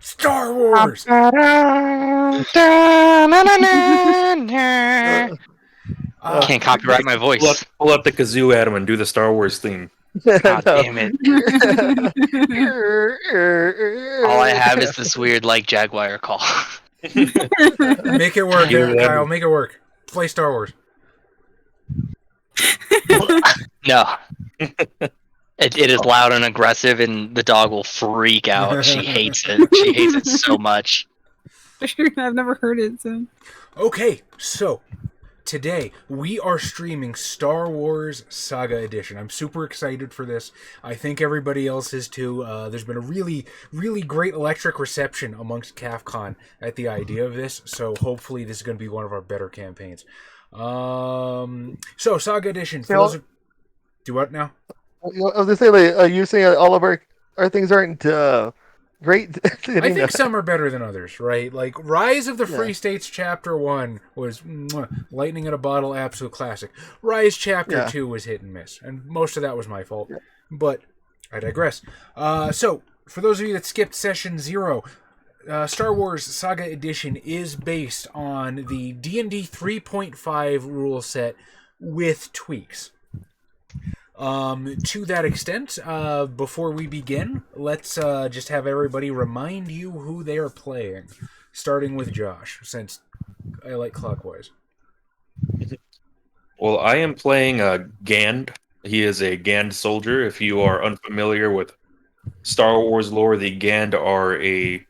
Star Wars! Can't copyright my voice. Pull up the kazoo at him and do the Star Wars theme. God damn it. All I have is this weird, like, Jaguar call. Make it work, there, Kyle. Make it work. Play Star Wars. No. It is loud and aggressive, and the dog will freak out. She hates it. She hates it so much. I've never heard it, so... Okay, so... Today, we are streaming Star Wars Saga Edition. I'm super excited for this. I think everybody else is too. There's been a really, really great electric reception amongst CAFCON at the idea of this, so hopefully this is going to be one of our better campaigns. So, Saga Edition. For those of... Do what now? I was going to say, like, you're saying all of our things aren't great. I think some are better than others, right? Like, Rise of the Free States Chapter 1 was lightning in a bottle, absolute classic. Rise Chapter 2 was hit and miss, and most of that was my fault. Yeah. But I digress. So, for those of you that skipped Session 0, Star Wars Saga Edition is based on the D&D 3.5 rule set with tweaks. To that extent, before we begin, let's just have everybody remind you who they are playing, starting with Josh, since I like clockwise. Well, I am playing Gand. He is a Gand soldier. If you are unfamiliar with Star Wars lore, the Gand are a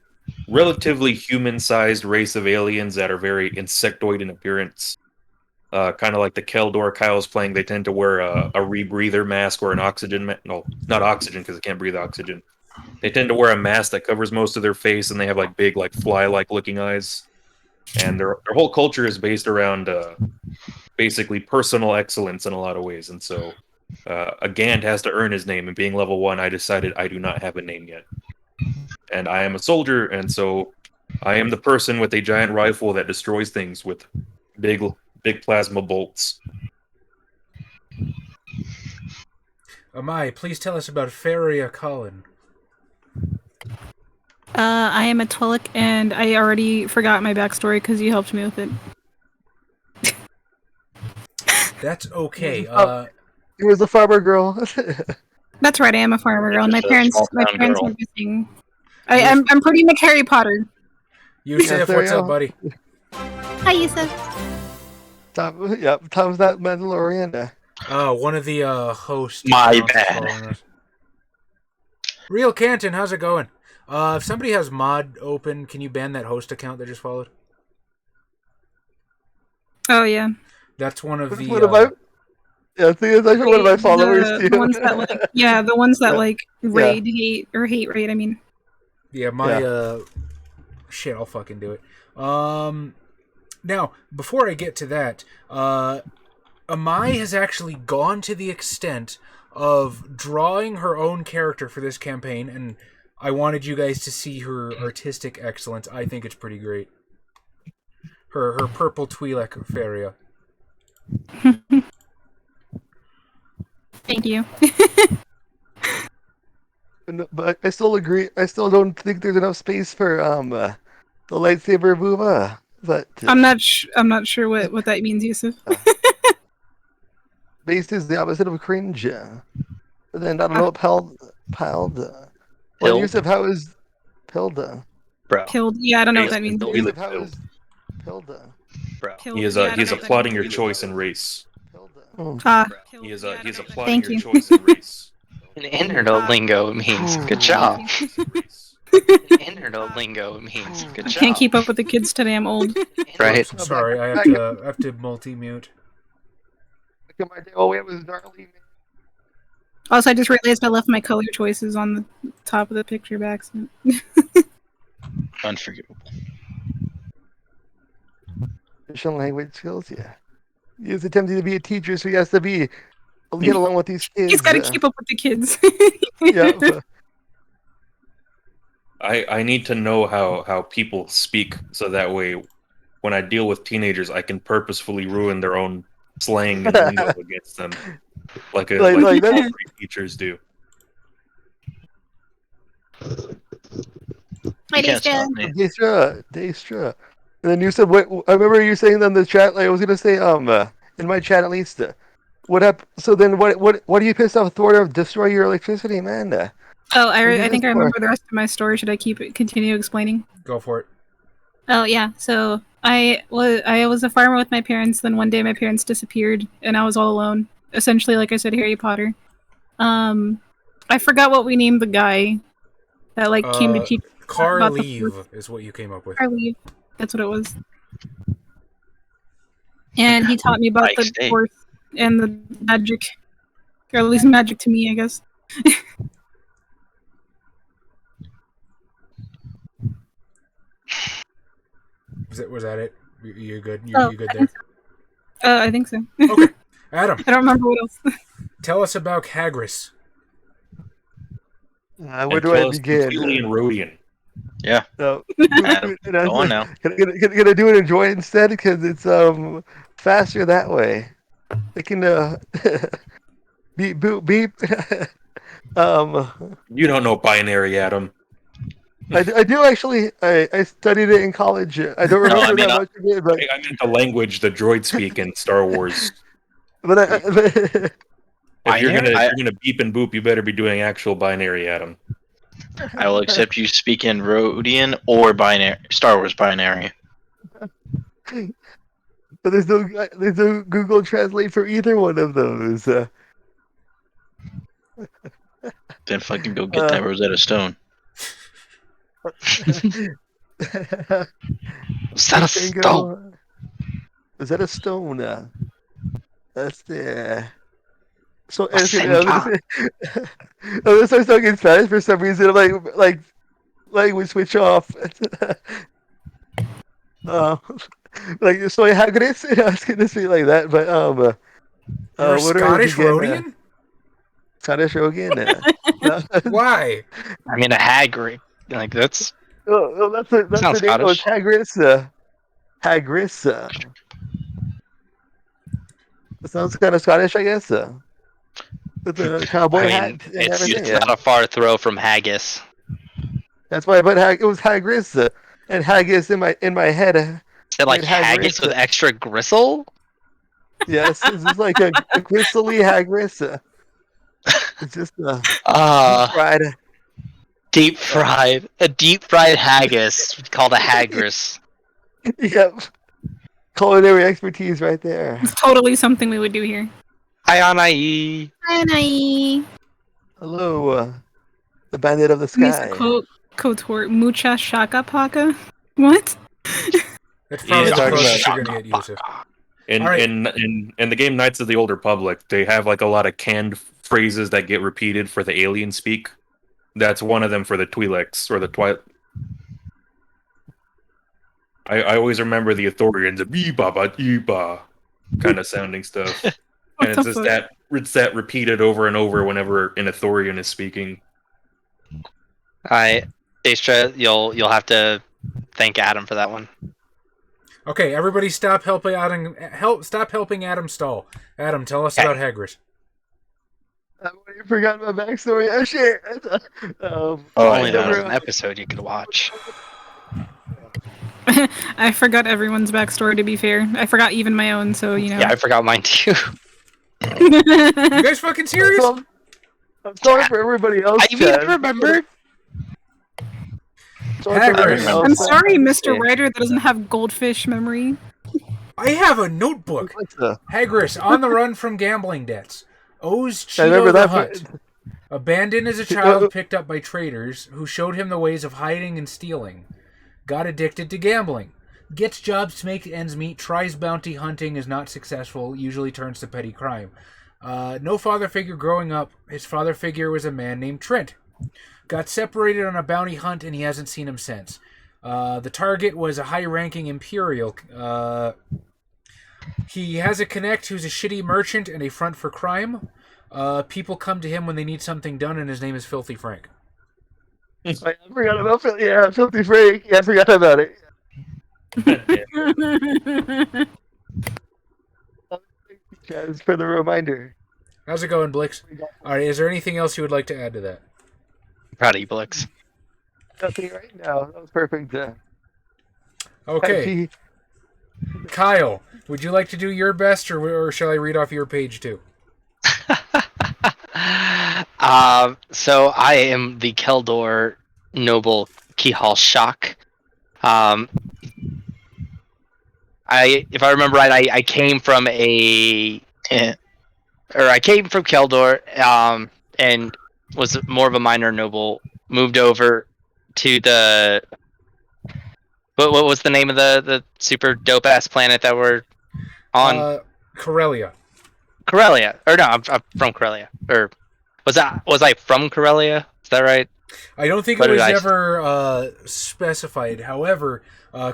relatively human-sized race of aliens that are very insectoid in appearance. Kind of like the Keldor Kyle's playing, they tend to wear a rebreather mask or an oxygen no, not oxygen because they can't breathe oxygen. They tend to wear a mask that covers most of their face, and they have like big, like fly-like looking eyes. And their whole culture is based around basically personal excellence in a lot of ways. And so a Gand has to earn his name. And being level 1, I decided I do not have a name yet. And I am a soldier, and so I am the person with a giant rifle that destroys things with big plasma bolts. Amai, please tell us about Feria Colin. I am a Twi'lek, and I already forgot my backstory because you helped me with it. That's okay. It was a farmer girl. That's right, I am a farmer girl, and my parents are missing. I'm pretty much Harry Potter. Yusuf, what's up, buddy? Hi, Yusuf. Tom's that Mandalorian. One of the hosts. My bad. Real Canton, how's it going? If somebody has mod open, can you ban that host account that just followed? Oh yeah. That's one of the. What about? Yeah, I think it's actually one of my followers too. The ones that like, the ones that like raid, hate raid. I mean. Yeah, my shit. I'll fucking do it. Now, before I get to that, Amai has actually gone to the extent of drawing her own character for this campaign, and I wanted you guys to see her artistic excellence. I think it's pretty great. Her purple Twi'lek Feria. Thank you. But I still agree. I still don't think there's enough space for the lightsaber Booba. But I'm not sure what that means, Yusuf. Based is the opposite of cringe. But then I don't know what piled. Well, Yusuf, how is Pilda? Bro. Killed. Yeah, I don't know what that means. Yusuf, how is Pilda? Bro. Killed. He is Yeah, I don't know what that applauding means. your choice in race. Pilda. He is Thank applauding your you. choice in race. In internet lingo, it means good job. In internet lingo, it means good I job. can't keep up with the kids today. I'm old. Right? I'm sorry, I have to multi-mute. Look at my day. Oh, it was gnarly. Also, I just realized I left my color choices on the top of the picture by accident. Unforgivable. Additional language skills, yeah. He's attempting to be a teacher, so he has to get along with these kids. He's got to keep up with the kids. Yeah. I need to know how people speak, so that way, when I deal with teenagers, I can purposefully ruin their own slang and lingo against them, like teachers do. You can't stop me. Daestra. And then you said, what? I remember you saying in the chat. Like, I was gonna say, in my chat at least. What up? So then, what are you pissed off Thor to destroy your electricity, man? Oh, What do you I think I this for? remember the rest of my story. Should I continue explaining? Go for it. Oh yeah, so I was a farmer with my parents. Then one day my parents disappeared, and I was all alone. Essentially, like I said, Harry Potter. I forgot what we named the guy that like came to teach about the Carleave is what you came up with. Carleave. That's what it was. And he taught me about the State. force and the magic, or at least magic to me, I guess. Was that it? You good? You good I there? think I think so. Okay. Adam, I don't remember what else. tell us about Hagris. Where do I begin? Completely in Rhodian. Yeah. So, Adam, go on now. Can I do it in Joy instead? Because it's faster that way. I can beep boop beep. You don't know binary, Adam. I do actually. I studied it in college. I don't remember that much of it, but I meant the language the droids speak in Star Wars. But If you're gonna beep and boop, you better be doing actual binary, Adam. I will accept you speak in Rhodian or binary, Star Wars binary. but there's no Google Translate for either one of those. Then fucking go get that Rosetta Stone. Is that a stone? Is that a stone? That's the. So A I'm gonna start talking Spanish for some reason. I'm like language switch off. Like soy hagres. I was gonna say like that, but You're what Scottish Rhodian? Scottish Rhodian. Why? I mean, a Hagrid. Like, that's... Oh, that's the Sounds name. Oh, it's Scottish. Hagris. Hagris. It sounds kind of Scottish, I guess. With the cowboy hat and everything. It's not a far throw from haggis. That's why I put it was Hagris and haggis in my head. Is it like haggis with extra gristle? Yes, it's just like a gristly Hagris. It's just deep fried. A deep fried haggis called a haggis. Yep. Culinary expertise right there. It's totally something we would do here. Hi, Hello, the bandit of the sky. Kotor mucha shaka paka. What? That's probably the Yeah, closest you're gonna get, Yusuf. In the game Knights of the Old Republic, they have like a lot of canned phrases that get repeated for the alien speak. That's one of them for the Twi'leks or the Twilight. I always remember the Ithorians, the bee-ba-ba-dee-ba kind of sounding stuff. And it's just that repeated over and over whenever an Ithorian is speaking. Daestra, you'll have to thank Adam for that one. Okay, everybody, stop helping Adam. Stop helping Adam stall. Adam, tell us about Hagris. I forgot my backstory. Oh shit! Only that was an episode you could watch. I forgot everyone's backstory. To be fair, I forgot even my own. So you know. Yeah, I forgot mine too. You guys fucking serious? I'm sorry for everybody else. I even remembered. I'm sorry, Mr. Writer, that doesn't have goldfish memory. I have a notebook. Hagris, on the run from gambling debts. Owes Cheeto the Hutt. Abandoned as a child, picked up by traders who showed him the ways of hiding and stealing. Got addicted to gambling. Gets jobs to make ends meet, tries bounty hunting, is not successful, usually turns to petty crime. No father figure growing up. His father figure was a man named Trent. Got separated on a bounty hunt, and he hasn't seen him since. The target was a high-ranking Imperial. He has a connect who's a shitty merchant and a front for crime. People come to him when they need something done, and his name is Filthy Frank. I forgot about Filthy Frank. Yeah, I forgot about it. Thanks for the reminder. How's it going, Blix? All right, is there anything else you would like to add to that? Proud of you, Blix. Nothing right now. That was perfect. Okay, Actually, Kyle, would you like to do your best, or shall I read off your page too? So I am the Keldor noble Kihal Shak. If I remember right, I came from I came from Keldor, and was more of a minor noble. Moved over to the what was the name of the super dope ass planet that we're on? Corellia. Corellia, or no, I'm from Corellia, or was I from Corellia? Is that right? I don't think What it did was I- ever specified. However,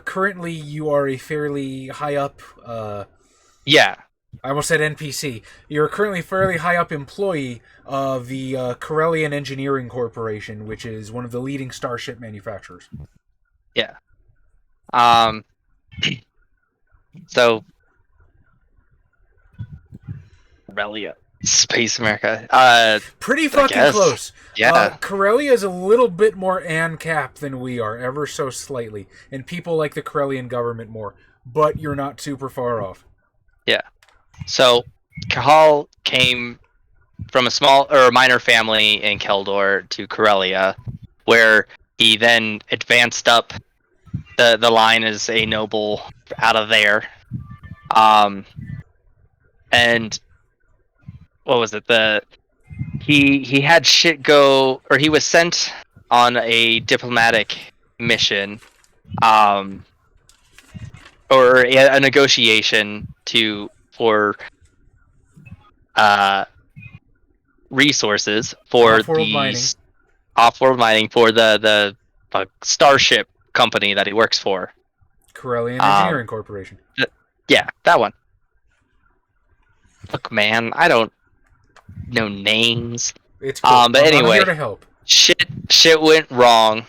currently you are a fairly high up. Yeah. I almost said NPC. You're currently a fairly high up employee of the Corellian Engineering Corporation, which is one of the leading starship manufacturers. Yeah. So Corellia, Space America. Pretty fucking close. Yeah. Corellia is a little bit more ANCAP than we are, ever so slightly, and people like the Corellian government more. But you're not super far off. Yeah. So Kahal came from a small or a minor family in Keldor to Corellia, where he then advanced up the line as a noble out of there. And what was it? He had shit go, or he was sent on a diplomatic mission, or a negotiation for resources for Off-world the mining. off-world mining for the starship company that he works for. Corellian Engineering Corporation. Yeah, that one. Look, man, I don't know names. It's cool. But I'm anyway, here to help. shit went wrong.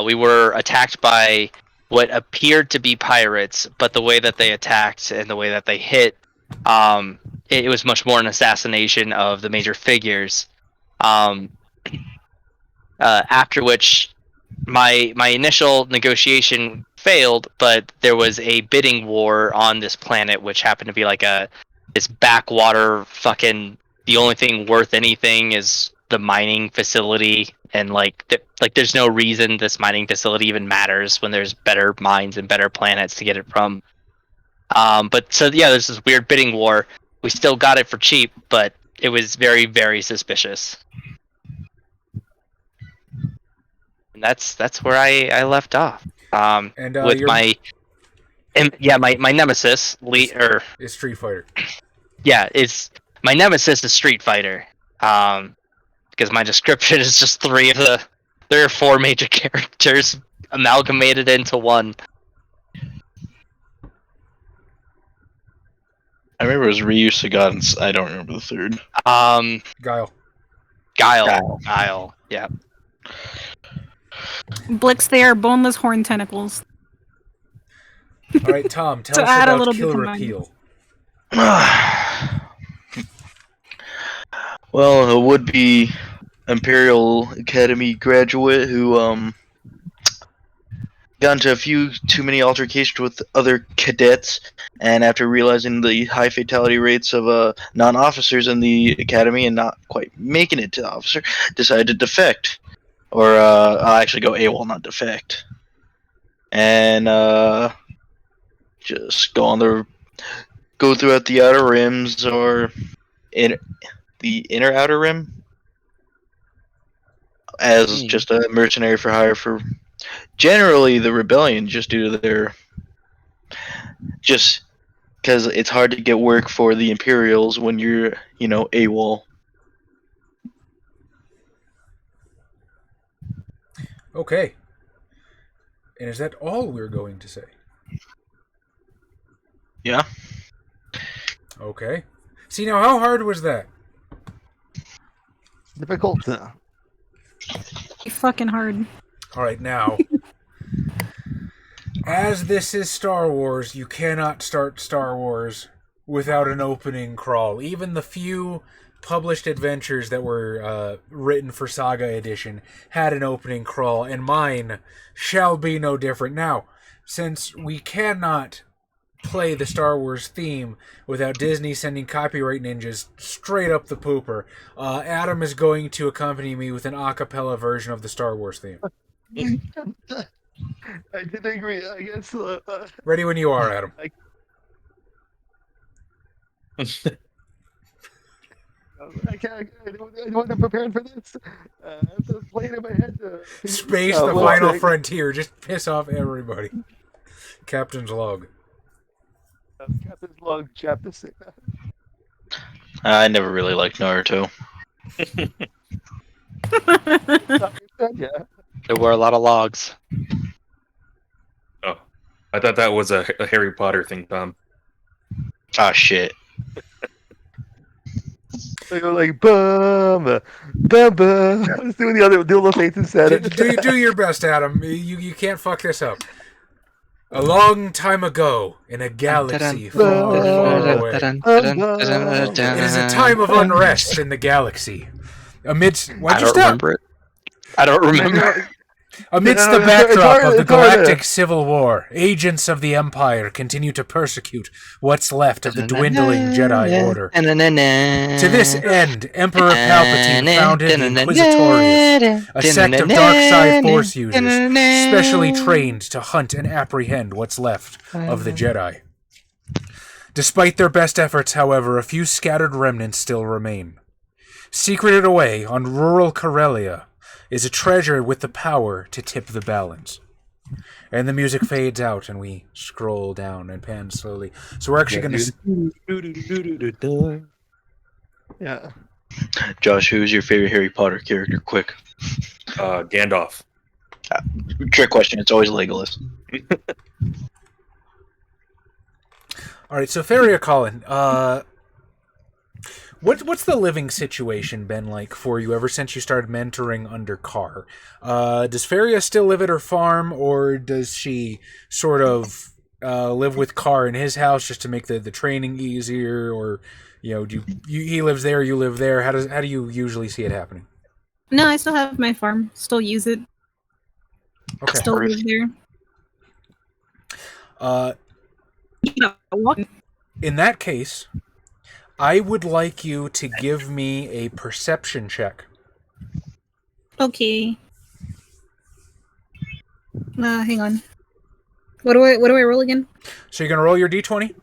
We were attacked by what appeared to be pirates, but the way that they attacked and the way that they hit, it was much more an assassination of the major figures. After which, my initial negotiation failed, but there was a bidding war on this planet, which happened to be like this backwater fucking. The only thing worth anything is the mining facility, and there's no reason this mining facility even matters when there's better mines and better planets to get it from. But so yeah, there's this weird bidding war. We still got it for cheap, but it was very, very suspicious. And that's where I left off. And With my nemesis, is Street Fighter. Yeah, my nemesis is Street Fighter. Because my description is just three or four major characters amalgamated into one. I remember it was Ryu, Sagat, and I don't remember the third. Guile. Guile. Yeah. Blix, they are boneless horn tentacles. All right, Tom, tell To us add a about little Kill bit of Repeal. Well, a would-be Imperial Academy graduate who got into a few too many altercations with other cadets, and after realizing the high fatality rates of non-officers in the academy and not quite making it to the officer, decided to defect, or I'll actually go AWOL, not defect, and just go throughout the outer rims or in the inner outer rim as just a mercenary for hire for generally the rebellion, just due to just because it's hard to get work for the Imperials when you're AWOL. Okay. And is that all we're going to say? Yeah. Okay. See, now how hard was that? difficult. Fucking hard. All right, now, as this is Star Wars, you cannot start Star Wars without an opening crawl. Even the few published adventures that were written for Saga Edition had an opening crawl, and mine shall be no different. Now, since we cannot play the Star Wars theme without Disney sending copyright ninjas straight up the pooper, Adam is going to accompany me with an a cappella version of the Star Wars theme. I did agree. I guess. Ready when you are, Adam. I wasn't prepared for this. I have to play it in my head. Space, the final frontier. Just piss off everybody. Captain's log. Captain's log, chapter 6. I never really liked Naruto. Yeah. There were a lot of logs. Oh, I thought that was a Harry Potter thing, Tom. Ah, shit. They go like bum bum bum. Let's do the other duel of fates and said it. Do your best, Adam. You can't fuck this up. A long time ago, in a galaxy far, far away, it is a time of unrest in the galaxy. Amidst, why'd you stop? Remember it. I don't remember. Amidst the backdrop of the Galactic Civil War, agents of the Empire continue to persecute what's left of the dwindling Jedi Order. To this end, Emperor Palpatine founded the Inquisitorius, a sect of dark side Force users, specially trained to hunt and apprehend what's left of the Jedi. Despite their best efforts, however, a few scattered remnants still remain. Secreted away on rural Corellia is a treasure with the power to tip the balance. And the music fades out, and we scroll down and pan slowly. So we're actually going to... Yeah. Josh, who's your favorite Harry Potter character? Quick. Gandalf. Trick question. It's always Legolas. All right, so Feria Colin, what's the living situation been like for you ever since you started mentoring under Carr? Does Feria still live at her farm, or does she sort of live with Carr in his house just to make the training easier, or he lives there, you live there? How do you usually see it happening? No, I still have my farm. Still use it. Okay. Still live there. In that case, I would like you to give me a perception check. Okay. Hang on. What do I roll again? So you're going to roll your d20.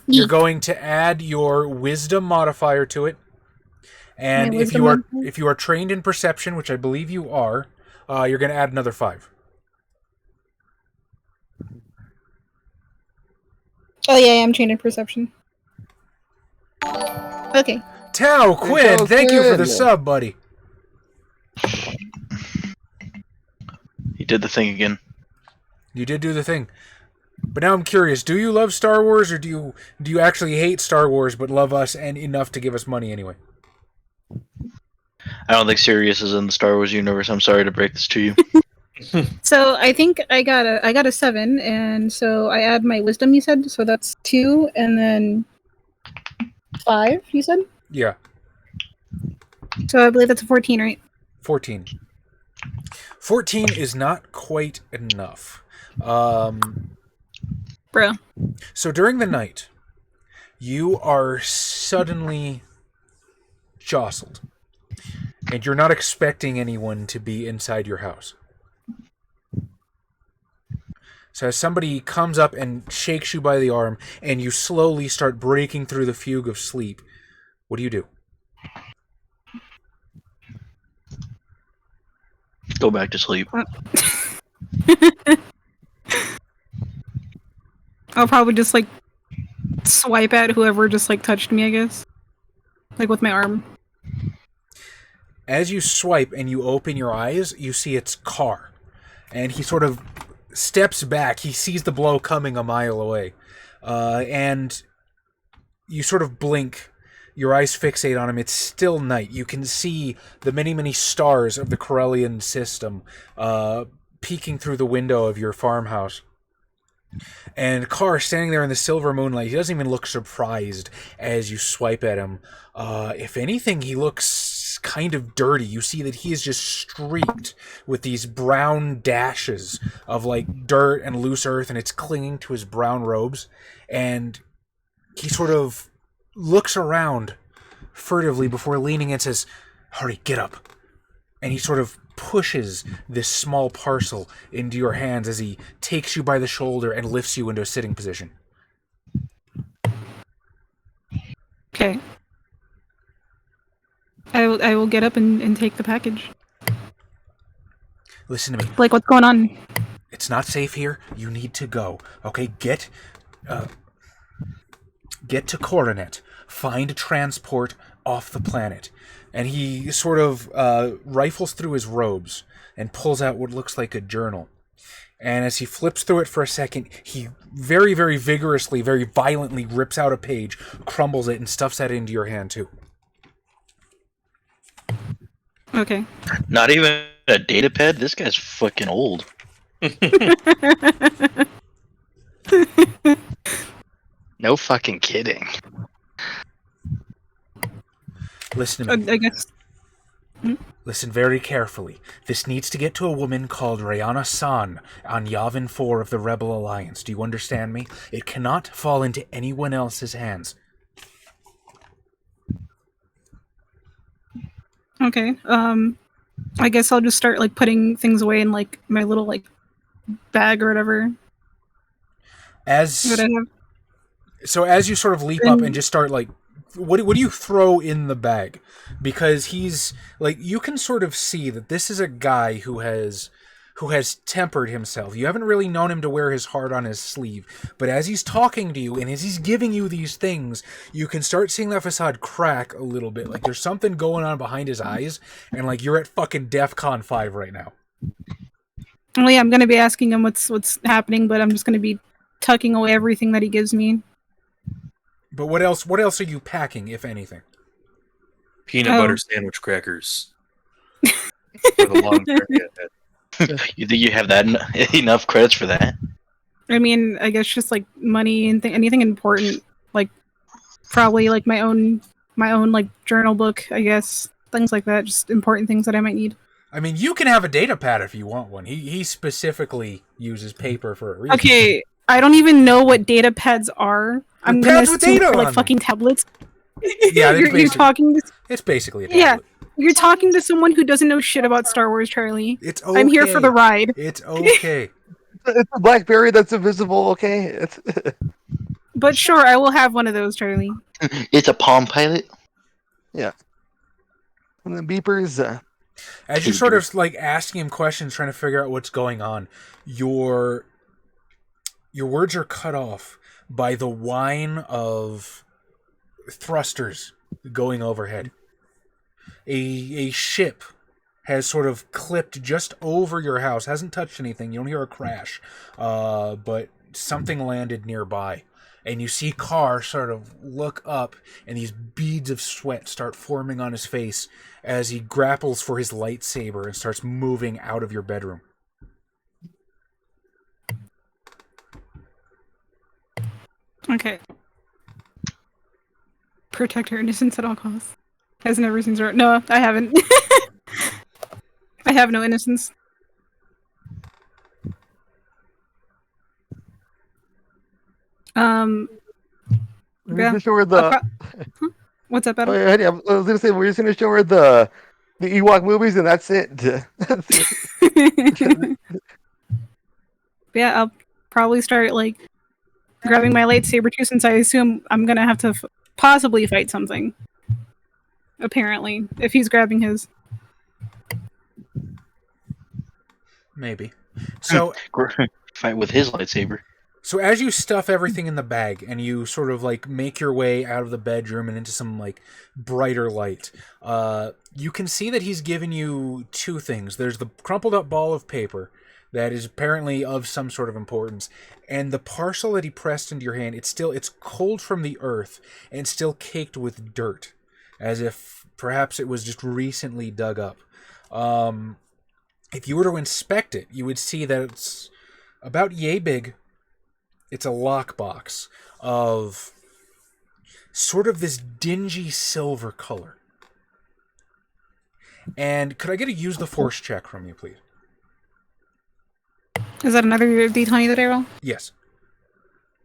You're going to add your wisdom modifier to it. And if you are trained in perception, which I believe you are, you're going to add another 5. Oh yeah, I'm trained in perception. Okay. Tao Quinn, thank you for the sub, buddy. He did the thing again. You did do the thing. But now I'm curious, do you love Star Wars, or do you actually hate Star Wars but love us and enough to give us money anyway? I don't think Sirius is in the Star Wars universe. I'm sorry to break this to you. So I think I got a 7, and so I add my wisdom, you said, so that's 2, and then 5, you said? Yeah. So I believe that's a 14, right? 14. 14 is not quite enough. Bro. So during the night, you are suddenly jostled, and you're not expecting anyone to be inside your house. So as somebody comes up and shakes you by the arm, and you slowly start breaking through the fugue of sleep, what do you do? Go back to sleep. I'll probably just swipe at whoever just touched me, I guess. With my arm. As you swipe and you open your eyes, you see it's Carr. And he sort of steps back. He sees the blow coming a mile away. And you sort of blink. Your eyes fixate on him. It's still night. You can see the many, many stars of the Corellian system peeking through the window of your farmhouse. And Carr, standing there in the silver moonlight, he doesn't even look surprised as you swipe at him. If anything, he looks kind of dirty. You see that he is just streaked with these brown dashes of like dirt and loose earth, and it's clinging to his brown robes. And he sort of looks around furtively before leaning and says, "Hurry, get up." And he sort of pushes this small parcel into your hands as he takes you by the shoulder and lifts you into a sitting position. Okay. I will get up and take the package. Listen to me. Like, what's going on? It's not safe here. You need to go. Okay, get to Coronet. Find a transport off the planet. And he sort of rifles through his robes and pulls out what looks like a journal. And as he flips through it for a second, he very, very vigorously, very violently rips out a page, crumbles it, and stuffs that into your hand too. Okay. Not even a data pad? This guy's fucking old. No fucking kidding. Listen to me. I guess. Listen very carefully. This needs to get to a woman called Rayana San on Yavin 4 of the Rebel Alliance. Do you understand me? It cannot fall into anyone else's hands. Okay. I guess I'll just start like putting things away in like my little like bag or whatever. That I have. So as you sort of leap up and just start like, what do you throw in the bag? Because he's like, you can sort of see that this is a guy who has tempered himself. You haven't really known him to wear his heart on his sleeve, but as he's talking to you and as he's giving you these things, you can start seeing that facade crack a little bit. Like there's something going on behind his eyes, and like you're at fucking DEFCON 5 right now. Well, yeah, I'm gonna be asking him what's happening, but I'm just gonna be tucking away everything that he gives me. But what else are you packing, if anything? Peanut butter sandwich crackers. For the long journey ahead. You think you have that enough credits for that? I mean, I guess just like money and anything important, like probably like my own like journal book, I guess, things like that, just important things that I might need. I mean, you can have a data pad if you want one. He specifically uses paper for a reason. Okay, I don't even know what data pads are. I'm gonna pads with assume data they're like on fucking tablets. Yeah, you're talking. It's basically a Yeah, tablet. you're talking to someone who doesn't know shit about Star Wars, Charlie. It's okay. I'm here for the ride. It's okay. It's a BlackBerry that's invisible, okay? It's But sure, I will have one of those, Charlie. It's a Palm Pilot. yeah. And the beepers. As you sort of like asking him questions, trying to figure out what's going on, your words are cut off by the whine of thrusters going overhead. A ship has sort of clipped just over your house, hasn't touched anything. You don't hear a crash, but something landed nearby. And you see Carr sort of look up, and these beads of sweat start forming on his face as he grapples for his lightsaber and starts moving out of your bedroom. Okay. Protect her innocence at all costs. Has never seen zero. No, I haven't. I have no innocence. We're gonna show her the. What's up, Adam? Oh, yeah, I was gonna say we're just gonna show her the Ewok movies, and that's it. That's it. Yeah, I'll probably start like grabbing my lightsaber too, since I assume I'm gonna have to possibly fight something. Apparently, if he's grabbing his. Maybe. So Fight with his lightsaber. So as you stuff everything in the bag and you sort of like make your way out of the bedroom and into some like brighter light, you can see that he's given you two things. There's the crumpled up ball of paper that is apparently of some sort of importance, and the parcel that he pressed into your hand, it's cold from the earth and still caked with dirt, as if perhaps it was just recently dug up. If you were to inspect it, you would see that it's about yay big, It's a lockbox of sort of this dingy silver color. And could I get a use the force check from you, please? Is that another D20 that I roll? Yes.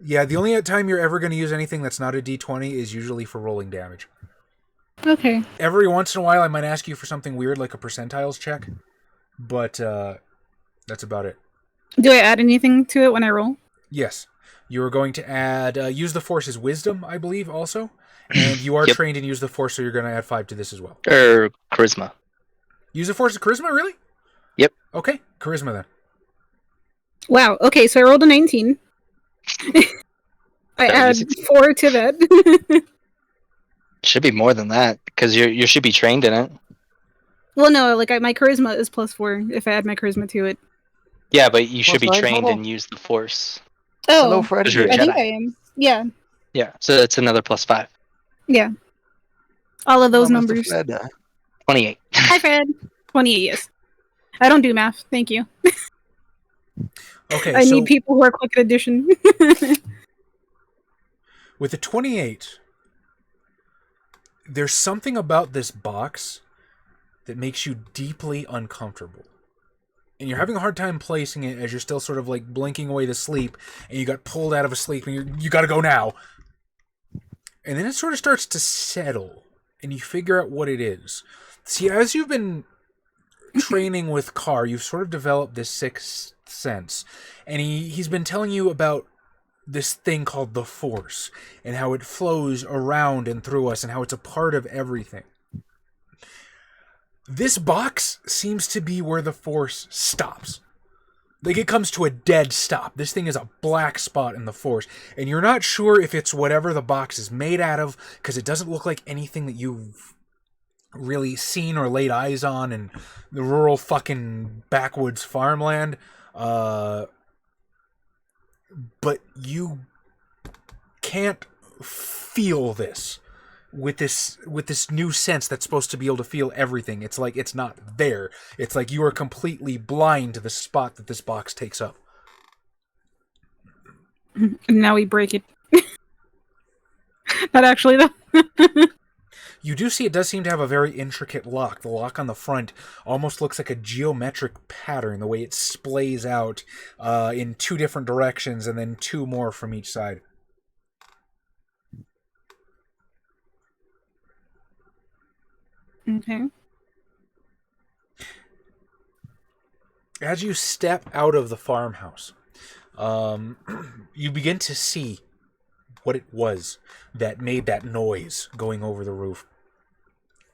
Yeah, the only time you're ever going to use anything that's not a D20 is usually for rolling damage. Okay. Every once in a while, I might ask you for something weird like a percentiles check, but that's about it. Do I add anything to it when I roll? Yes. You are going to add, use the force's wisdom, I believe, also. And you are trained in use the force, so you're going to add 5 to this as well. Charisma. Use the force's charisma, really? Yep. Okay, charisma then. Wow. Okay, so I rolled a 19. I add 4 to that. Should be more than that, because you should be trained in it. Well, no, like my charisma is +4 if I add my charisma to it. Yeah, but you should be +9 trained total? and use the force. Oh, Hello, Freddy. You're a I think Jedi. I am. Yeah, Yeah, so that's another +5. yeah. All of those Mr. numbers. Fred. 28. Hi, Fred. 28, yes. I don't do math. Thank you. Okay, I so need people who are quick at addition. with the 28, there's something about this box that makes you deeply uncomfortable. And you're having a hard time placing it as you're still sort of like blinking away the sleep, and you got pulled out of a sleep, and you got to go now. And then it sort of starts to settle, and you figure out what it is. See, as you've been training with Carr, you've sort of developed this sixth sense, and he's been telling you about this thing called the Force, and how it flows around and through us, and how it's a part of everything. This box seems to be where the Force stops. Like, it comes to a dead stop. This thing is a black spot in the Force, and you're not sure if it's whatever the box is made out of, because it doesn't look like anything that you've really seen or laid eyes on in the rural fucking backwoods farmland. But you can't feel this with this new sense that's supposed to be able to feel everything. It's like it's not there. It's like you are completely blind to the spot that this box takes up. And now we break it. Not actually, though. You do see it does seem to have a very intricate lock. The lock on the front almost looks like a geometric pattern, the way it splays out in 2 different directions and then 2 more from each side. Okay. As you step out of the farmhouse, you begin to see what it was that made that noise going over the roof.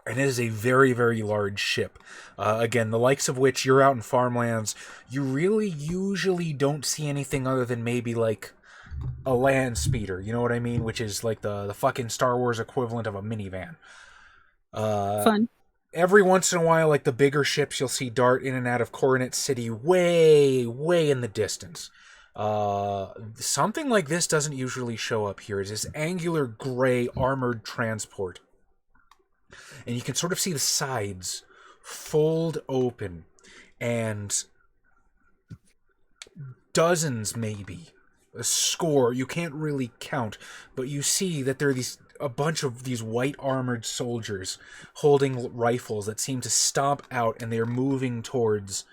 And it is a very, very large ship. Again, the likes of which you're out in farmlands, you really usually don't see anything other than maybe like a land speeder, you know what I mean? Which is like the fucking Star Wars equivalent of a minivan. Fun. Every once in a while, like the bigger ships, you'll see dart in and out of Coronet City way, way in the distance. Something like this doesn't usually show up here. It's this angular gray armored transport. And you can sort of see the sides fold open, and dozens, maybe a score, you can't really count, but you see that there are a bunch of these white armored soldiers holding rifles that seem to stomp out, and they're moving towards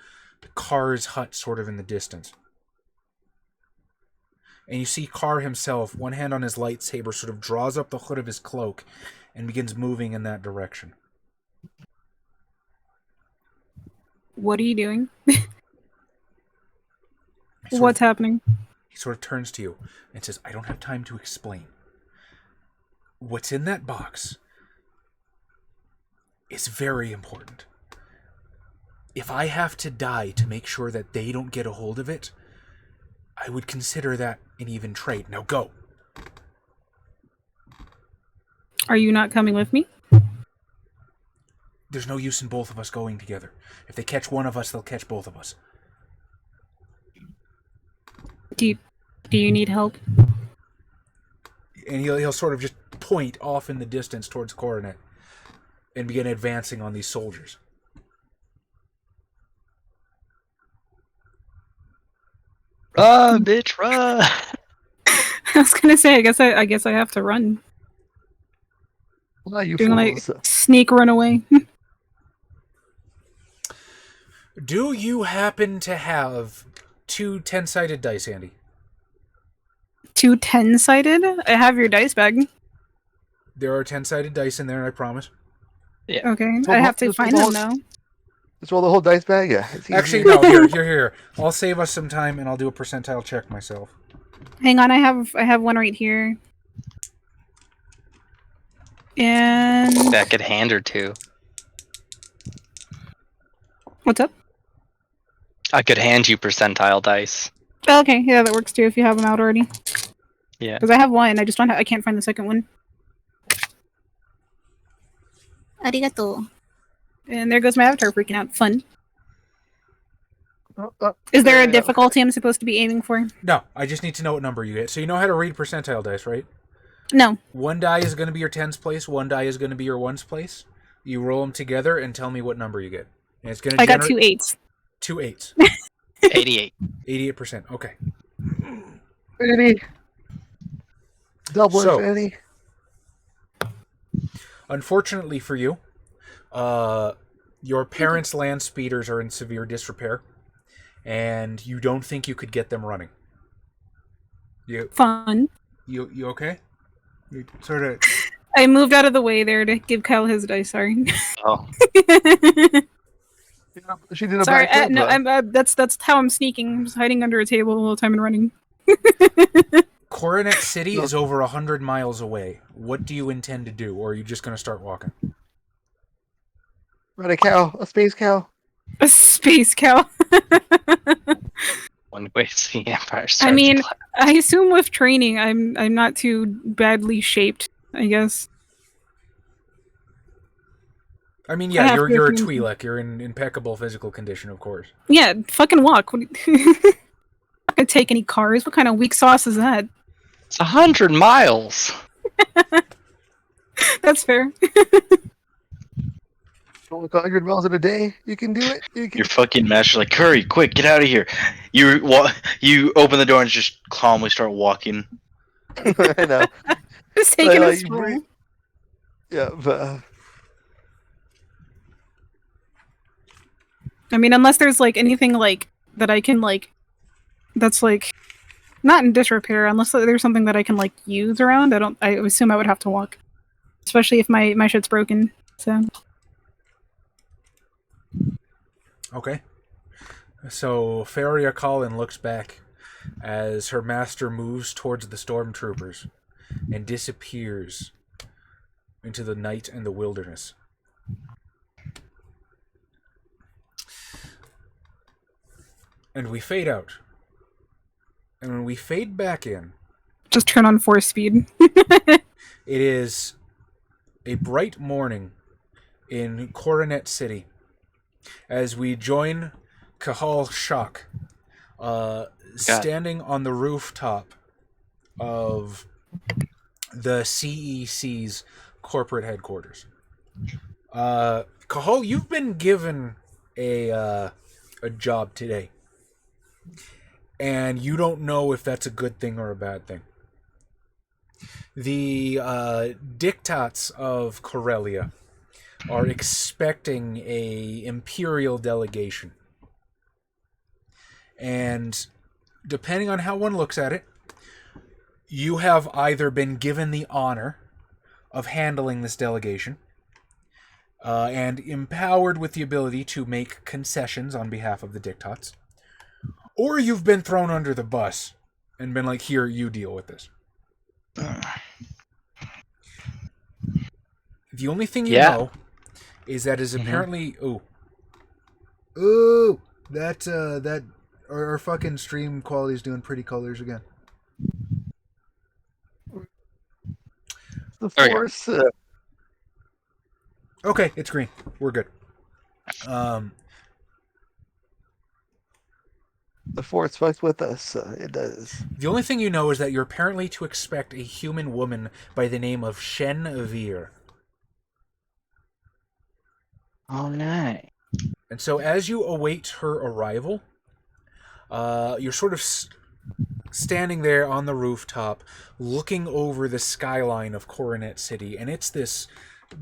Carr's hut sort of in the distance. And you see Carr himself, one hand on his lightsaber, sort of draws up the hood of his cloak and begins moving in that direction. What are you doing? What's happening? He sort of turns to you and says, I don't have time to explain. What's in that box is very important. If I have to die to make sure that they don't get a hold of it, I would consider that an even trade. Now go. Are you not coming with me? There's no use in both of us going together. If they catch one of us, they'll catch both of us. Do you need help? And he'll sort of just point off in the distance towards Coronet and begin advancing on these soldiers. Run, bitch, run! was gonna say, I guess I have to run. Why you Doing like fools? sneak run away. Do you happen to have 2 10-sided dice, Andy? 2 10-sided? I have your dice bag. There are 10-sided dice in there, I promise. Okay, Well, I have to just find roll- them though. Just roll the whole dice bag. Yeah. It's easy. Actually, no. Here. I'll save us some time, and I'll do a percentile check myself. Hang on, I have one right here. And That could hand or two. what's up? I could hand you percentile dice. Oh, okay, yeah, that works too if you have them out already. Yeah. Because I have one, I just don't. I can't find the second one. Arigato. And there goes my avatar freaking out. Fun. Is there a difficulty I'm supposed to be aiming for? No, I just need to know what number you get. So you know how to read percentile dice, right? No. 1 die is going to be your tens place. 1 die is going to be your ones place. You roll them together and tell me what number you get. And it's going to. I got 2 8s. 2 8s. 88. 88%. Okay. Infinity. Double So- infinity. Unfortunately for you, your parents' land speeders are in severe disrepair, and you don't think you could get them running. Fun. You okay? You sort of. I moved out of the way there to give Kyle his dice. Sorry. Oh. She did a Sorry. backflip. No, I'm. That's how I'm sneaking. I'm just hiding under a table the whole time and running. Coronet City is over 100 miles away. What do you intend to do, or are you just going to start walking? Run a cow, a space cow. A space cow. One way to see Empire I starts. mean, I assume with training, I'm not too badly shaped. I guess. I mean, I yeah, have you're a to- Twi'lek. You're in impeccable physical condition, of course. Yeah, fucking walk. What do you- not gonna take any cars. What kind of weak sauce is that? It's 100 miles. That's fair. Don't look 100 miles in a day. You can do it. You can. Your fucking master's like, hurry, quick, get out of here. You open the door and just calmly start walking. I know. Just taking a you stroll. breathe. Yeah, but I mean, unless there's like anything like that I can like, that's like not in disrepair. Unless there's something that I can like use around. I assume I would have to walk, especially if my shit's broken. So Okay. So Faria Collin looks back as her master moves towards the stormtroopers and disappears into the night and the wilderness. And we fade out. And when we fade back in, just turn on force speed. it is a bright morning in Coronet City as we join Kahal Shak standing on the rooftop of the CEC's corporate headquarters. Kahal, you've been given a job today. And you don't know if that's a good thing or a bad thing. The diktats of Corellia are expecting a imperial delegation. And depending on how one looks at it, you have either been given the honor of handling this delegation and empowered with the ability to make concessions on behalf of the diktats, or you've been thrown under the bus and been like, here, you deal with this. The only thing you know is that is apparently... Ooh, that our fucking stream quality is doing pretty colors again. the There we go. force. Okay, it's green. We're good. The force fucks with us. It does. The only thing you know is that you're apparently to expect a human woman by the name of Shen Veer. Oh, nice. And so as you await her arrival, you're sort of standing there on the rooftop, looking over the skyline of Coronet City, and it's this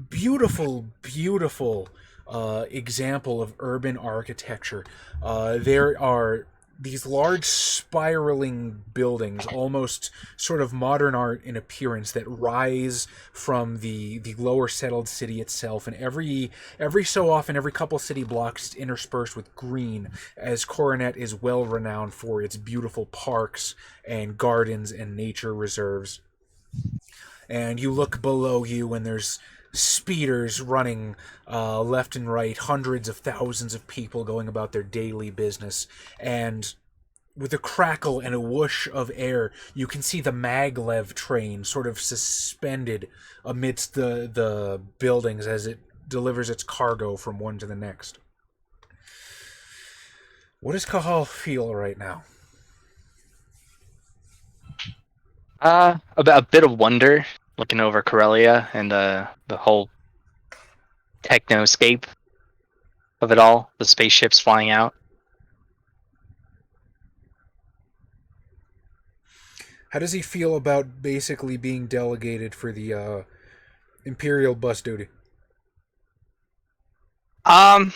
beautiful, beautiful example of urban architecture. There are these large spiraling buildings, almost sort of modern art in appearance, that rise from the lower settled city itself, and every so often, every couple city blocks interspersed with green, as Coronet is well renowned for its beautiful parks and gardens and nature reserves. And you look below you, and there's speeders running left and right, hundreds of thousands of people going about their daily business, and with a crackle and a whoosh of air, you can see the maglev train sort of suspended amidst the buildings as it delivers its cargo from one to the next. What does Cahal feel right now? A bit of wonder, looking over Corellia and the whole technoscape of it all, the spaceships flying out. How does he feel about basically being delegated for the Imperial bus duty? You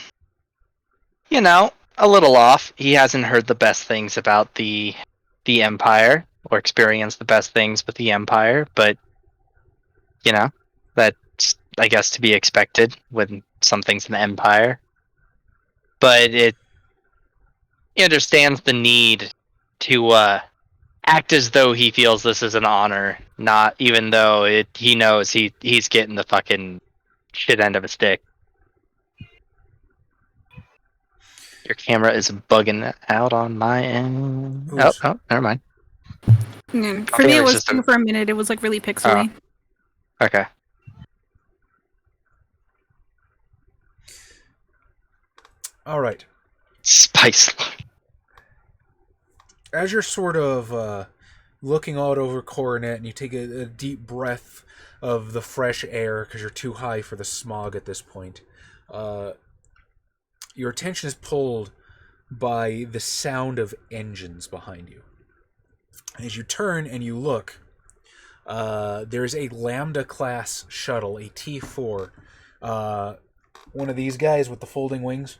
know, a little off. He hasn't heard the best things about the Empire, or experienced the best things with the Empire, but you know, that's, I guess, to be expected with some things in the Empire. But he understands the need to act as though he feels this is an honor, not even though he knows he's getting the fucking shit end of a stick. Your camera is bugging out on my end. Who's? Oh, never mind. For me, it was for a minute. It was like really pixely. Okay. All right. Spice. As you're sort of looking out over Coronet, and you take a deep breath of the fresh air because you're too high for the smog at this point, your attention is pulled by the sound of engines behind you. As you turn and you look, there's a Lambda-class shuttle, a T4, one of these guys with the folding wings,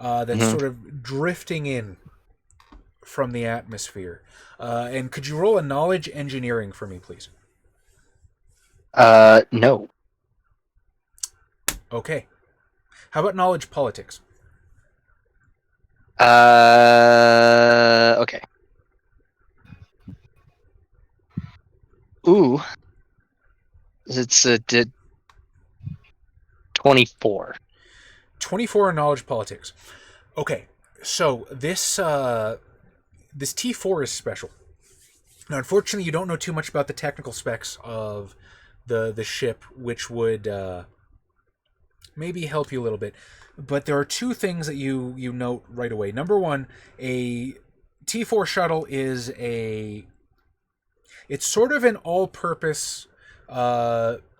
that's sort of drifting in from the atmosphere. And could you roll a knowledge engineering for me, please? No. Okay. How about knowledge politics? Okay. Ooh. It's did 24. 24 in knowledge politics. Okay, so this T4 is special. Now, unfortunately, you don't know too much about the technical specs of the ship, which would maybe help you a little bit. But there are two things that you note right away. Number one, a T4 shuttle is it's sort of an all-purpose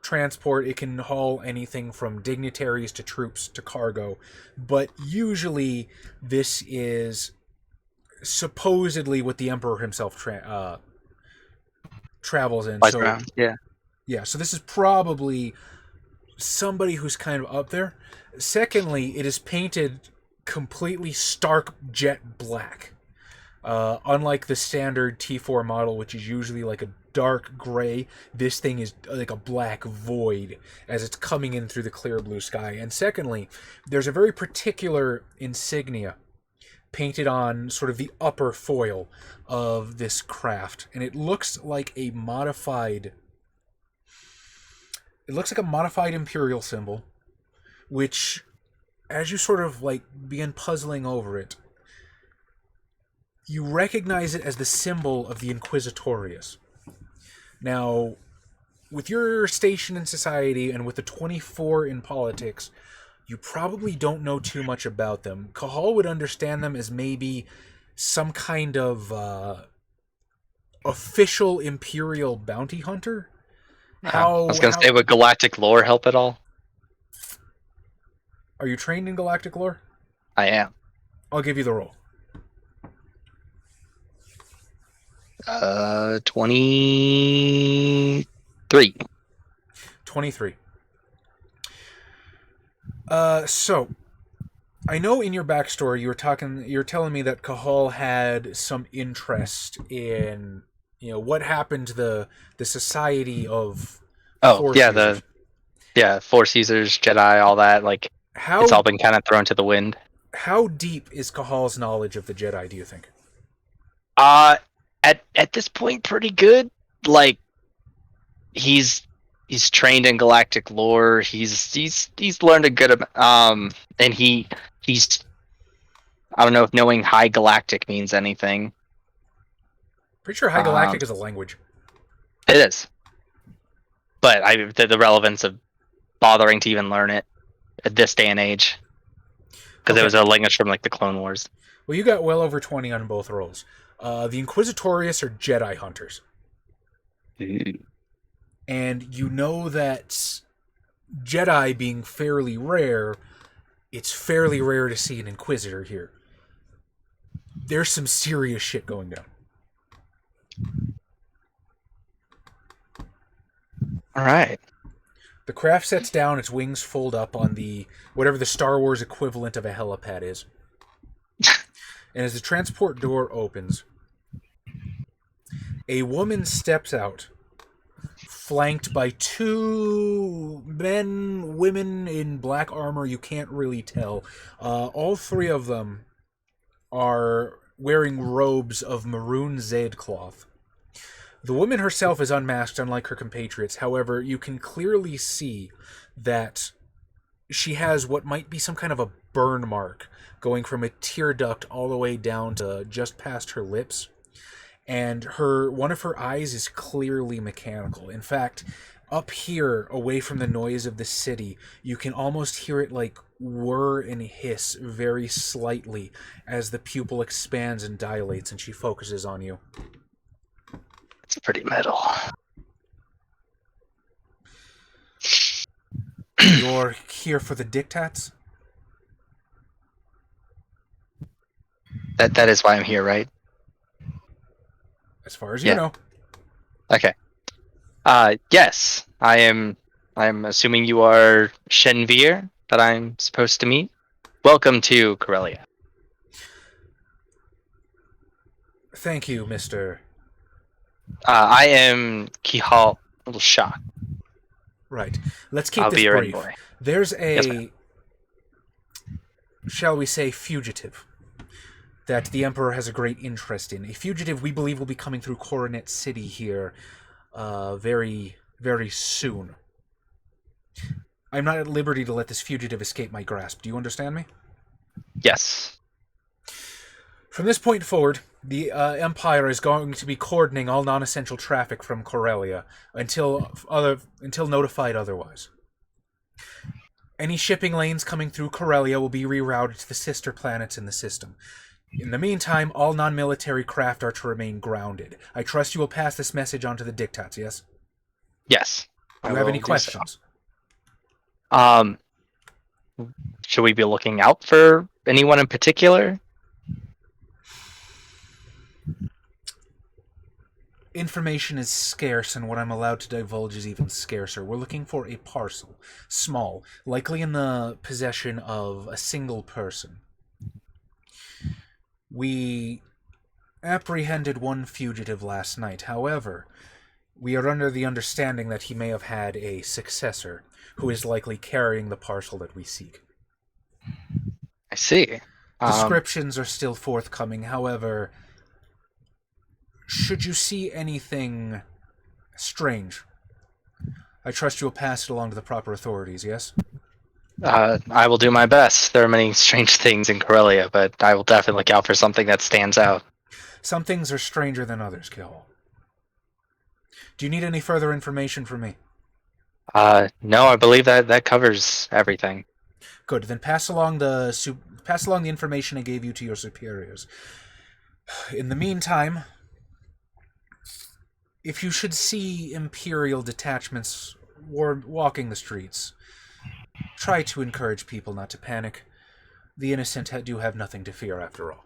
transport. It can haul anything from dignitaries to troops to cargo, but usually this is supposedly what the Emperor himself travels in. So around. Yeah. So this is probably somebody who's kind of up there. Secondly, it is painted completely stark jet black. Unlike the standard T4 model, which is usually like a dark gray, this thing is like a black void as it's coming in through the clear blue sky. And secondly, there's a very particular insignia painted on sort of the upper foil of this craft, and it looks like a modified Imperial symbol, which, as you sort of like begin puzzling over it, you recognize it as the symbol of the Inquisitorius. Now, with your station in society and with the 24 in politics, you probably don't know too much about them. Cahal would understand them as maybe some kind of official Imperial bounty hunter. I was going to say, would galactic lore help at all? Are you trained in galactic lore? I am. I'll give you the roll. 23. 23. So I know in your backstory you're telling me that Cahal had some interest in, what happened to the society of Force users. Force users, Jedi, all that. Like, it's all been kind of thrown to the wind. How deep is Cahal's knowledge of the Jedi, do you think? At this point, pretty good. Like, he's trained in galactic lore. He's learned a good amount. And he's I don't know if knowing high galactic means anything. Pretty sure high galactic is a language. It is. But the relevance of bothering to even learn it at this day and age, because it was a language from like the Clone Wars. Well, you got well over 20 on both rolls. The Inquisitorius are Jedi hunters. And you know that Jedi being fairly rare, it's fairly rare to see an Inquisitor here. There's some serious shit going down. All right. The craft sets down, its wings fold up on whatever the Star Wars equivalent of a helipad is. And as the transport door opens, a woman steps out, flanked by two women in black armor. You can't really tell. All three of them are wearing robes of maroon zed cloth. The woman herself is unmasked, unlike her compatriots. However, you can clearly see that she has what might be some kind of a burn mark going from a tear duct all the way down to just past her lips. And one of her eyes is clearly mechanical. In fact, up here, away from the noise of the city, you can almost hear it like whir and hiss very slightly as the pupil expands and dilates and she focuses on you. It's pretty metal. You're here for the diktats? That is why I'm here, right? As far as you know. Okay. Yes, I am. I'm assuming you are Shenvir that I'm supposed to meet. Welcome to Corellia. Thank you, Mr. I am Kihal. A little shocked. Right. Let's keep I'll this be your brief. boy. There's Yes, a, ma'am. shall we say, fugitive that the Emperor has a great interest in. A fugitive we believe will be coming through Coronet City here very, very soon. I'm not at liberty to let this fugitive escape my grasp. Do you understand me? Yes. From this point forward, the Empire is going to be cordoning all non-essential traffic from Corellia until notified otherwise. Any shipping lanes coming through Corellia will be rerouted to the sister planets in the system. In the meantime, all non-military craft are to remain grounded. I trust you will pass this message on to the diktats, yes? Yes. Do you have any questions? Should we be looking out for anyone in particular? Information is scarce, and what I'm allowed to divulge is even scarcer. We're looking for a parcel. Small, likely in the possession of a single person. We apprehended one fugitive last night. However, we are under the understanding that he may have had a successor who is likely carrying the parcel that we seek. I see. Descriptions are still forthcoming. However, should you see anything strange, I trust you will pass it along to the proper authorities, yes? I will do my best. There are many strange things in Corellia, but I will definitely look out for something that stands out. Some things are stranger than others, Kihal. Do you need any further information from me? No, I believe that covers everything. Good. Then pass along the information I gave you to your superiors. In the meantime, if you should see Imperial detachments walking the streets, try to encourage people not to panic. The innocent do have nothing to fear, after all.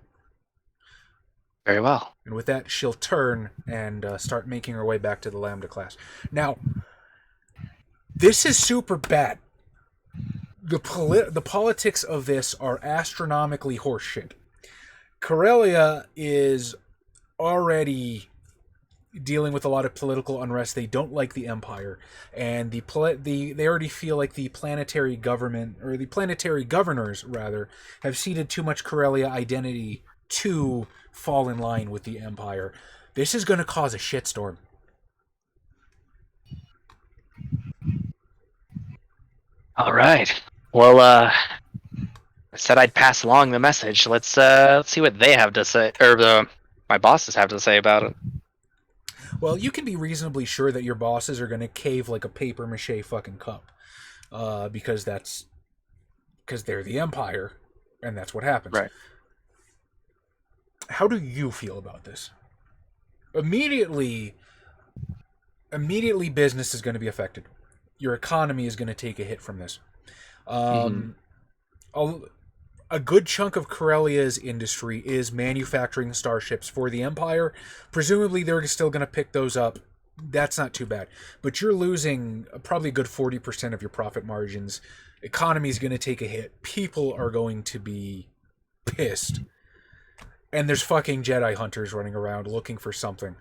Very well. And with that, she'll turn and start making her way back to the Lambda class. Now, this is super bad. The politics of this are astronomically horseshit. Corellia is already dealing with a lot of political unrest. They don't like the Empire, and they already feel like the planetary government, or the planetary governors rather, have ceded too much Corellia identity to fall in line with the Empire. This is going to cause a shitstorm. All right. Well, I said I'd pass along the message. Let's see what they have to say, or my bosses have to say about it. Well, you can be reasonably sure that your bosses are going to cave like a paper mache fucking cup, because they're the Empire, and that's what happens. Right. How do you feel about this? Immediately, business is going to be affected. Your economy is going to take a hit from this. A good chunk of Corellia's industry is manufacturing starships for the Empire. Presumably, they're still going to pick those up. That's not too bad. But you're losing probably a good 40% of your profit margins. Economy is going to take a hit. People are going to be pissed. And there's fucking Jedi hunters running around looking for something.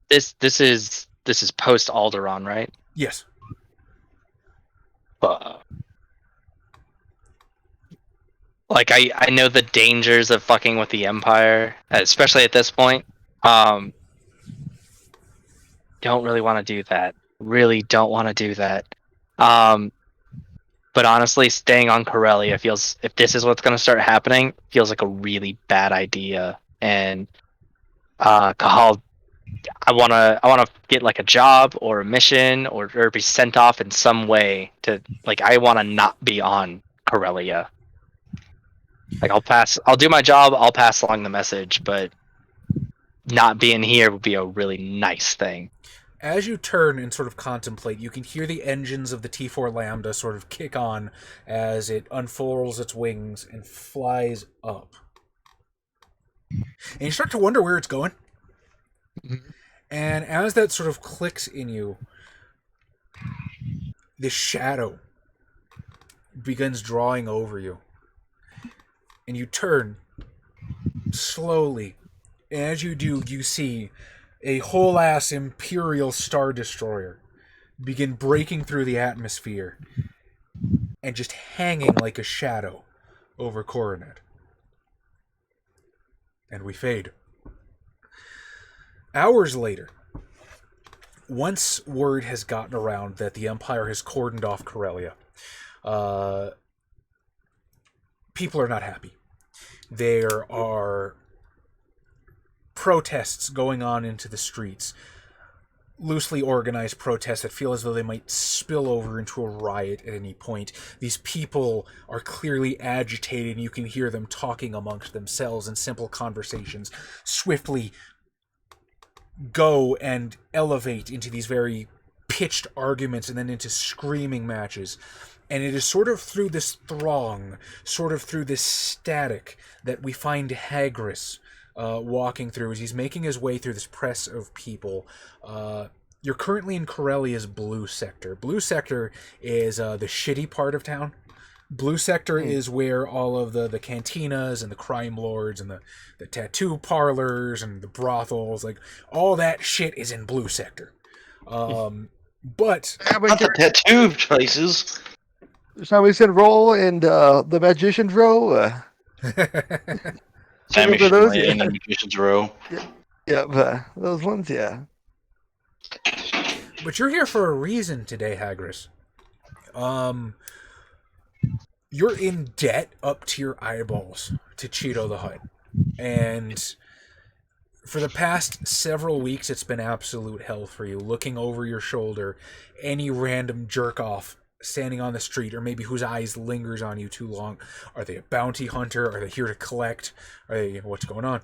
This is post Alderaan, right? Yes. Like I know the dangers of fucking with the Empire, especially at this point. Don't really want to do that. Really don't want to do that. But honestly, staying on Corellia feels, if this is what's going to start happening, feels like a really bad idea. And Kahal, I wanna get like a job or a mission or be sent off in some way to, like, I want to not be on Corellia. Like, I'll do my job, I'll pass along the message, but not being here would be a really nice thing. As you turn and sort of contemplate, you can hear the engines of the T4 Lambda sort of kick on as it unfurls its wings and flies up. And you start to wonder where it's going. And as that sort of clicks in you, this shadow begins drawing over you. And you turn slowly. And as you do, you see a whole-ass Imperial Star Destroyer begin breaking through the atmosphere and just hanging like a shadow over Coronet. And we fade. Hours later, once word has gotten around that the Empire has cordoned off Corellia, people are not happy. There are protests going on into the streets, loosely organized protests that feel as though they might spill over into a riot at any point. These people are clearly agitated, and you can hear them talking amongst themselves in simple conversations, swiftly go and elevate into these very pitched arguments and then into screaming matches. And it is sort of through this throng, sort of through this static, that we find Hagris walking through as he's making his way through this press of people. You're currently in Corellia's Blue Sector. Blue Sector is the shitty part of town. Blue Sector is where all of the cantinas and the crime lords and the tattoo parlors and the brothels, like, all that shit is in Blue Sector. But Not the tattoo places. Somebody said roll and the Magician's Row. Animation those, Lane yeah. and Magician's Row. Yeah, those ones, yeah. But you're here for a reason today, Hagris. You're in debt up to your eyeballs to Cheeto the Hutt. And for the past several weeks, it's been absolute hell for you. Looking over your shoulder, any random jerk-off standing on the street, or maybe whose eyes lingers on you too long. Are they a bounty hunter? Are they here to collect? What's going on?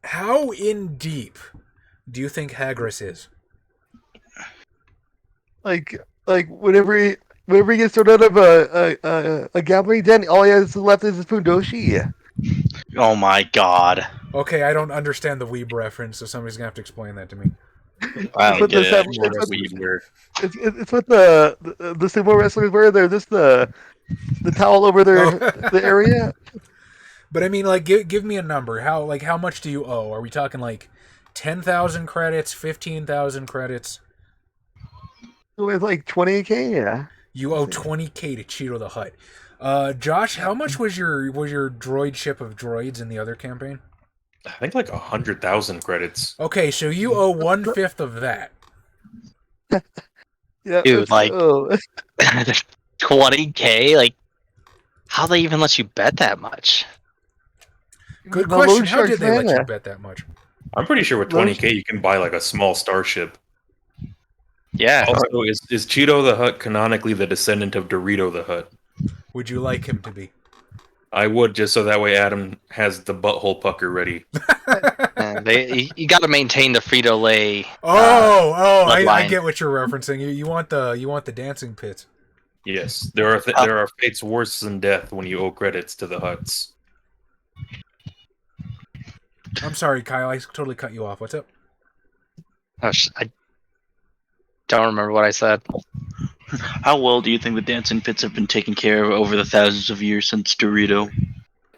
How in deep do you think Hagris is? Like whenever he gets thrown out of a gambling den, all he has left is his Fundoshi. Oh my god. Okay, I don't understand the weeb reference, so somebody's gonna have to explain that to me. I It's don't what get the it. More of a weed wear. it's what the sumo wrestlers wear. They're just the towel over the area. But I mean, like, give me a number. How much do you owe? Are we talking like 10,000 credits, 15,000 credits? With like 20K, yeah. You owe 20K to Cheeto the Hutt. Josh, how much was your droid ship of droids in the other campaign? I think like 100,000 credits. Okay, so you owe 1/5 of that. Yeah, Dude, like- oh. 20K? Like, how they even let you bet that much? Good The question. loan How did sharks, they let man, you bet that much? I'm pretty sure with 20K you can buy like a small starship. Yeah. Also, is Cheeto the Hutt canonically the descendant of Dorito the Hutt? Would you like him to be? I would, just so that way Adam has the butthole pucker ready. You got to maintain the Frito Lay. I bloodline. get what you're referencing. You want the dancing pits. Yes, there are fates worse than death when you owe credits to the Hutts. I'm sorry, Kyle. I totally cut you off. What's up? I don't remember what I said. How well do you think the dancing pits have been taken care of over the thousands of years since Dorito?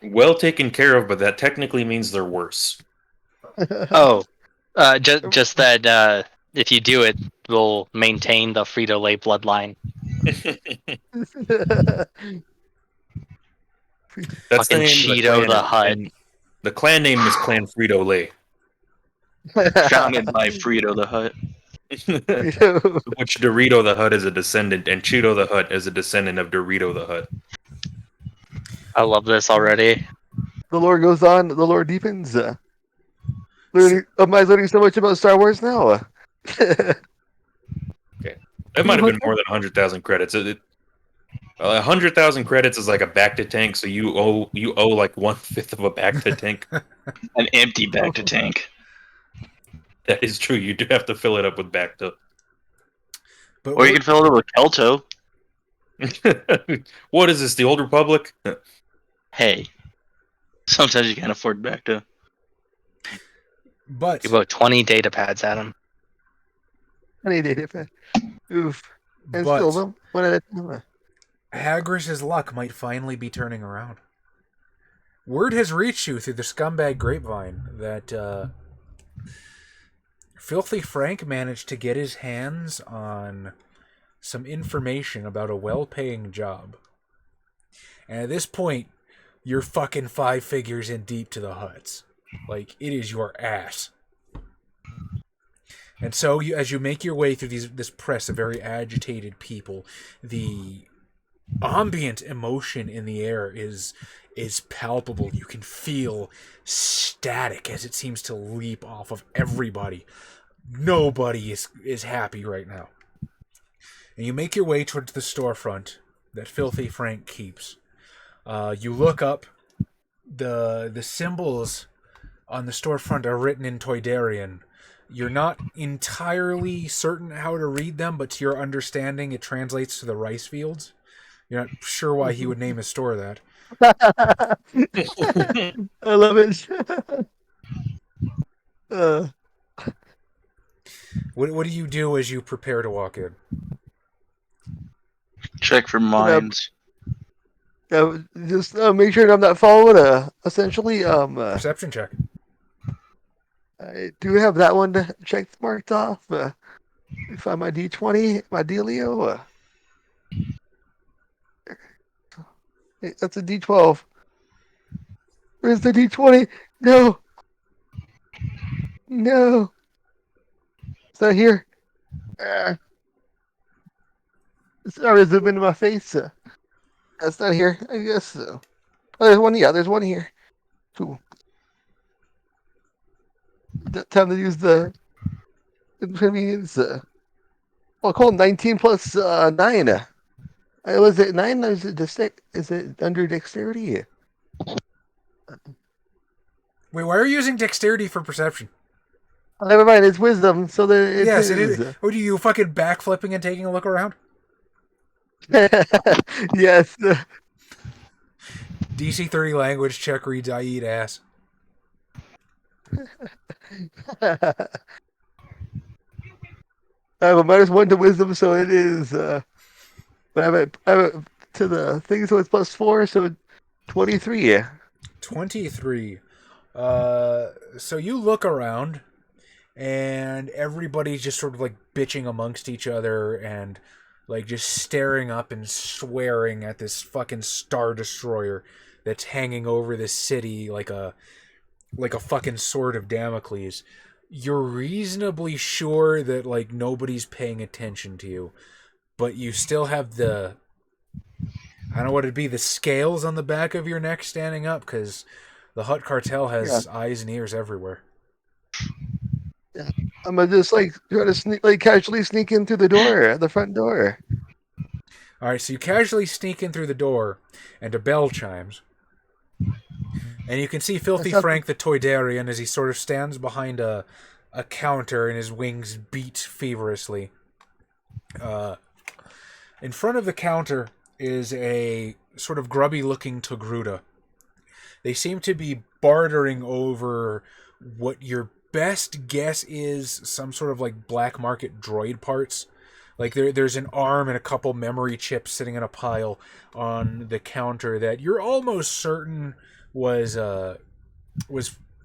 Well taken care of, but that technically means they're worse. Oh, just that if you do it, we'll maintain the Frito Lay bloodline. That's Fucking Cheeto the Hutt. and the clan name is Clan Frito Lay. Founded by Frito the Hutt. Which Dorito the Hutt is a descendant, and Cheeto the Hutt is a descendant of Dorito the Hutt. I love this already. The lore goes on. The lore deepens. Am I learning so much about Star Wars now? It might have been more than 100,000 credits. 100,000 credits is like a back to tank, so you owe like 1/5 of a back to tank. An empty back to tank. That is true. You do have to fill it up with back to. But Or you can fill it up with Kelto. What is this? The Old Republic? Hey. Sometimes you can't afford back to. But You bought 20 data pads at him. I need data. Oof. And But- still them one at a time. Hagris's luck might finally be turning around. Word has reached you through the scumbag grapevine that Filthy Frank managed to get his hands on some information about a well-paying job. And at this point, you're fucking 5 figures in deep to the Hutts. Like, it is your ass. And so, as you make your way through this press of very agitated people, the ambient emotion in the air is palpable. You can feel static as it seems to leap off of everybody. Nobody is happy right now. And you make your way towards the storefront that Filthy Frank keeps. You look up. The symbols on the storefront are written in Toydarian. You're not entirely certain how to read them, but to your understanding, it translates to the rice fields. You're not sure why he would name his store that. I love it. What do you do as you prepare to walk in? Check for mines. Just make sure I'm not followed. Essentially, Perception check. I do have that one checked marked off. Find my D20, my dealio. That's a D12. Where's the D20? No. No. It's not here. Sorry, zoom into my face. That's not here. I guess so. Oh, there's one. Yeah, there's one here. Cool. Time to use the inconvenience. Well, call 19 plus 9. Was it 9? Is it under dexterity? Wait, why are you using dexterity for perception? Oh, never mind. It's wisdom. So then Yes, it is. What are you fucking backflipping and taking a look around? Yes. DC 30 language check reads I eat ass. I have a -1 to wisdom, so it is. But I have it to the thing, so it's +4, so 23. 23. So you look around, and everybody's just sort of like bitching amongst each other and like just staring up and swearing at this fucking Star Destroyer that's hanging over this city like a fucking sword of Damocles. You're reasonably sure that like nobody's paying attention to you, but you still have the, I don't know what it'd be, the scales on the back of your neck standing up because the Hutt cartel has eyes and ears everywhere. Yeah. I'm gonna just like try to casually sneak in through the front door. All right, so you casually sneak in through the door, and a bell chimes. And you can see Filthy Frank the Toydarian as he sort of stands behind a counter and his wings beat feverishly. In front of the counter is a sort of grubby-looking Togruta. They seem to be bartering over what your best guess is some sort of like black market droid parts. Like there's an arm and a couple memory chips sitting in a pile on the counter that you're almost certain was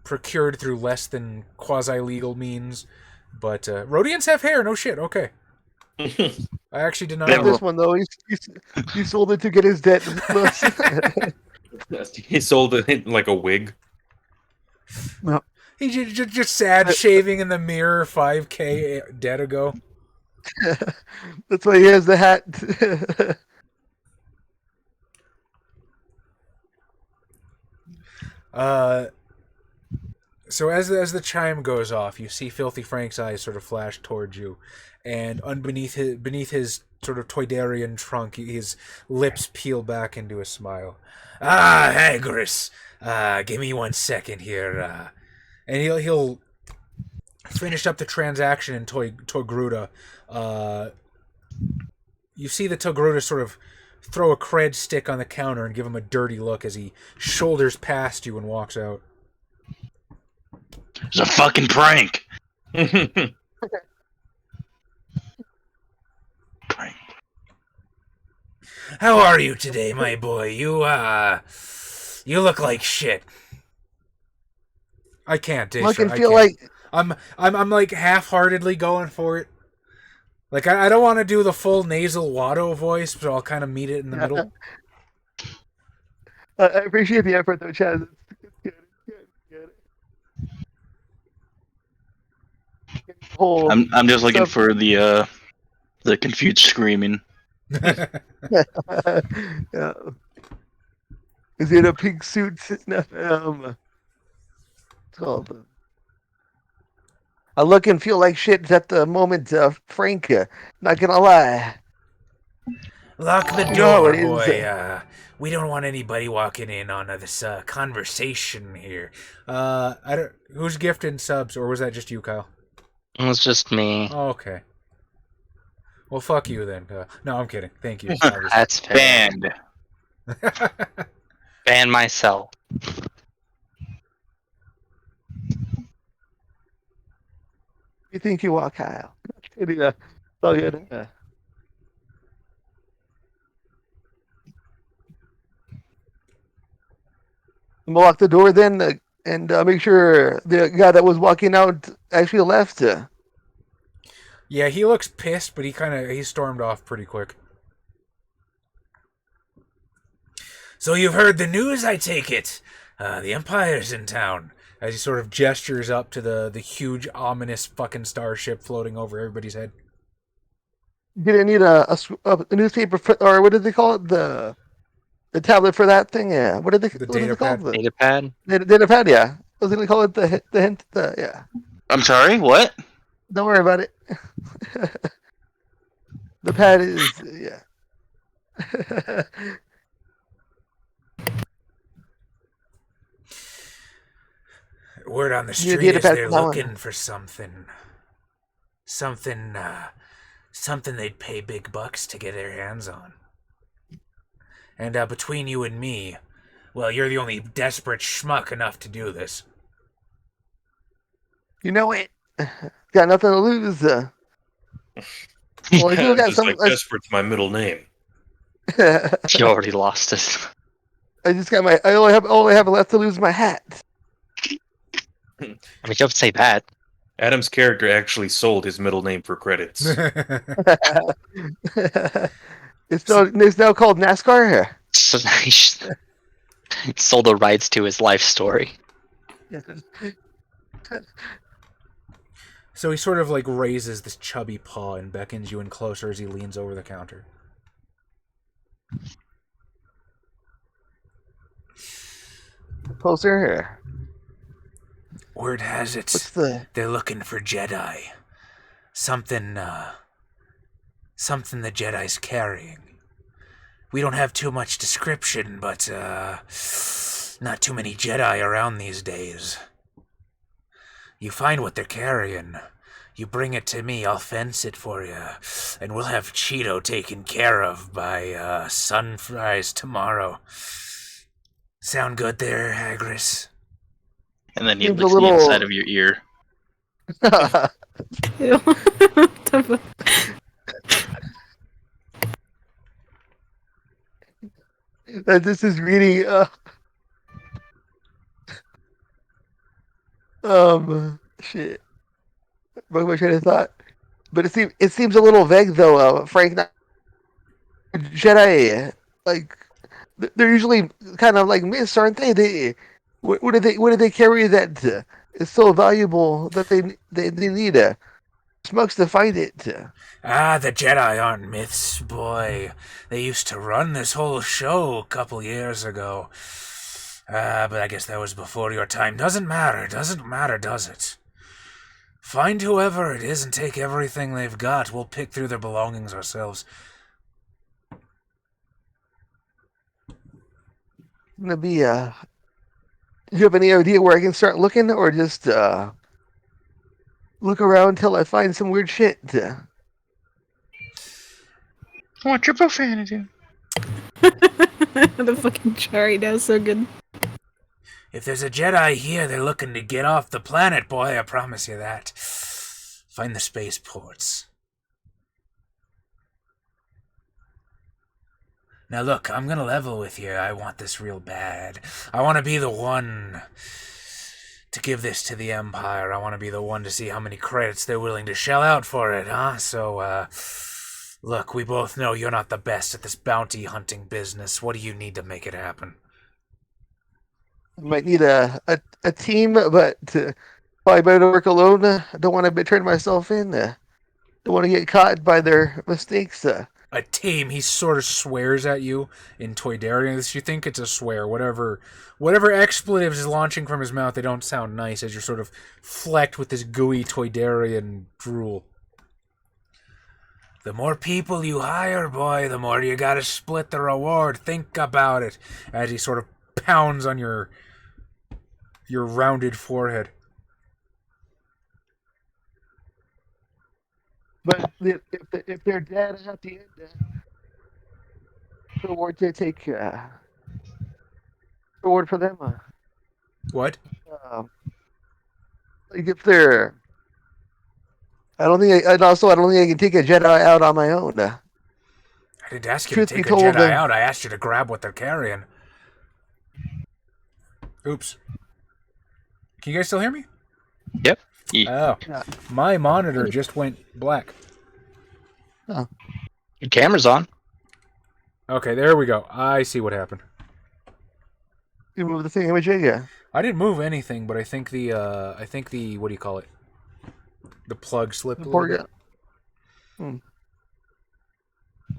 procured through less than quasi-legal means. But Rhodians have hair, no shit, okay. I actually did not know. This one, though, he sold it to get his debt. He sold it like a wig. No. He just sad shaving in the mirror 5K dead ago. That's why he has the hat. So as the chime goes off, you see Filthy Frank's eyes sort of flash towards you, and beneath his sort of Toydarian trunk, his lips peel back into a smile. Ah, Hagris, give me 1 second here, and he'll finish up the transaction in Togruta. You see the Togruta sort of throw a cred stick on the counter and give him a dirty look as he shoulders past you and walks out. It's a fucking prank. Prank. How are you today, my boy? You look like shit. I can't, Daestra. Look and feel like I'm like half-heartedly going for it. Like I don't want to do the full nasal Watto voice, but I'll kind of meet it in the middle. I appreciate the effort, though, Chaz. It's good. I'm just looking for the confused screaming. Yeah. Is he in a pink suit? No, it's called. I look and feel like shit at the moment, Frank. Not gonna lie. Lock the door, boy. We don't want anybody walking in on this conversation here. Who's gifting subs, or was that just you, Kyle? It was just me. Oh, okay. Well, fuck you then. No, I'm kidding. Thank you. That's banned. Ban myself. You think you are, Kyle? Yeah. Oh, yeah. I'm gonna lock the door then, and make sure the guy that was walking out actually left. Yeah, he looks pissed, but he stormed off pretty quick. So you've heard the news, I take it. The Empire's in town. As he sort of gestures up to the huge, ominous fucking starship floating over everybody's head. Did it need a newspaper or what did they call it? The tablet for that thing? Yeah. What did they? The what is data it called? pad. Data pad. Data pad. Yeah. I was gonna call it the hint. Yeah. I'm sorry. What? Don't worry about it. The pad is yeah. Word on the street is they're looking for something. Something they'd pay big bucks to get their hands on. And between you and me, Well, you're the only desperate schmuck enough to do this. You know it. Got nothing to lose. Well, I do got Just some. like desperate's my middle name. You already lost it. I just got my. I only have left to lose my hat. I mean, you don't say that. Adam's character actually sold his middle name for credits. It's now called NASCAR. So he sold the rights to his life story. So he sort of like raises this chubby paw and beckons you in closer as he leans over the counter. Closer. Word has it, What's the? they're looking for Jedi. Something the Jedi's carrying. We don't have too much description, but, not too many Jedi around these days. You find what they're carrying, you bring it to me, I'll fence it for you, and we'll have Cheeto taken care of by, sunrise tomorrow. Sound good there, Hagris? And then he Seems a licks little- the inside of your ear. Ew. What the fuck? This is reading. Shit. Broke my train of thought. But it seems a little vague though, Frank. Jedi, like they're usually kind of like myths, aren't they? What do they carry that is so valuable that they need smokes to find it? Ah, the Jedi aren't myths, boy. They used to run this whole show a couple years ago. But I guess that was before your time. Doesn't matter, does it? Find whoever it is and take everything they've got. We'll pick through their belongings ourselves. Gonna be do you have any idea where I can start looking, or just look around until I find some weird shit? Watch your profanity. The fucking cherry does so good. If there's a Jedi here, they're looking to get off the planet, boy, I promise you that. Find the spaceports. Now look, I'm gonna level with you. I want this real bad. I want to be the one to give this to the Empire. I want to be the one to see how many credits they're willing to shell out for it, huh? So, look, we both know you're not the best at this bounty hunting business. What do you need to make it happen? I might need a team, but probably better to work alone. I don't want to turn myself in. Don't want to get caught by their mistakes. A team. He sort of swears at you in Toydarian. You think it's a swear. Whatever expletives is launching from his mouth, they don't sound nice as you're sort of flecked with this gooey Toydarian drool. The more people you hire, boy, the more you gotta split the reward. Think about it. As he sort of pounds on your rounded forehead. But if they're dead at the end, reward to take reward for them. What? Like if they're, I don't think I don't think I can take a Jedi out on my own. I didn't ask you Truth to be take a told, Jedi out. I asked you to grab what they're carrying. Oops. Can you guys still hear me? Yep. Oh. My monitor just went black. Oh. Your camera's on. Okay, there we go. I see what happened. You move the thing image, yeah. I didn't move anything, but I think the what do you call it? The plug slipped a little bit.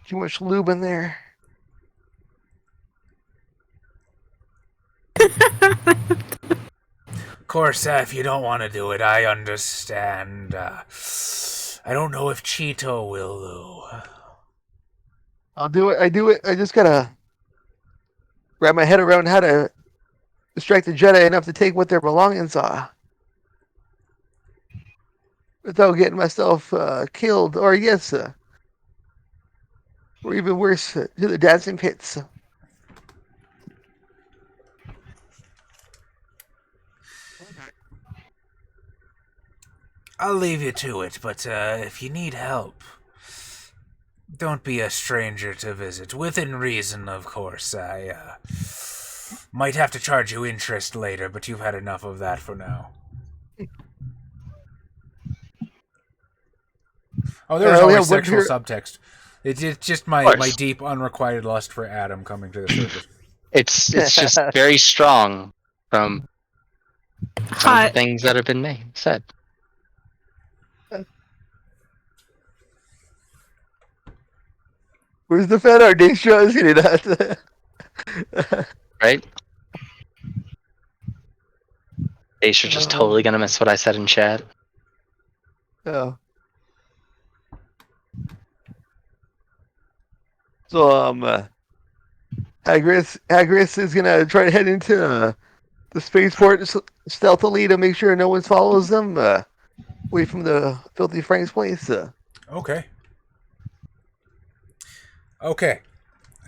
Too much lube in there. Of course, if you don't want to do it, I understand. I don't know if Cheeto will, though. I'll do it. I do it. I just gotta wrap my head around how to distract the Jedi enough to take what their belongings are without getting myself killed, or yes, or even worse, to the dancing pits. I'll leave you to it, but if you need help, don't be a stranger to visit. Within reason, of course. I might have to charge you interest later, but you've had enough of that for now. Oh, there was always sexual subtext. It's just my deep, unrequited lust for Adam coming to the surface. It's just very strong from things that have been said. Where's the fan art? Daestra is getting that. Right? Daestra just totally gonna miss what I said in chat. Oh. So, Hagris is gonna try to head into the spaceport stealthily to make sure no one follows them away from the Filthy Frank's place. Okay. Okay.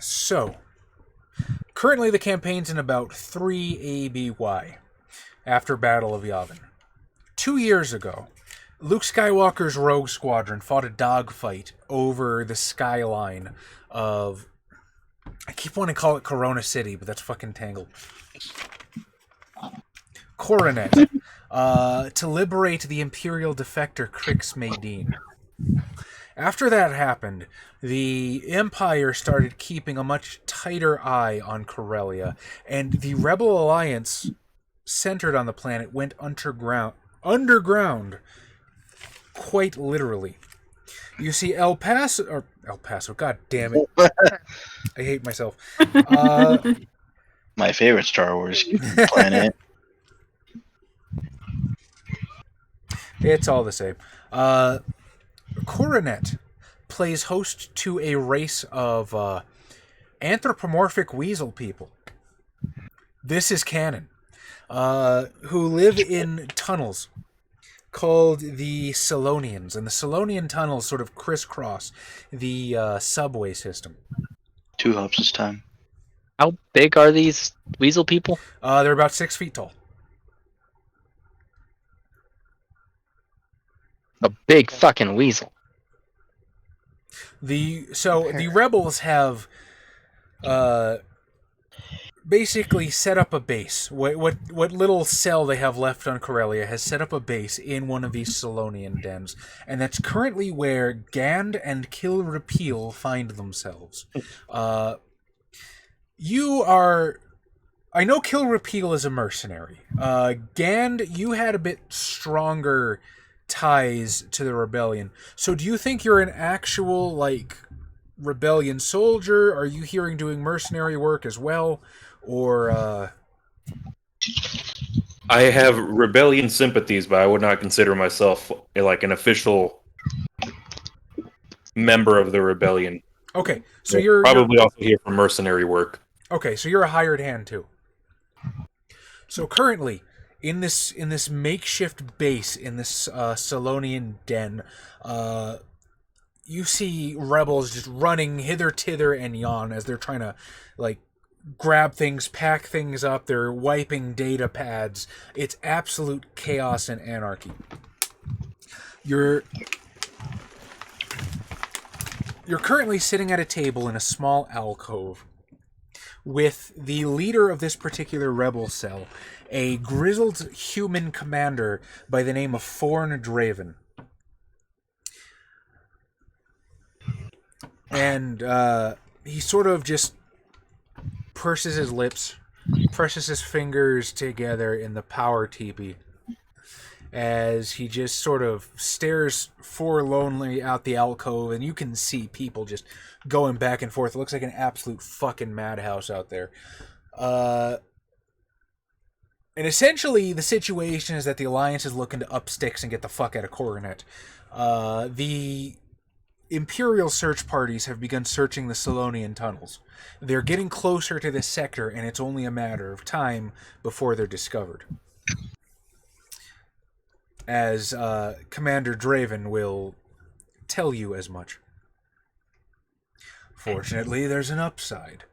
So, currently the campaign's in about 3 ABY, after Battle of Yavin. 2 years ago, Luke Skywalker's Rogue Squadron fought a dogfight over the skyline of... I keep wanting to call it Corona City, but that's fucking tangled. Coronet. To liberate the Imperial defector Crix Maydeen. After that happened, the Empire started keeping a much tighter eye on Corellia, and the Rebel Alliance, centered on the planet, went underground, quite literally. You see El Paso, god damn it. I hate myself. My favorite Star Wars planet. It's all the same. Coronet plays host to a race of anthropomorphic weasel people. This is canon. Who live in tunnels called the Selonians. And the Selonian tunnels sort of crisscross the subway system. 2 hops this time. How big are these weasel people? They're about 6 feet tall. A big fucking weasel. The rebels have basically set up a base. What little cell they have left on Corellia has set up a base in one of these Selonian dens, and that's currently where Gand and Kill Repeal find themselves. I know Kill Repeal is a mercenary. Gand, you had a bit stronger ties to the rebellion. So do you think you're an actual, rebellion soldier? Are you here doing mercenary work as well? Or, I have rebellion sympathies, but I would not consider myself an official member of the rebellion. Okay, so you're probably also here for mercenary work. Okay, so you're a hired hand too. So currently, in this makeshift base in this Selonian den, you see rebels just running hither, tither, and yon as they're trying to grab things, pack things up. They're wiping data pads. It's absolute chaos and anarchy. You're currently sitting at a table in a small alcove with the leader of this particular rebel cell, a grizzled human commander by the name of Forn Draven. And he sort of just purses his lips, presses his fingers together in the power teepee as he just sort of stares forlornly out the alcove, and you can see people just going back and forth. It looks like an absolute fucking madhouse out there. And essentially, the situation is that the Alliance is looking to up sticks and get the fuck out of Coronet. The Imperial search parties have begun searching the Selonian tunnels. They're getting closer to this sector, and it's only a matter of time before they're discovered. As Commander Draven will tell you as much. Fortunately, there's an upside.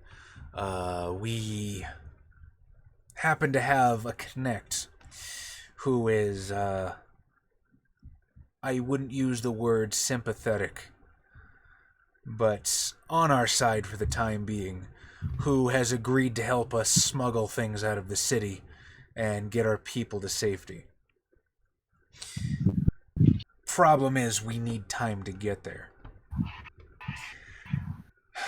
We happen to have a connect who is I wouldn't use the word sympathetic, but on our side for the time being, who has agreed to help us smuggle things out of the city and get our people to safety. Problem is, we need time to get there.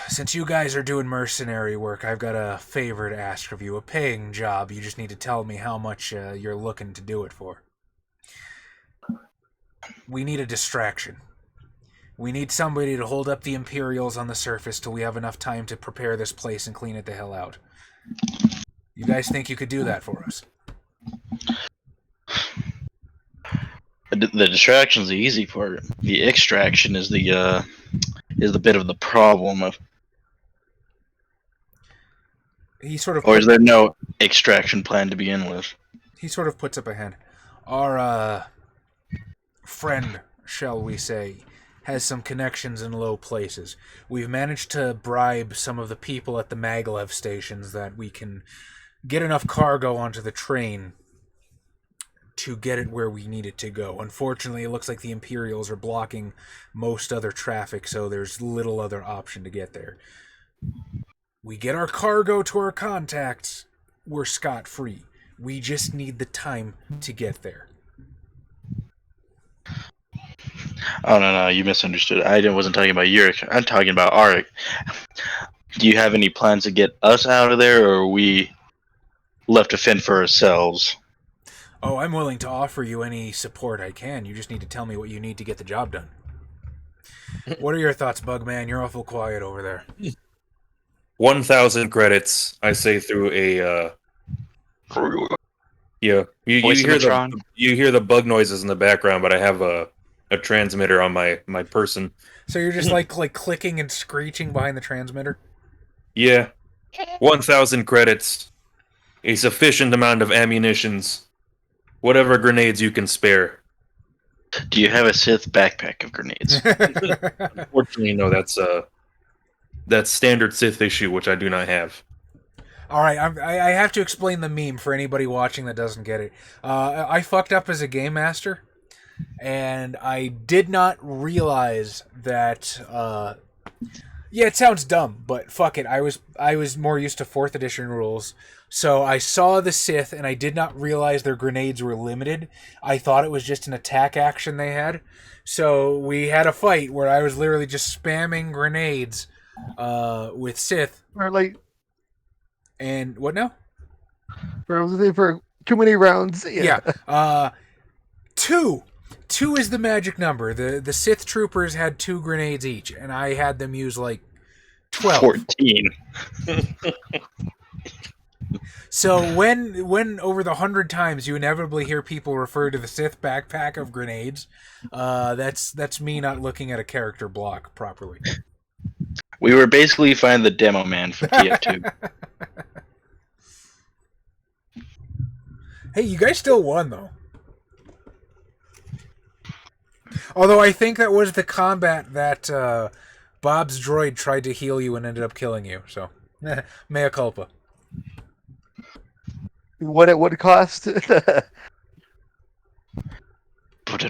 Since you guys are doing mercenary work, I've got a favor to ask of you. A paying job. You just need to tell me how much you're looking to do it for. We need a distraction. We need somebody to hold up the Imperials on the surface till we have enough time to prepare this place and clean it the hell out. You guys think you could do that for us? The distraction's the easy part. The extraction is the bit of the problem. Or is there no extraction plan to begin with? He sort of puts up a hand. Our friend, shall we say, has some connections in low places. We've managed to bribe some of the people at the maglev stations that we can get enough cargo onto the train to get it where we need it to go. Unfortunately, it looks like the Imperials are blocking most other traffic, so there's little other option to get there. We get our cargo to our contacts, we're scot-free. We just need the time to get there. Oh, no, you misunderstood. I wasn't talking about your... I'm talking about our... Do you have any plans to get us out of there, or are we left to fend for ourselves? Oh, I'm willing to offer you any support I can. You just need to tell me what you need to get the job done. What are your thoughts, Bugman? You're awful quiet over there. 1,000 credits, I say through a... Yeah, you hear the bug noises in the background, but I have a transmitter on my person. So you're just like clicking and screeching behind the transmitter? Yeah. 1,000 credits. A sufficient amount of ammunitions. Whatever grenades you can spare. Do you have a Sith backpack of grenades? Unfortunately, no, that's standard Sith issue, which I do not have. Alright, I have to explain the meme for anybody watching that doesn't get it. I fucked up as a game master, and I did not realize that... yeah, it sounds dumb, but fuck it. I was more used to 4th edition rules. So I saw the Sith, and I did not realize their grenades were limited. I thought it was just an attack action they had. So we had a fight where I was literally just spamming grenades with Sith. Or like... And what now? For too many rounds. Yeah. 2. 2 is the magic number. The Sith troopers had 2 grenades each, and I had them use like 12. 14. So when over the 100 times you inevitably hear people refer to the Sith backpack of grenades, that's me not looking at a character block properly. We were basically finding the demo man for TF2. Hey, you guys still won though. Although I think that was the combat that Bob's droid tried to heal you and ended up killing you. So, mea culpa. What it would cost? Well,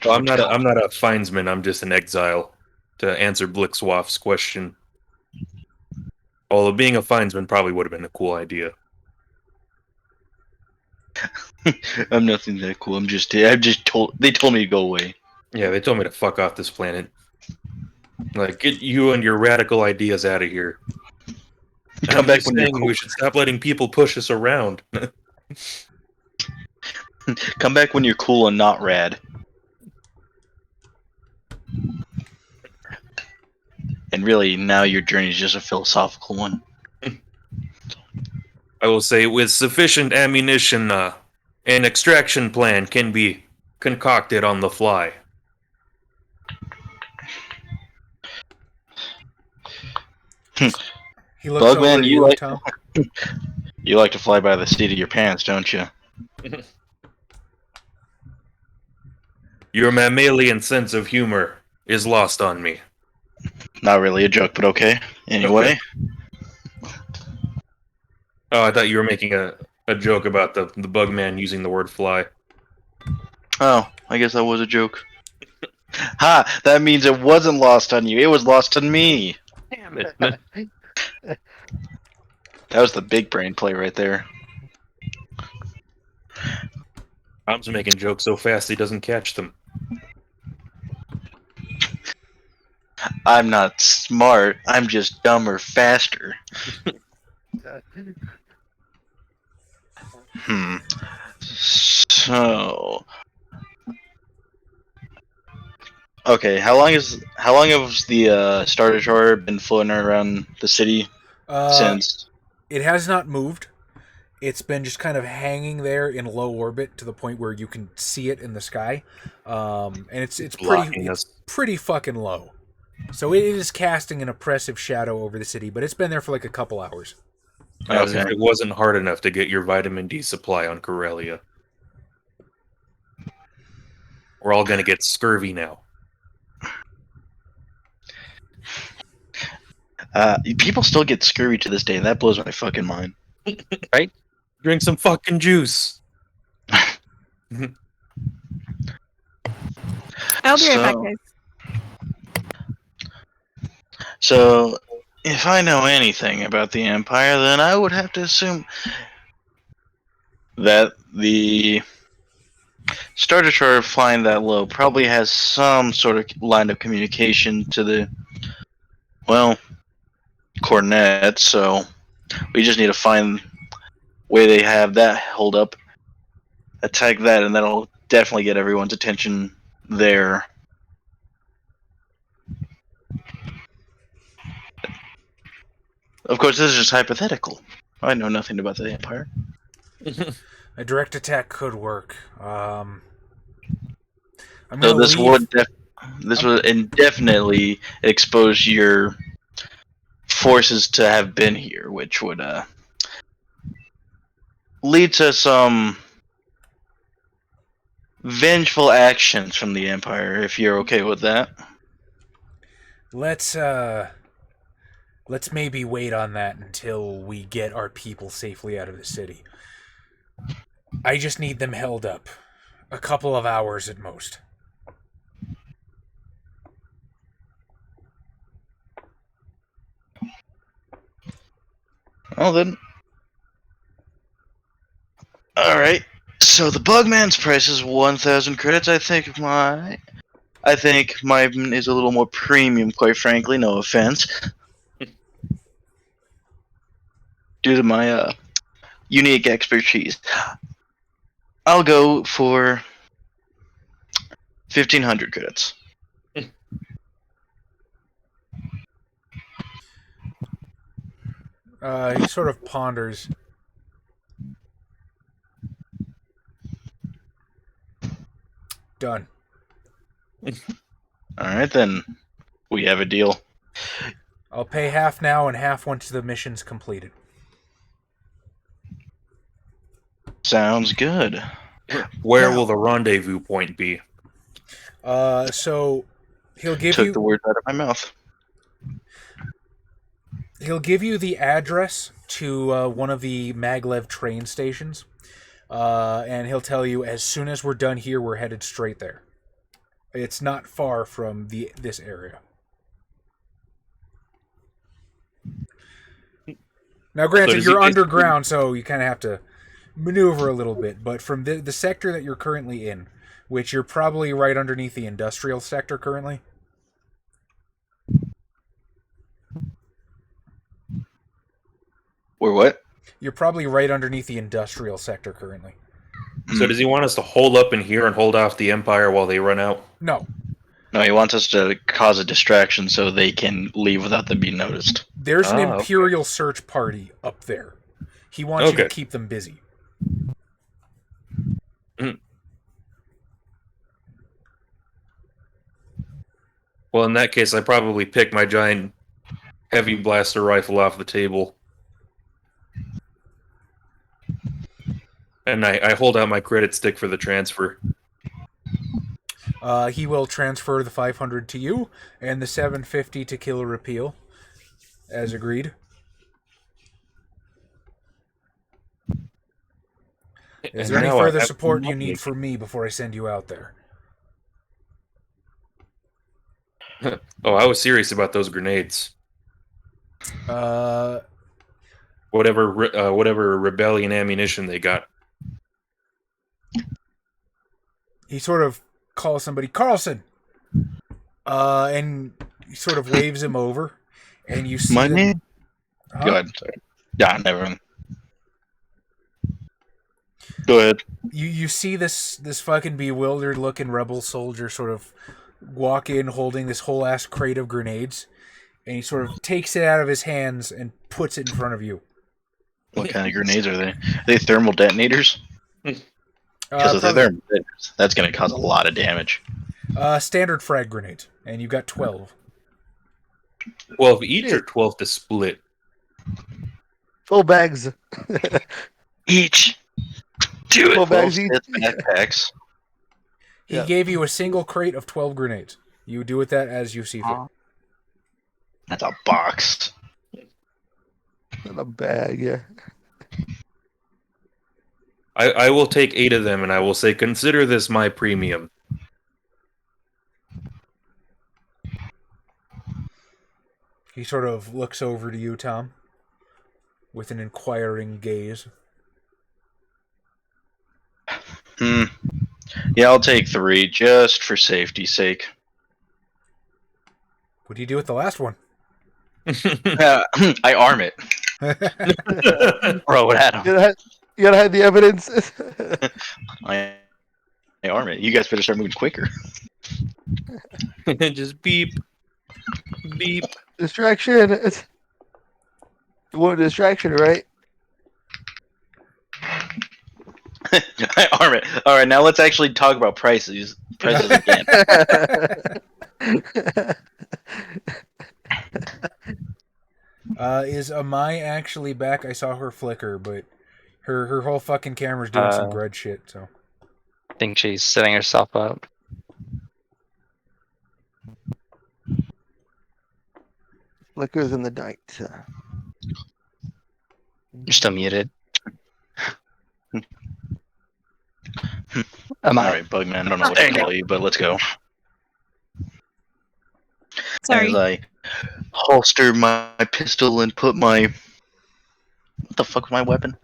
I'm not a Finesman. I'm just an exile. To answer Blixwaff's question, although being a Finesman probably would have been a cool idea. I'm nothing that cool. They told me to go away. Yeah, they told me to fuck off this planet. Like, get you and your radical ideas out of here. Come back when you're cool. We should stop letting people push us around. Come back when you're cool and not rad. And really, now your journey is just a philosophical one. I will say, with sufficient ammunition, an extraction plan can be concocted on the fly. He looks over Bugman, at you, Tom. You like to fly by the seat of your pants, don't you? Your mammalian sense of humor is lost on me. Not really a joke, but okay. Anyway. Oh, I thought you were making a joke about the Bugman using the word fly. Oh, I guess that was a joke. Ha! That means it wasn't lost on you. It was lost on me. Damn it. That was the big brain play right there. Tom's making jokes so fast he doesn't catch them. I'm not smart. I'm just dumber faster. So, okay, how long has the Star Destroyer been floating around the city since? It has not moved. It's been just kind of hanging there in low orbit to the point where you can see it in the sky, and it's pretty fucking low. So it is casting an oppressive shadow over the city, but it's been there for like a couple hours. As if it wasn't hard enough to get your vitamin D supply on Corellia. We're all gonna get scurvy now. People still get scurvy to this day. That blows my fucking mind. Right? Drink some fucking juice. I'll be right back, guys. So, if I know anything about the Empire, then I would have to assume that the Star Destroyer flying that low probably has some sort of line of communication to the, coordinates, so we just need to find where they have that hold up, attack that, and that'll definitely get everyone's attention there. Of course, this is just hypothetical. I know nothing about the Empire. A direct attack could work. I'm So gonna this leave. would indefinitely expose your forces to have been here, which would lead to some vengeful actions from the Empire. If you're okay with that. Let's maybe wait on that until we get our people safely out of the city. I just need them held up. A couple of hours at most. Well then. Alright. So the Bugman's price is 1,000 credits. I think mine is a little more premium, quite frankly, no offense. Due to my unique expertise. I'll go for 1,500 credits. He sort of ponders. Done. Alright then. We have a deal. I'll pay half now and half once the mission's completed. Sounds good. Where will the rendezvous point be? So he'll give Took you the words out of my mouth. He'll give you the address to one of the maglev train stations, and he'll tell you as soon as we're done here, we're headed straight there. It's not far from this area. Now, granted, you're underground, so you kind of have to maneuver a little bit. But from the sector that you're currently in, which you're probably right underneath the industrial sector currently. Or what? You're probably right underneath the industrial sector currently. So does he want us to hold up in here and hold off the Empire while they run out? No. No, he wants us to cause a distraction so they can leave without them being noticed. There's an Imperial search party up there. He wants you to keep them busy. Well, in that case, I probably pick my giant heavy blaster rifle off the table. And I hold out my credit stick for the transfer. He will transfer the 500 to you and the 750 to Kill Repeal, as agreed. Is there any further support you need from me before I send you out there? Oh, I was serious about those grenades. Uh, Whatever rebellion ammunition they got. he sort of calls somebody, Carlson, and he sort of waves him over, and you see My them. name? Huh? Go ahead. Sorry. Yeah, never mind. Go ahead. You see this fucking bewildered looking rebel soldier sort of walk in holding this whole ass crate of grenades, and he sort of takes it out of his hands and puts it in front of you. What kind of grenades are they? Are they thermal detonators? Because if they're thermal detonators, that's going to cause a lot of damage. Standard frag grenades, and you got 12. 12 each or 12 to split? Full bags. Each. Do it. Full 12 bags each. backpacks. He gave you a single crate of 12 grenades. You do with that as you see fit. That's a box. Not a bag, yeah. I will take 8 of them, and I will say, consider this my premium. He sort of looks over to you, Tom, with an inquiring gaze. Yeah, I'll take 3 just for safety's sake. What do you do with the last one? I arm it. Throw it at him. You gotta have the evidence. I arm it. You guys better start moving quicker. Just beep. Beep. Distraction. You want a distraction, right? I arm it. All right, now let's actually talk about prices. Prices again. Is Amai actually back? I saw her flicker, but her whole fucking camera's doing some grud shit, so. I think she's setting herself up. Flickers in the night. You're still muted. All right, Bugman, I don't know what to tell you, but let's go. Sorry. As I holster my pistol and put my... What the fuck was my weapon?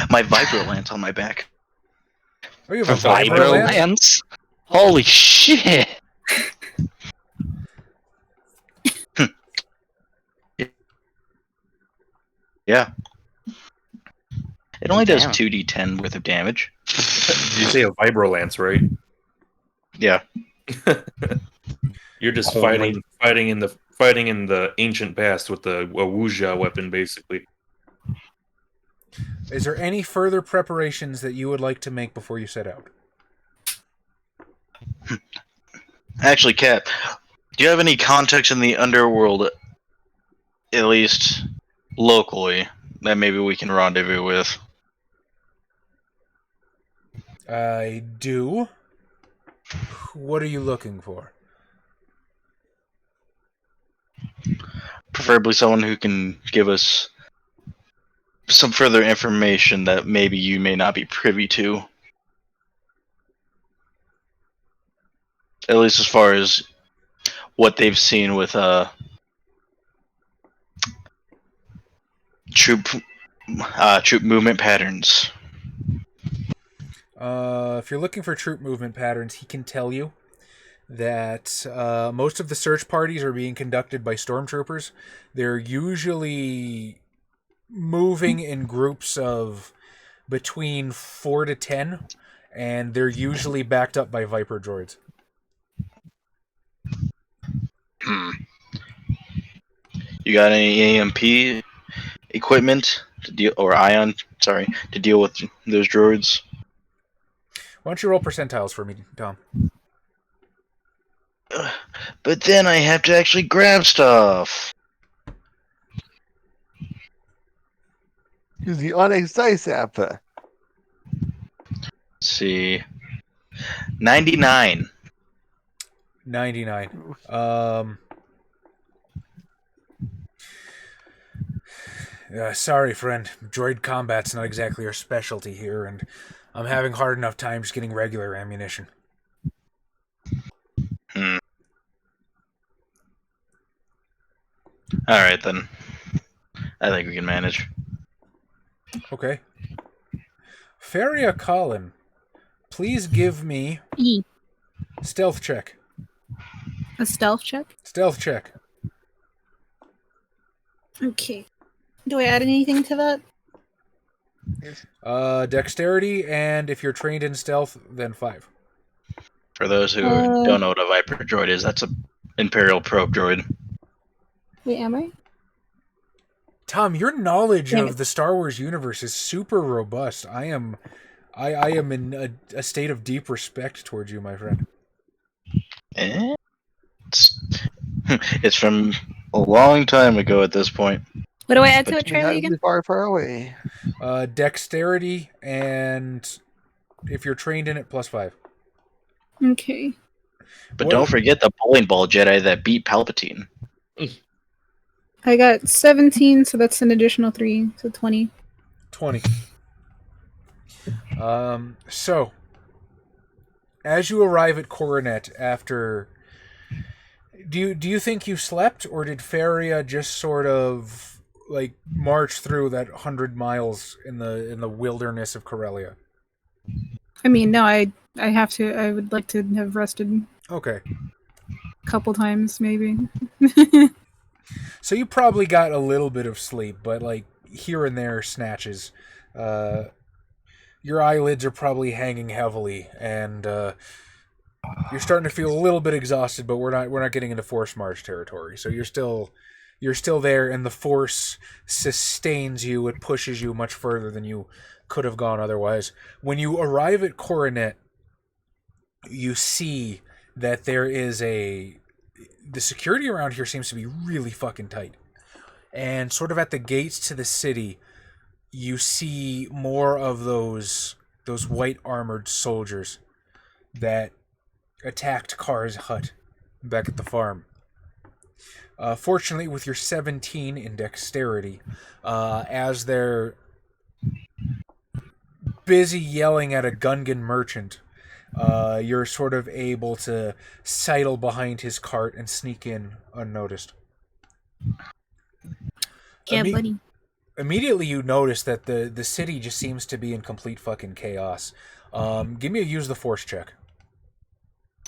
My vibro lance on my back. Oh, you have a Vibro vibro lance? lance? Holy shit! Yeah. It only does Damn. 2d10 worth of damage. Did you say a vibrolance, right? Yeah. You're just Holy. fighting in the ancient past with a wuxia weapon, basically. Is there any further preparations that you would like to make before you set out? Actually, Kat, do you have any contacts in the underworld, at least locally, that maybe we can rendezvous with? I do. What are you looking for? Preferably someone who can give us some further information that maybe you may not be privy to. At least as far as what they've seen with troop movement patterns. If you're looking for troop movement patterns, he can tell you that most of the search parties are being conducted by stormtroopers. They're usually moving in groups of between 4 to 10, and they're usually backed up by Viper droids. You got any AMP equipment to deal, or ion, sorry, to deal with those droids? Why don't you roll percentiles for me, Tom? But then I have to actually grab stuff. Use the Onyx Dice app. Let's see. 99. 99. Sorry, friend. Droid combat's not exactly our specialty here, and I'm having hard enough time just getting regular ammunition. All right then. I think we can manage. Okay. Feria Colin, please give me E. stealth check. A stealth check? Stealth check. Okay. Do I add anything to that? Dexterity, and if you're trained in stealth, then 5. For those who don't know what a Viper droid is, that's a Imperial probe droid. Wait, am I? Tom, your knowledge Damn of it. the Star Wars universe is super robust. I am in a state of deep respect towards you, my friend. It's from a long time ago at this point. What do I add to But it, Charlie, again? Far, far away. Dexterity, and if you're trained in it, +5. Okay. But don't forget the bowling ball Jedi that beat Palpatine. I got 17, so that's an additional 3, so 20. 20. So, as you arrive at Coronet after... Do you think you slept, or did Feria just sort of like march through that 100 miles in the wilderness of Corellia? I mean, no, I would like to have rested Okay. a couple times, maybe. So you probably got a little bit of sleep, but like here and there snatches. Your eyelids are probably hanging heavily, and you're starting to feel a little bit exhausted. But we're not getting into Force March territory. So you're still there, and the Force sustains you. It pushes you much further than you could have gone otherwise. When you arrive at Coronet, you see that there is the security around here seems to be really fucking tight. And sort of at the gates to the city, you see more of those white armored soldiers that attacked Carr's hut back at the farm. Fortunately, with your 17 in dexterity, as they're busy yelling at a Gungan merchant, you're sort of able to sidle behind his cart and sneak in unnoticed. Yeah, buddy. Immediately you notice that the city just seems to be in complete fucking chaos. Give me a use the force check.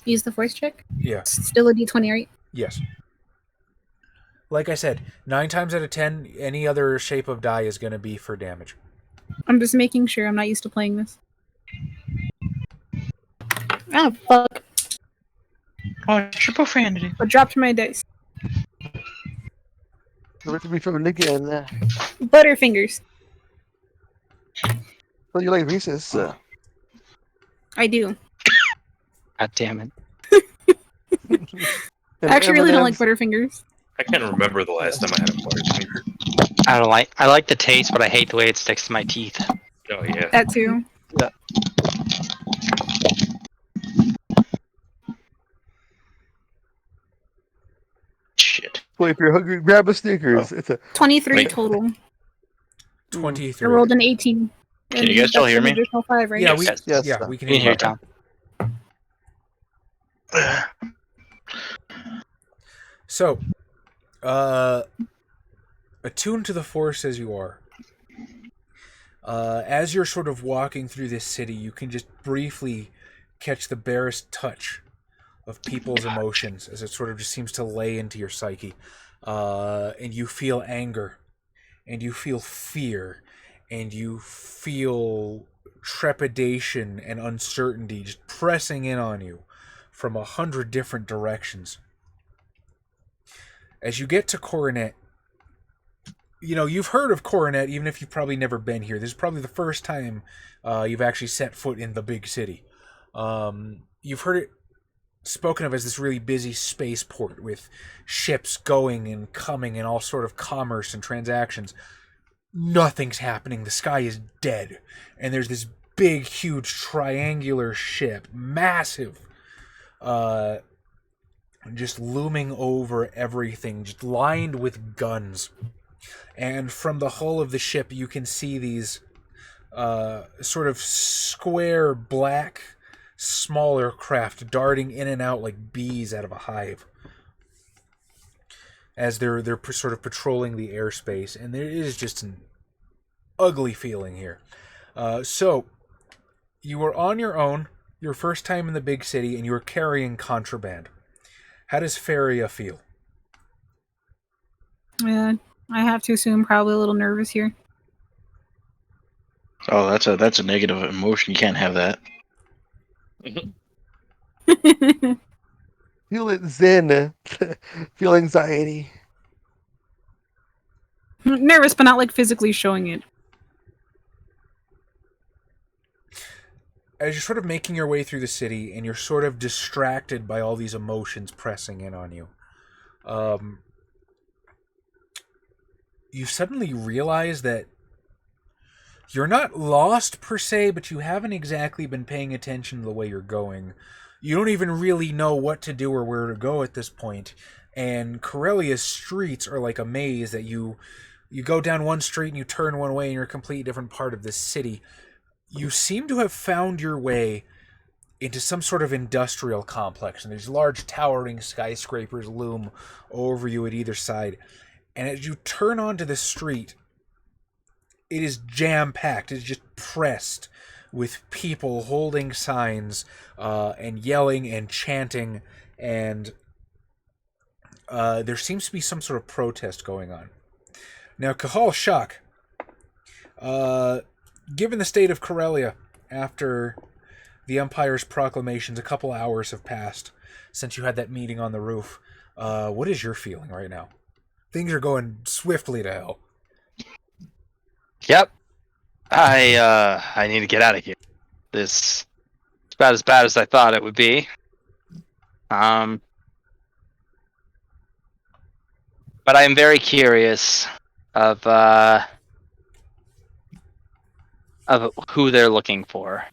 Use the force check? Yeah. It's still a d20, right? Yes. Like I said, 9 times out of 10, any other shape of die is going to be for damage. I'm just making sure. I'm not used to playing this. Ah, fuck. Oh, triple profanity. I dropped my dice. Let me from again. Butterfingers. Well, you like Reese's. I do. God damn it. I actually really don't like Butterfingers. I can't remember the last time I had a Butterfinger. I like the taste, but I hate the way it sticks to my teeth. Oh yeah. That too. Yeah. Shit. Well, if you're hungry, grab a Snickers. It's a 23 Wait. total. 23. I rolled an 18. Can you guys still hear me? Additional 5, right? Yeah, Yes. we can You hear you. Tom. So, attuned to the force as you are, as you're sort of walking through this city, you can just briefly catch the barest touch of people's emotions as it sort of just seems to lay into your psyche. And you feel anger, and you feel fear, and you feel trepidation and uncertainty just pressing in on you from 100 different directions. As you get to Coronet, you know, you've heard of Coronet, even if you've probably never been here. This is probably the first time you've actually set foot in the big city. You've heard it spoken of as this really busy spaceport with ships going and coming and all sort of commerce and transactions. Nothing's happening. The sky is dead. And there's this big, huge triangular ship, massive, just looming over everything, just lined with guns. And from the hull of the ship, you can see these sort of square, black, smaller craft darting in and out like bees out of a hive. as they're sort of patrolling the airspace, and there is just an ugly feeling here. So you are on your own, your first time in the big city, and you are carrying contraband. How does Feria feel? Yeah, I have to assume probably a little nervous here. Oh, that's a negative emotion. You can't have that. Feel it zen. Feel anxiety. Nervous, but not like physically showing it. As you're sort of making your way through the city, and you're sort of distracted by all these emotions pressing in on you, you suddenly realize that you're not lost per se, but you haven't exactly been paying attention to the way you're going. You don't even really know what to do or where to go at this point. And Corellia's streets are like a maze that you go down one street and you turn one way and you're a completely different part of this city. You seem to have found your way into some sort of industrial complex, and these large towering skyscrapers loom over you at either side. And as you turn onto the street, it is jam-packed. It's just pressed with people holding signs and yelling and chanting, and there seems to be some sort of protest going on. Now, Cahal Shak, given the state of Corellia after the Empire's proclamations, a couple hours have passed since you had that meeting on the roof. What is your feeling right now? Things are going swiftly to hell. Yep. I need to get out of here. This is about as bad as I thought it would be. But I am very curious of who they're looking for.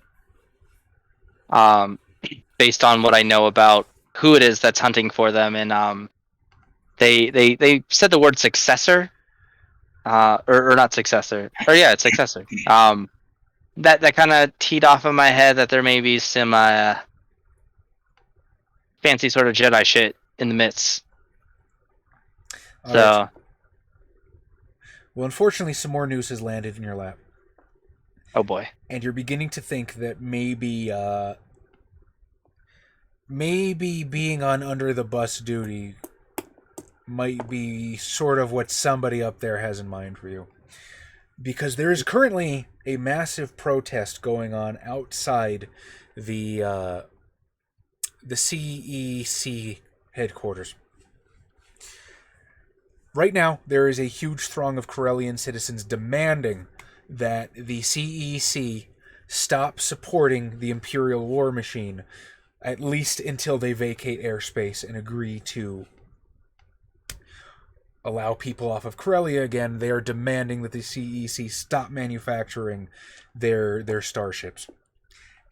Based on what I know about who it is that's hunting for them, and they said the word successor. Or not successor. Or yeah, it's successor. That kind of teed off in my head that there may be some fancy sort of Jedi shit in the midst. All So, right. Well, unfortunately, some more news has landed in your lap, oh boy. and you're beginning to think that maybe being on under the bus duty might be sort of what somebody up there has in mind for you. Because there is currently a massive protest going on outside the CEC headquarters. Right now, there is a huge throng of Corellian citizens demanding that the CEC stop supporting the Imperial war machine, at least until they vacate airspace and agree to allow people off of Corellia again. They are demanding that the CEC stop manufacturing their starships.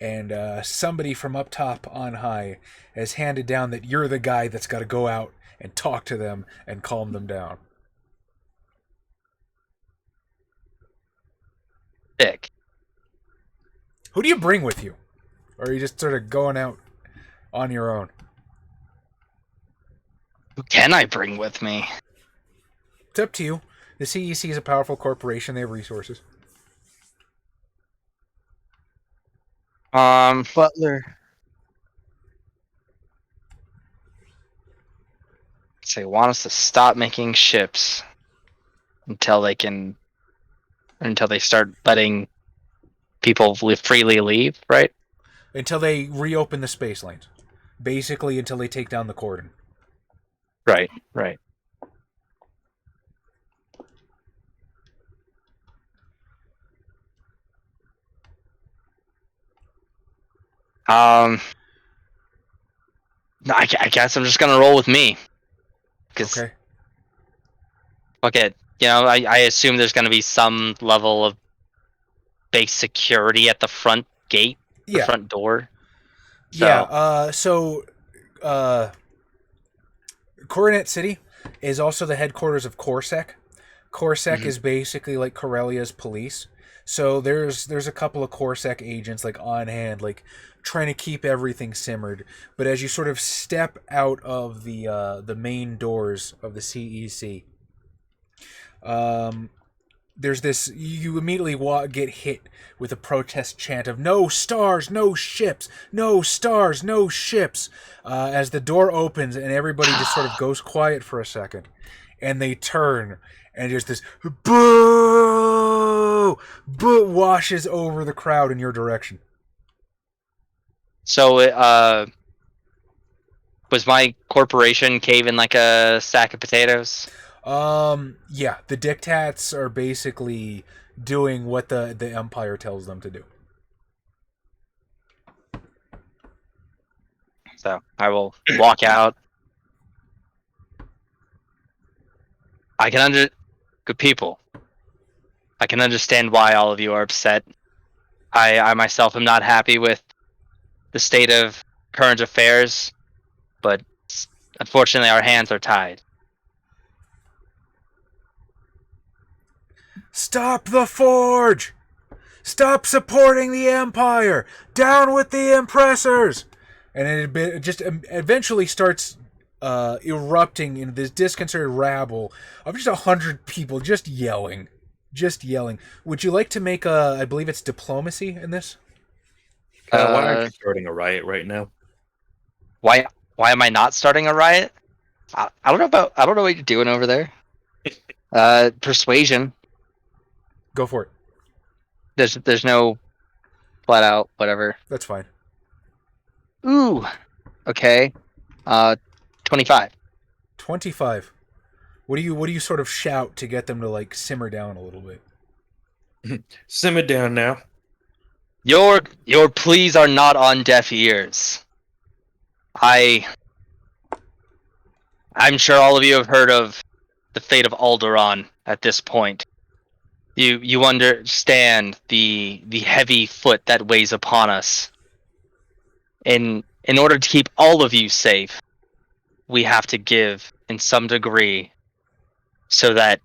And somebody from up top on high has handed down that you're the guy that's got to go out and talk to them and calm them down. Dick. Who do you bring with you? Or are you just sort of going out on your own? Who can I bring with me? It's up to you. The CEC is a powerful corporation. They have resources. Butler. So they want us to stop making ships until they start letting people freely leave, right? Until they reopen the space lanes. Basically, until they take down the cordon. Right. No, I guess I'm just gonna roll with me. Cause Okay. fuck it. You know, I assume there's gonna be some level of base security at the front gate, the Yeah. front door. So, Yeah, Coronet City is also the headquarters of Corsec. Corsec is basically like Corellia's police. So there's a couple of Corsac agents like on hand, like trying to keep everything simmered. But as you sort of step out of the main doors of the CEC, there's this. You immediately get hit with a protest chant of "No stars, no ships, no stars, no ships," as the door opens and everybody just sort of goes quiet for a second, and they turn. And just this boo washes over the crowd in your direction. So, was my corporation caving like a sack of potatoes? Yeah, the dictats are basically doing what the Empire tells them to do. So I will walk out. Good people. I can understand why all of you are upset. I myself am not happy with the state of current affairs, but unfortunately our hands are tied. Stop the forge! Stop supporting the Empire! Down with the impressors! And it just eventually starts erupting into this disconcerted rabble of just 100 people just yelling. Would you like to make I believe it's diplomacy in this? Why aren't you starting a riot right now? Why am I not starting a riot? I don't know what you're doing over there. Persuasion. Go for it. There's no flat out whatever. That's fine. Ooh. Okay. 25. 25. What do you sort of shout to get them to like simmer down a little bit? Simmer down now. Your pleas are not on deaf ears. I'm sure all of you have heard of the Fate of Alderaan at this point. You understand the heavy foot that weighs upon us. In order to keep all of you safe, we have to give in some degree so that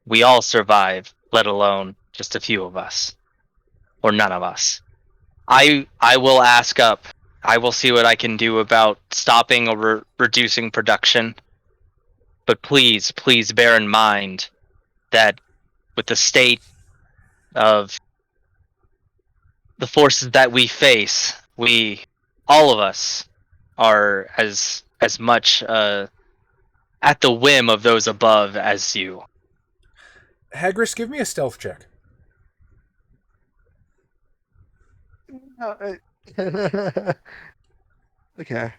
we all survive, let alone just a few of us. Or none of us. I will ask up. I will see what I can do about stopping or reducing production. But please bear in mind that with the state of the forces that we face, all of us are as much at the whim of those above as you. Hagris, give me a stealth check. Okay,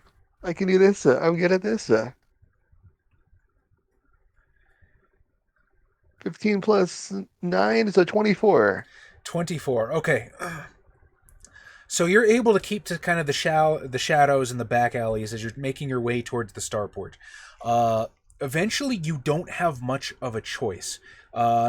I can do this. I'm good at this. 15 plus 9, so 24. 24. Okay. So you're able to keep to kind of the shadows in the back alleys as you're making your way towards the starport. Eventually, you don't have much of a choice.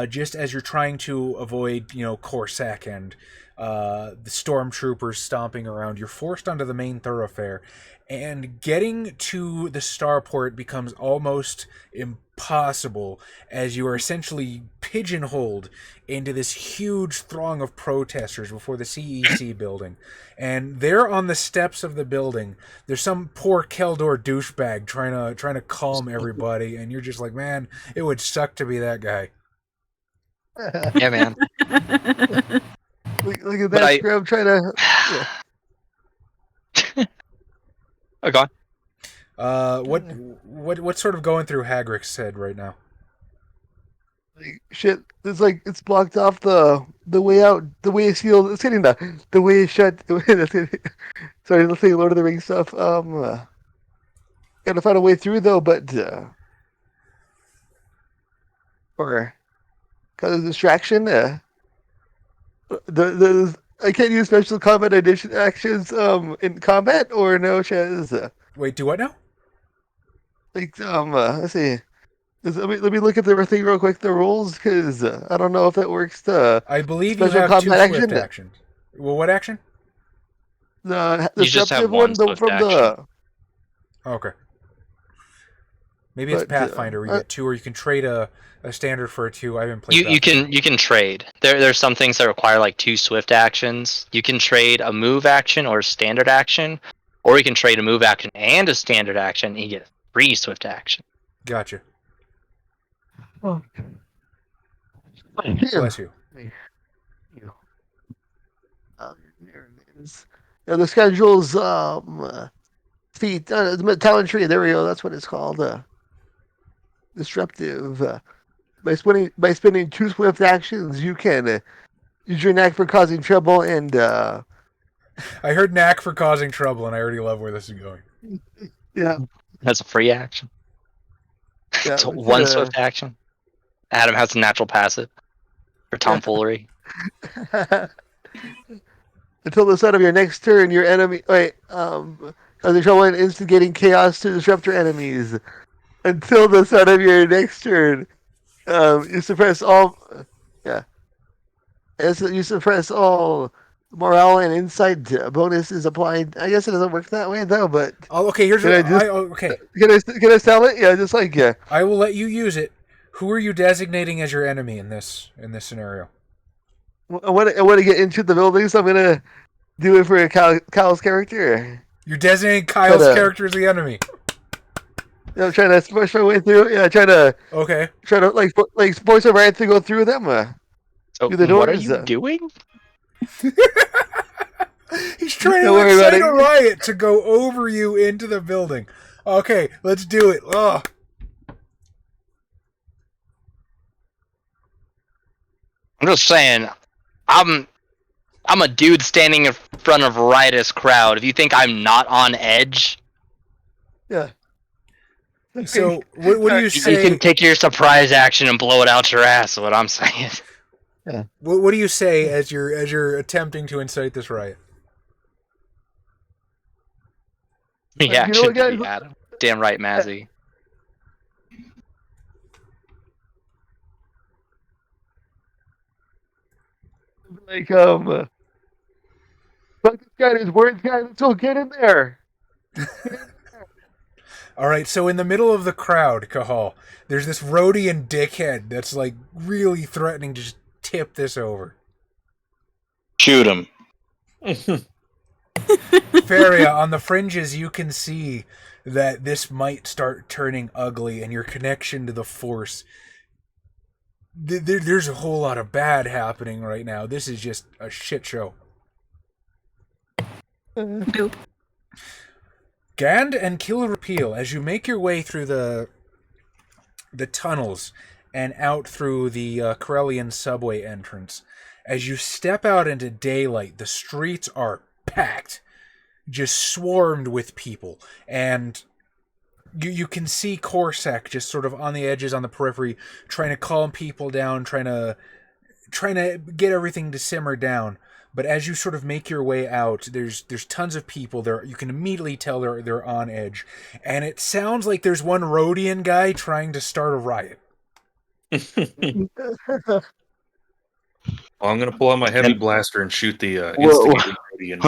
Just as you're trying to avoid, Corsac and the stormtroopers stomping around, you're forced onto the main thoroughfare, and getting to the starport becomes almost impossible as you are essentially pigeonholed into this huge throng of protesters before the CEC building. And there on the steps of the building, there's some poor Keldor douchebag trying to calm everybody, and you're just like, man, it would suck to be that guy. Yeah, man. Look at that scrub trying to. Yeah. Okay. What's sort of going through Hagrik's head right now? Shit, it's blocked off the way out, the way it's sealed. It's getting the way it's shut. Sorry, let's say Lord of the Rings stuff. Gotta find a way through though, but or because of distraction, the I can't use special combat edition actions in combat or no chance. Wait, do what now? Let's see. Let me look at the thing real quick. The rules, because I don't know if that works. I believe you have two swift actions. Well, what action? The you just have one one from action. Okay. Maybe it's But, Pathfinder where you get 2, or you can trade a standard for a 2. I haven't played. You can trade. There's some things that require like 2 swift actions. You can trade a move action or a standard action, or you can trade a move action and a standard action, and you get 3 swift action. Gotcha. Oh. Bless you. There it is. Yeah, the schedule's feat the talent tree. There we go. That's what it's called. Disruptive. By spending 2 swift actions, you can use your knack for causing trouble and. I heard knack for causing trouble, and I already love where this is going. Yeah. That's a free action. Yeah, So 1 swift action. Adam has a natural passive for tomfoolery. Until the start of your next turn, your enemy causing trouble and instigating chaos to disrupt your enemies. Until the start of your next turn, you suppress all. Yeah. You suppress all morale and insight bonuses applied. I guess it doesn't work that way though. But okay. Here's what okay. Can I sell it? Yeah, just like yeah. I will let you use it. Who are you designating as your enemy in this scenario? I want to get into the building, so I'm gonna do it for Kyle's character. You're designating Kyle's character as the enemy. Yeah, I'm trying to push my way through. Yeah, trying to force a riot to go through them. So through the doors. What are you doing? He's trying to incite a riot to go over you into the building. Okay, let's do it. Ugh. I'm just saying, I'm a dude standing in front of a riotous crowd. If you think I'm not on edge, yeah. So what do you say? You can take your surprise action and blow it out your ass. Is what I'm saying. Yeah. What do you say as you're attempting to incite this riot? Yeah, should be Adam. Damn right, Mazzy. Like fuck this guy, this words guy. Let's go get in there. All right, so in the middle of the crowd, Cahal, there's this Rhodian dickhead that's like really threatening to just tip this over. Shoot him. Faria, on the fringes, you can see that this might start turning ugly, and your connection to the Force. There's a whole lot of bad happening right now. This is just a shit show. Nope. Gand and Kill Repeal, as you make your way through the tunnels and out through the Corellian subway entrance, as you step out into daylight, the streets are packed, just swarmed with people, and you can see Corsac just sort of on the edges, on the periphery, trying to calm people down, trying to get everything to simmer down. But as you sort of make your way out, there's tons of people there. You can immediately tell they're on edge, and it sounds like there's one Rhodian guy trying to start a riot. Well, I'm gonna pull out my heavy blaster and shoot the instigating Rhodian.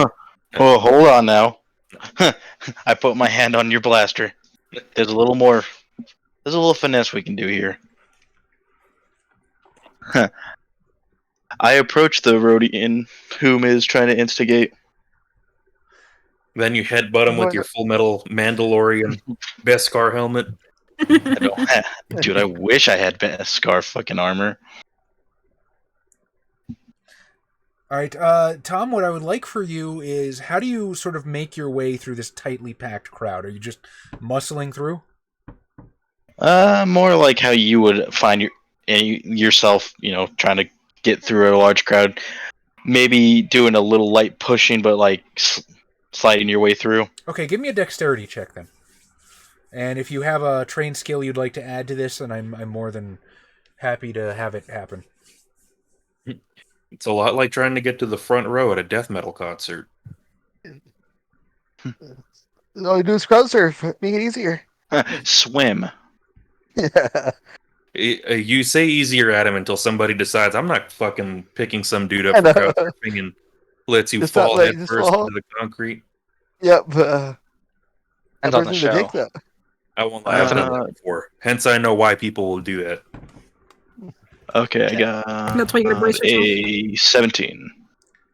Oh, hold on now. I put my hand on your blaster. There's a little more. There's a little finesse we can do here. I approach the Rhodian whom is trying to instigate. Then you headbutt him with your full metal Mandalorian Beskar helmet. Dude, I wish I had Beskar fucking armor. All right, Tom, what I would like for you is, how do you sort of make your way through this tightly packed crowd? Are you just muscling through? More like how you would find yourself, trying to get through a large crowd. Maybe doing a little light pushing, but like sliding your way through. Okay, give me a dexterity check then. And if you have a trained skill you'd like to add to this, then I'm more than happy to have it happen. It's a lot like trying to get to the front row at a death metal concert. All you do is crowd surf. Make it easier. Swim. Yeah. You say easier, Adam, until somebody decides, I'm not fucking picking some dude up for crowd surfing and lets you fall head first into the concrete. Yep. And on the show. I won't lie, I've done that before. Hence, I know why people will do that. Okay, I got That's why you gotta brace yourself. a 17.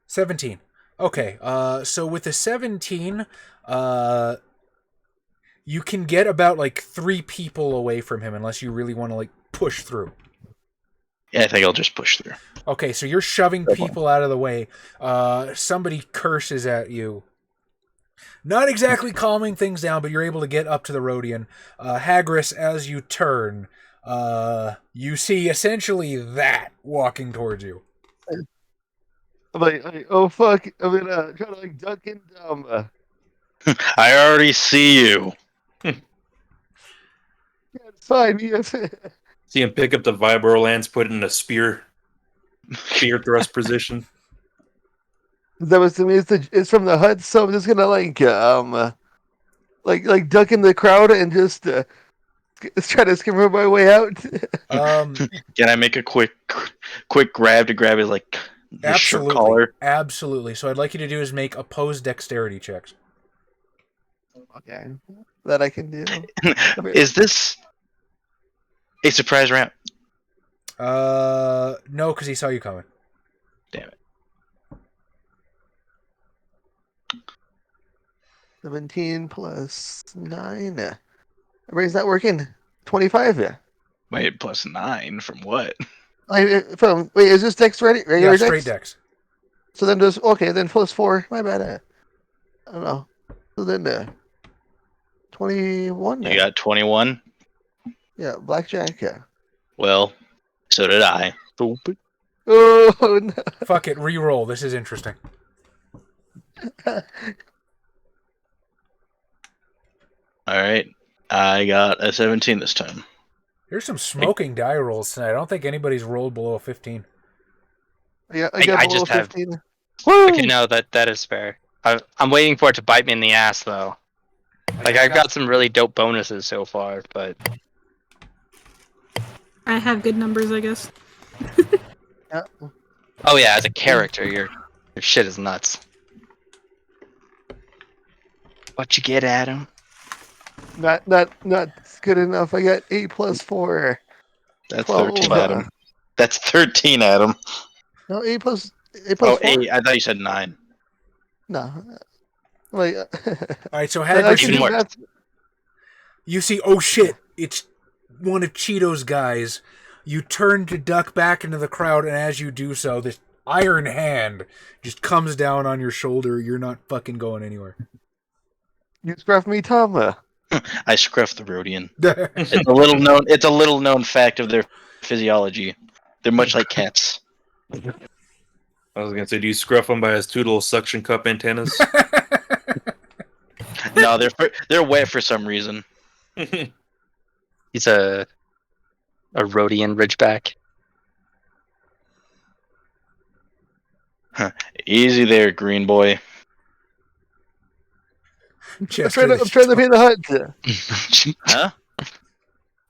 17. Okay, so with the 17, you can get about, like, 3 people away from him unless you really want to, like, push through. Yeah, I think I'll just push through. Okay, so you're shoving people out of the way. Somebody curses at you. Not exactly calming things down, but you're able to get up to the Rodian. Hagris, as you turn, you see essentially that walking towards you. I'm like, oh fuck! I'm gonna try to like duck in. I already see you. Yeah, it's fine. Yes. See him pick up the Vibro Lance, put it in a spear thrust position. That was to me. It's from the hut, so I'm just gonna like duck in the crowd and just try to skimmer my way out. Can I make a quick grab to grab his like his shirt collar? Absolutely. So I'd like you to do is make opposed dexterity checks. Okay, that I can do. Is this a surprise round? No, because he saw you coming. Damn it. 17 plus 9. Everybody's not working. 25. Yeah. Wait, plus 9 from what? Wait, is this dex ready? Regular Yeah, straight dex. So then then plus 4. My bad. I don't know. So then 21. You got 21? Yeah, blackjack. Yeah. Well, so did I. Stupid. Oh no. Fuck it, re-roll. This is interesting. Alright. I got a 17 this time. There's some smoking die rolls tonight. I don't think anybody's rolled below a 15. Yeah, I got I below just have- 15. Okay, no, that is fair. I'm waiting for it to bite me in the ass, though. Like, I've got some really dope bonuses so far, but... I have good numbers, I guess. Yeah. Oh yeah, as a character, your shit is nuts. What you get, Adam? Not good enough. I got 8 plus 4. That's 12, 13, Adam. That's 13, Adam. No, 8 plus Oh, 4? 8. I thought you said 9. No. Like, Alright, so I Hagrid, can do more. math. you see, oh shit, it's one of Cheeto's guys. You turn to duck back into the crowd, and as you do so, this iron hand just comes down on your shoulder. You're not fucking going anywhere. You scruff me, Tom. I scruff the Rhodian. It's a little known fact of their physiology. They're much like cats. I was gonna say, do you scruff him by his 2 little suction cup antennas? No, they're wet for some reason. He's a Rhodian Ridgeback. Easy there, green boy. I'm trying to pay the hut. Huh?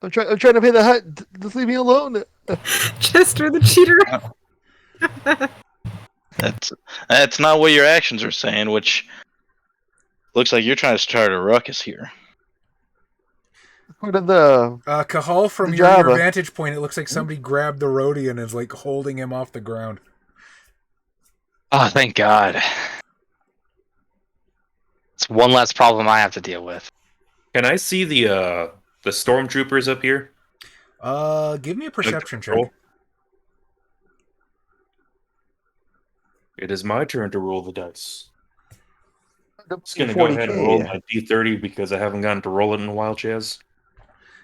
I'm trying to pay the hut. Just leave me alone. Chester the cheater. That's not what your actions are saying, which looks like you're trying to start a ruckus here. Part of the Cahal, from your vantage point, it looks like somebody grabbed the Rhodian and is like holding him off the ground. Oh, thank God. It's one less problem I have to deal with. Can I see the stormtroopers up here? Give me a perception check. Roll. It is my turn to roll the dice. I'm just gonna go ahead and roll my D30 because I haven't gotten to roll it in a while, Chaz.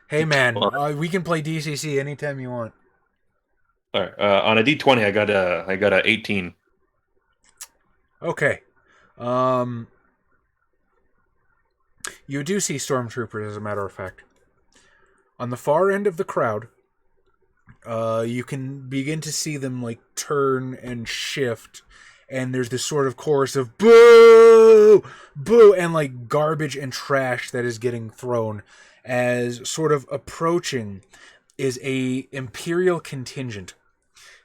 Hey man, we can play DCC anytime you want. All right, on a D20, I got a 18. Okay. You do see stormtroopers, as a matter of fact. On the far end of the crowd, you can begin to see them like turn and shift, and there's this sort of chorus of boo, boo, and like garbage and trash that is getting thrown. As sort of approaching is a Imperial contingent.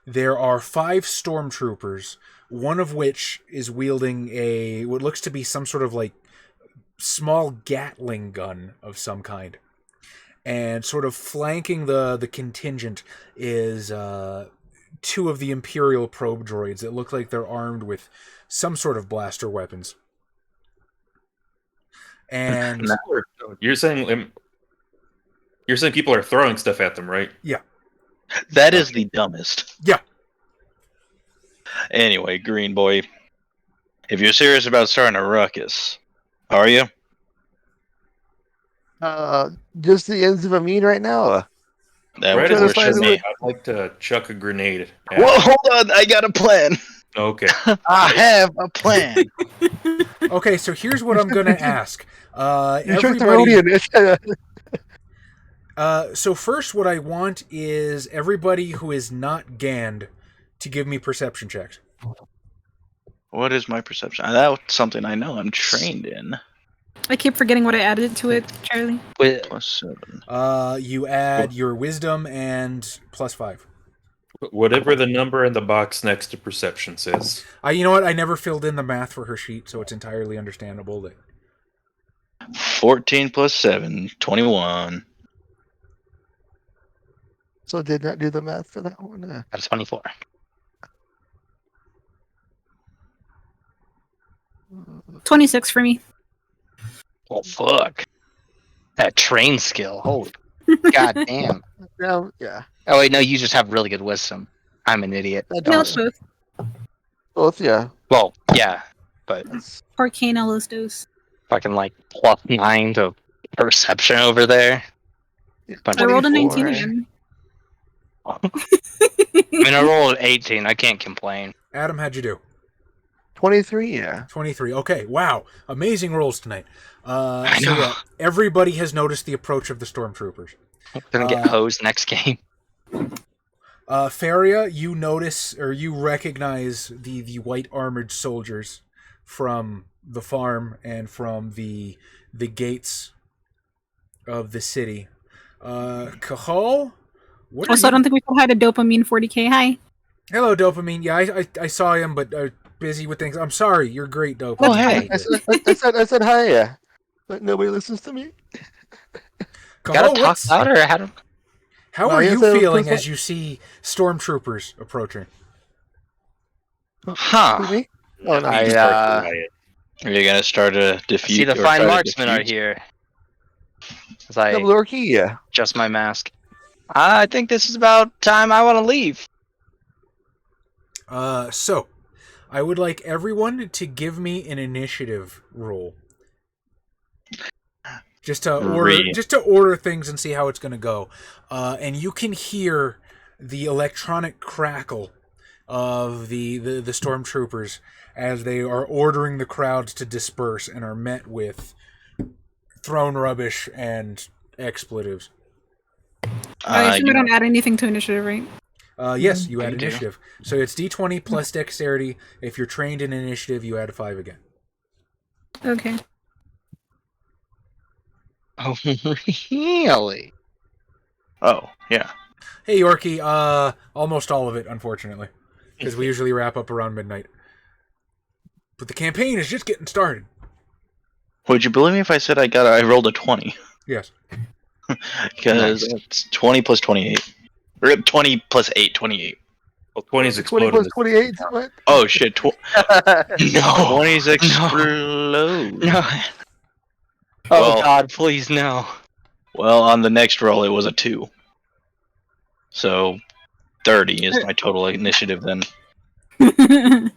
There are 5 stormtroopers, one of which is wielding what looks to be some sort of like small Gatling gun of some kind. And sort of flanking the contingent is 2 of the Imperial probe droids that look like they're armed with some sort of blaster weapons. And you're saying people are throwing stuff at them, right? Yeah. That is the dumbest. Yeah. Anyway, Green Boy, if you're serious about starting a ruckus, are you? Just the ends of a mean right now. That Right was as Trying to a find worse grenade, I'd like to chuck a grenade. At Well, hold on. I got a plan. Okay. I have a plan. Okay, so here's what I'm going to ask. You took the Everybody. Rodian. So first, what I want is everybody who is not Gand to give me perception checks. What is my perception? That's something I know I'm trained in. I keep forgetting what I added to it, Charlie. With, +7. You add your wisdom and +5. Whatever the number in the box next to perception says. You know what? I never filled in the math for her sheet, so it's entirely understandable that. 14 + 7, 21. So did not do the math for that one. that's 24. Uh, 26 for me. Oh fuck! That train skill. Holy god damn! yeah. Oh wait, no, you just have really good wisdom. I'm an idiot. That No, does. both. Both, yeah. Well, yeah, but That's, Arcane Los. fucking like +9 to perception over there. Bunch I of- rolled a 19 24. again. I mean, I rolled 18. I can't complain. Adam, how'd you do? 23, yeah. 23. Okay, wow. Amazing rolls tonight. I know. Yeah, everybody has noticed the approach of the stormtroopers. Gonna get hosed next game. Faria, you notice or you recognize the white armored soldiers from the farm and from the gates of the city. Cahal, what are Also, I you... don't think we can hide a dopamine 40k. Hi. Hello, Dopamine. Yeah, I saw him, but busy with things. I'm sorry. You're great, Dopamine. Oh, hey. I said hi, yeah. But nobody listens to me. Gotta Cahal, talk louder. how No, are I you guess I feeling was- as you see stormtroopers approaching? Huh? Me? Oh, no. I Are you gonna start a I defeat? see the or fine try to marksmen are defuse? here. As I Double or key, yeah. adjust my mask. I think this is about time I want to leave. So I would like everyone to give me an initiative roll. Just to order things and see how it's going to go. And you can hear the electronic crackle of the stormtroopers as they are ordering the crowds to disperse and are met with thrown rubbish and expletives. I assume we don't add anything to initiative, right? Yes, you add You do. initiative. So it's D20 plus dexterity. If you're trained in initiative, you add 5 again. Okay. Oh, really? Oh, yeah. Hey, Yorkie, almost all of it, unfortunately. Because we usually wrap up around midnight. But the campaign is just getting started. Would you believe me if I said I rolled a 20? Yes. Because it's 20 + 28. Or 20 + 8, 28. Well, 20's 20 exploded. plus 28, what? Oh shit, No. 20's No. explode. No. Oh Well- God, please no. Well, on the next roll, it was a 2. So 30 is my total initiative then. 30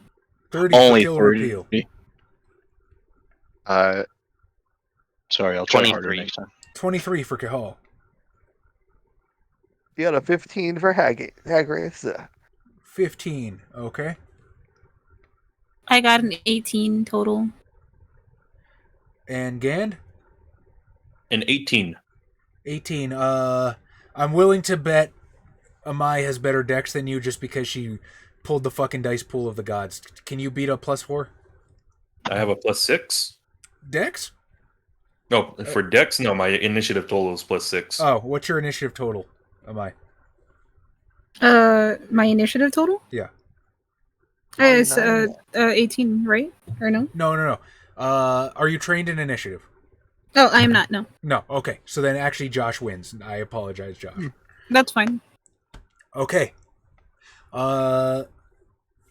Only for kill 30. repeal. Sorry, I'll try harder 23. next time. 23 for Cahal. You got a 15 for Hagris. 15. Okay. I got an 18 total. And Gand? An 18. 18. I'm willing to bet Amai has better dex than you just because she pulled the fucking dice pool of the gods. Can you beat a +4? I have a +6. Dex? No, for Dex, no, my initiative total is +6. Oh, what's your initiative total, Amai? My initiative total? Yeah. It's 29. 18, right? Or no? No. Are you trained in initiative? Oh, I am not. No, No. Okay. So then actually Josh wins. I apologize, Josh. that's fine. Okay.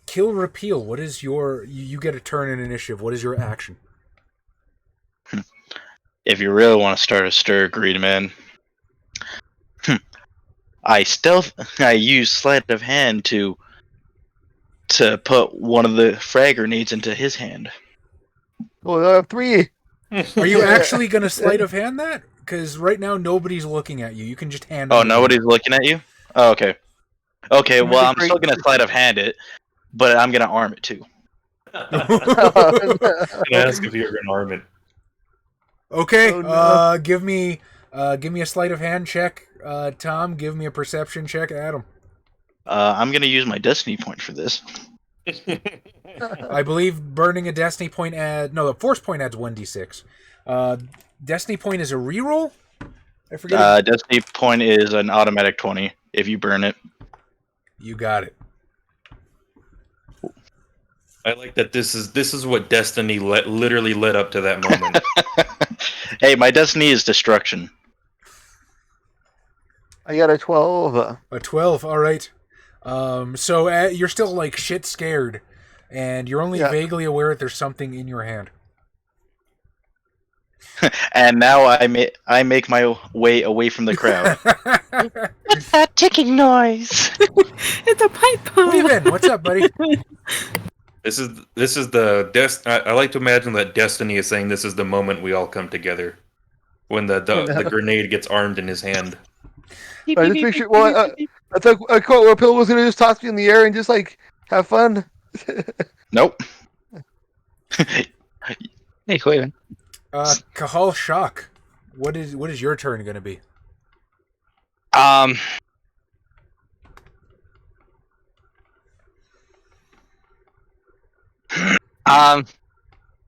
Kill repeal. What is your? You get a turn in initiative. What is your action? If you really want to start a stir, Green Man, I use sleight of hand to put one of the frag grenades into his hand. Well, I have 3. Are you actually going to sleight of hand that? Because right now nobody's looking at you. You can just hand. Oh, them nobody's looking at you? Oh, okay. Okay, Really well, I'm great. still going to sleight of hand it, but I'm going to arm it too. Ask if you're going to arm it. Okay. Oh, no. Give me a sleight of hand check. Tom, give me a perception check. Adam. I'm going to use my destiny point for this. I believe burning a destiny point the force point adds 1d6. Destiny point is a reroll? I forget. Destiny point is an automatic 20 if you burn it. You got it. I like that this is what destiny literally led up to that moment. Hey, my destiny is destruction. I got a 12. A 12, all right. So you're still like shit scared, and you're only vaguely aware that there's something in your hand. And now I make my way away from the crowd. What's that ticking noise? It's a pipe bomb. Huivn, what's up, buddy? This is the I like to imagine that destiny is saying this is the moment we all come together, when the grenade gets armed in his hand. I just picture. Well, I thought Repeal was gonna just toss me in the air and just like have fun. Nope. Hey, Huivn. Kahal Shock. What is your turn going to be?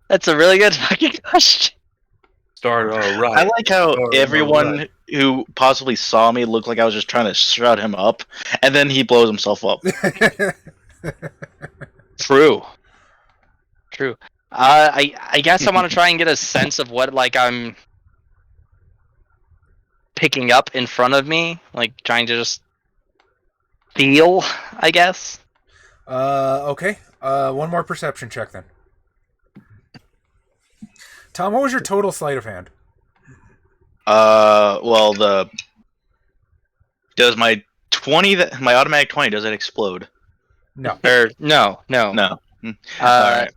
That's a really good fucking question. Start right. I like how everyone right. who possibly saw me looked like I was just trying to shut him up, and then he blows himself up. True. I guess I want to try and get a sense of what like I'm picking up in front of me, like trying to just feel, I guess. Okay. One more perception check then. Tom, what was your total sleight of hand? Well, does my 20 my automatic 20 does it explode? No. Or no. No. All right.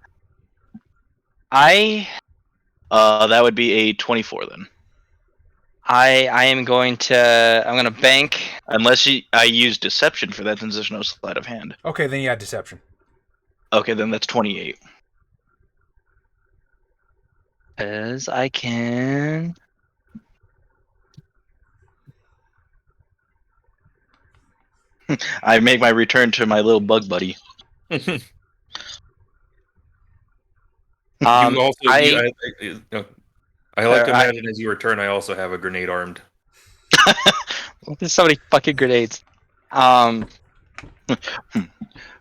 That would be a 24 then. I'm gonna bank. Unless I use deception for that, then there's no sleight of hand. Okay, then you had deception. Okay, then that's 28. As I can. I make my return to my little bug buddy. I like to imagine as you return, I also have a grenade armed. There's so many fucking grenades.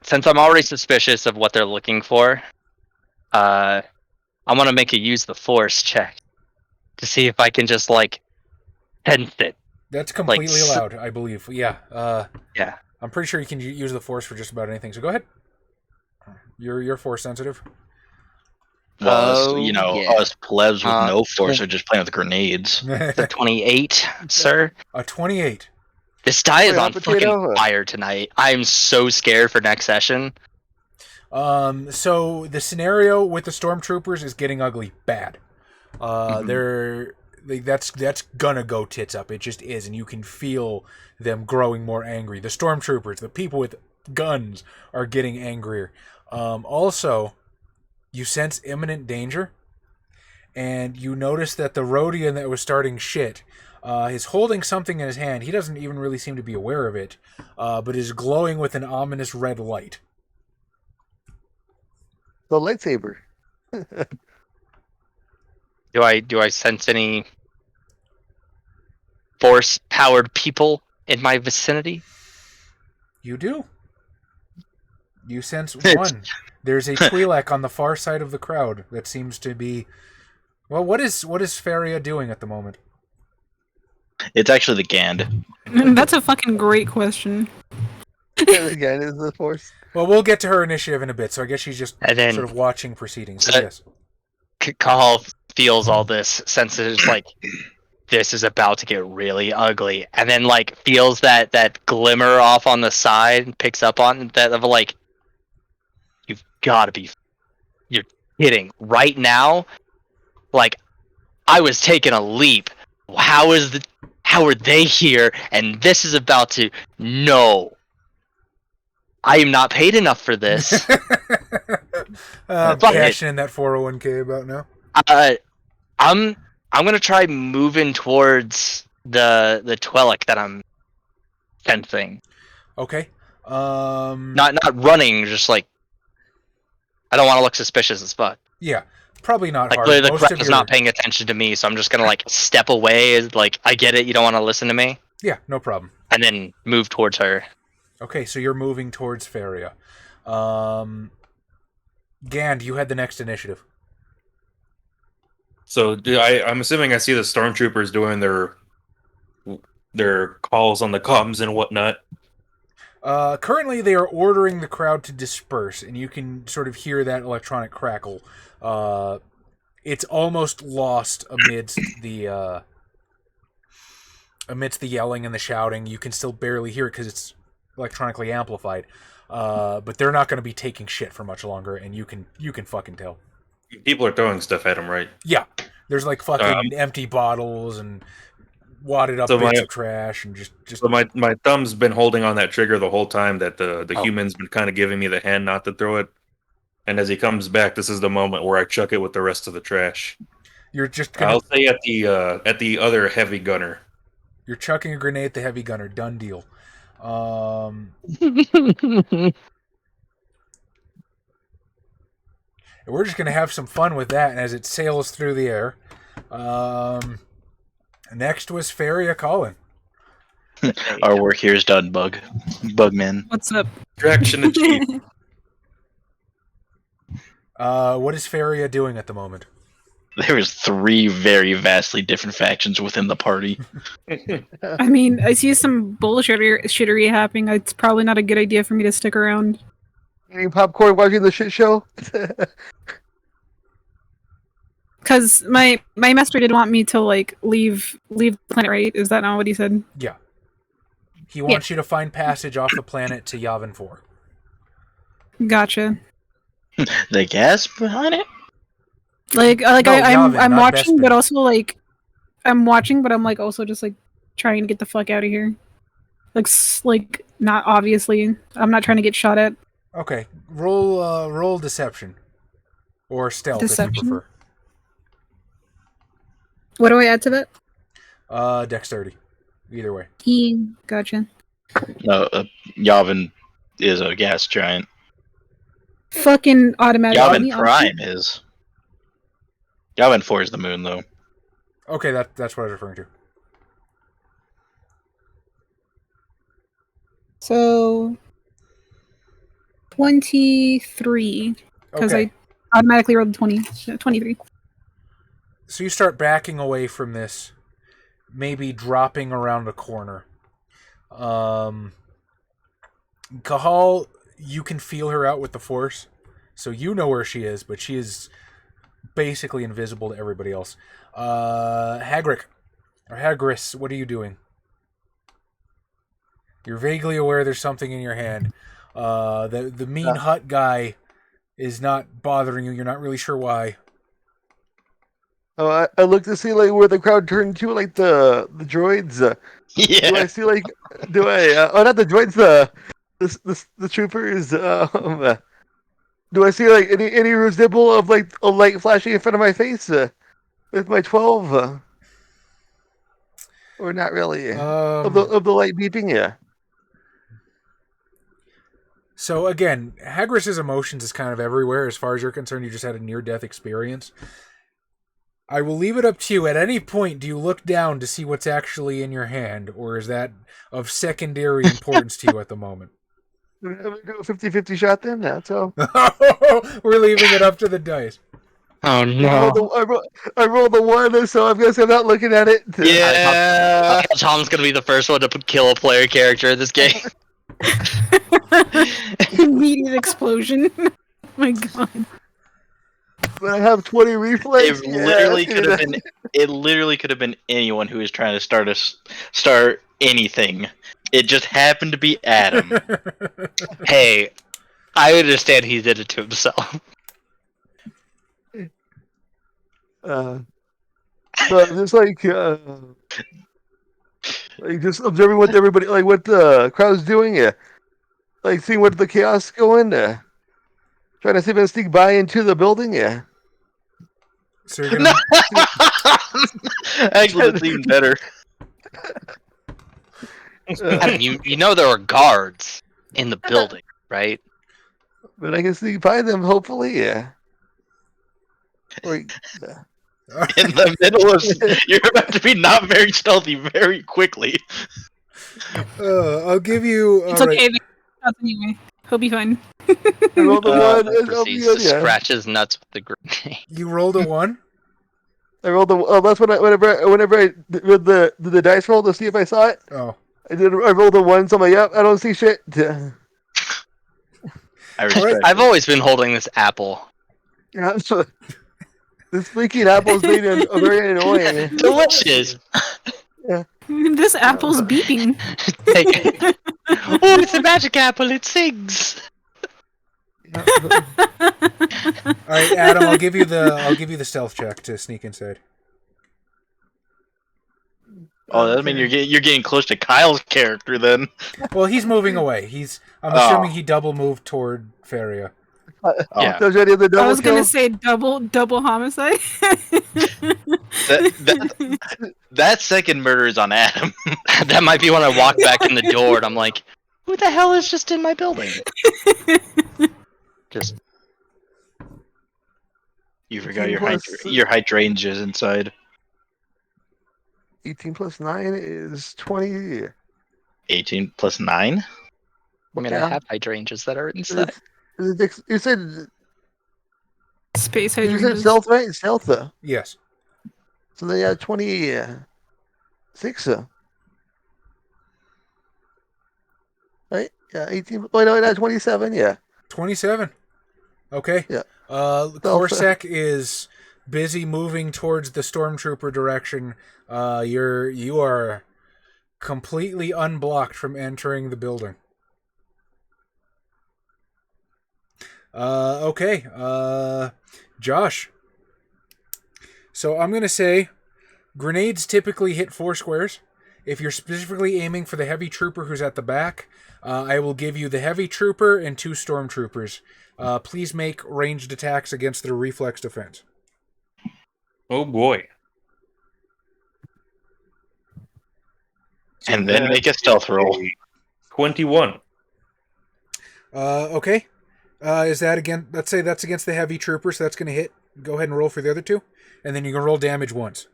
Since I'm already suspicious of what they're looking for, I want to make a use the force check to see if I can just like sense it. That's completely allowed, I believe. Yeah. Yeah. I'm pretty sure you can use the force for just about anything. So go ahead. You're force sensitive. Well, us plebs with no force tw- are just playing with grenades. The 28, sir. A 28. This die is Wait, on fucking fire tonight. I'm so scared for next session. So the scenario with the stormtroopers is getting ugly bad. They're that's gonna go tits up. It just is, and you can feel them growing more angry. The stormtroopers, the people with guns, are getting angrier. Also, you sense imminent danger, and you notice that the Rhodian that was starting shit is holding something in his hand. He doesn't even really seem to be aware of it, but is glowing with an ominous red light. The lightsaber. Do I sense any force-powered people in my vicinity? You do. You sense one. There's a Twi'lek on the far side of the crowd that seems to be Well, what is Feria doing at the moment? It's actually the Gand. That's a fucking great question. Again, is the force. Well, we'll get to her initiative in a bit, so I guess she's just And then sort of watching proceedings. So So- yes. Cahal feels all this, senses like this is about to get really ugly, and then like feels that glimmer off on the side, picks up on that of like, you've got to be, you're kidding right now. Like, I was taking a leap. How are they here? And this is about to no. I am not paid enough for this. I'm Fuck it. cashing in that 401k about now. I'm gonna try moving towards the Twilight that I'm sensing. Okay. Not running, just like I don't want to look suspicious as fuck. Yeah, probably not Like hard. clearly the Most crowd of is your... not paying attention to me, so I'm just gonna like step away. Like I get it, you don't want to listen to me, Yeah, no problem. and then move towards her. Okay, so you're moving towards Feria. Gand, you had the next initiative. So I'm assuming I see the stormtroopers doing their calls on the comms and whatnot. Currently, they are ordering the crowd to disperse, and you can sort of hear that electronic crackle. It's almost lost amidst the yelling and the shouting. You can still barely hear it because it's electronically amplified. But they're not going to be taking shit for much longer, and you can fucking tell. People are throwing stuff at them, right? Yeah, there's like fucking empty bottles and wadded up So bits my- of trash and just. So my thumb's been holding on that trigger the whole time that the Oh. human's been kind of giving me the hand not to throw it. And as he comes back, this is the moment where I chuck it with the rest of the trash. You're just gonna. I'll say at the other heavy gunner. You're chucking a grenade at the heavy gunner. Done deal. We're just gonna have some fun with that as it sails through the air. Next was Feria Colin. Our work here is done, Bugman. What's up? Traction achieved. What is Feria doing at the moment? There is 3 very vastly different factions within the party. I mean, I see some shittery happening. It's probably not a good idea for me to stick around. Eating popcorn, watching the shit show. Because my master did want me to like leave the planet, right? Is that not what he said? Yeah. He wants you to find passage off the planet to Yavin 4. Gotcha. The gas behind it? Like No, I'm Yavin, not watching, Bespin. but also like I'm watching, but I'm like also just like trying to get the fuck out of here. Like not obviously. I'm not trying to get shot at. Okay. Roll deception. Or stealth if Deception? you prefer. What do I add to that? Dexterity. Either way. Gotcha. No, Yavin is a gas giant. Fucking automatic. Yavin Prime is. Yavin 4 is the moon, though. Okay, that's what I was referring to. So 23. Because Okay. I automatically rolled 23. So you start backing away from this, maybe dropping around a corner. Cahal, you can feel her out with the Force, so you know where she is, but she is basically invisible to everybody else. Hagris, what are you doing? You're vaguely aware there's something in your hand. The mean hut guy is not bothering you. You're not really sure why. Oh, I look to see like where the crowd turned to, like the droids. Do I see like? Not the droids. The troopers. Do I see like any residual of like a light flashing in front of my face with my 12? Or not really? Of the light beeping, yeah. So again, Hagris's emotions is kind of everywhere. As far as you're concerned, you just had a near-death experience. I will leave it up to you. At any point, do you look down to see what's actually in your hand, or is that of secondary importance to you at the moment? I'm gonna do a 50-50 shot then. That's all. We're leaving it up to the dice. Oh I no. I rolled the 1, so I'm guessing I'm not looking at it. Yeah. Tom's gonna be the first one to kill a player character in this game. Immediate explosion. Oh my god. But I have 20 reflex. It literally could have been. It literally could have been anyone who was trying to start anything. It just happened to be Adam. Hey, I understand he did it to himself. So I'm just like just observing what everybody, like what the crowd's doing. Like seeing what the chaos is going. Trying to see if I can sneak by into the building. Yeah. So you're gonna. Actually, that's even better. Adam, you know there are guards in the building, right? But I can sneak by them, hopefully. Yeah. Or, In the middle of, you're about to be not very stealthy very quickly. I'll give you. It's all okay. right. Anyway, he'll be fine. I rolled the 1. and I'll be Proceeds good, to yeah. scratch his nuts with the grenade. You rolled a 1. I rolled the. Oh, that's whenever I did the dice roll to see if I saw it. Oh. I rolled a 1, so I'm like, yep, I don't see shit. I respect it. I've always been holding this apple. Yeah, so this freaking apple's being very annoying. Delicious. This apple's beeping. Oh, it's a magic apple. It sings. All right, Adam. I'll give you the stealth check to sneak inside. Oh, that means you're getting close to Kyle's character then. Well, he's moving away. I'm assuming he double moved toward Faria. Yeah. There's any other double I was gonna kill? say double homicide. That second murder is on Adam. That might be when I walk back in the door and I'm like, who the hell is just in my building? Just You forgot your 18 your hydrangeas inside. 18 plus 9 is 20. 18 plus 9? I mean, Yeah. I have hydrangeas that are inside. You said Space you said hydrangeas. stealth, right? Stealth. Yes. So then you have 26. Right? Yeah, 18. Oh, no, not 27. Yeah. 27. Okay. Yeah. Corsac is busy moving towards the stormtrooper direction. You are completely unblocked from entering the building. Okay. Josh. So I'm gonna say grenades typically hit 4 squares. If you're specifically aiming for the heavy trooper who's at the back, I will give you the heavy trooper and 2 stormtroopers. Please make ranged attacks against their reflex defense. Oh boy. And then make a stealth roll. 21. Okay. Is that again? Let's say that's against the heavy trooper, so that's going to hit. Go ahead and roll for the other 2, and then you can roll damage once.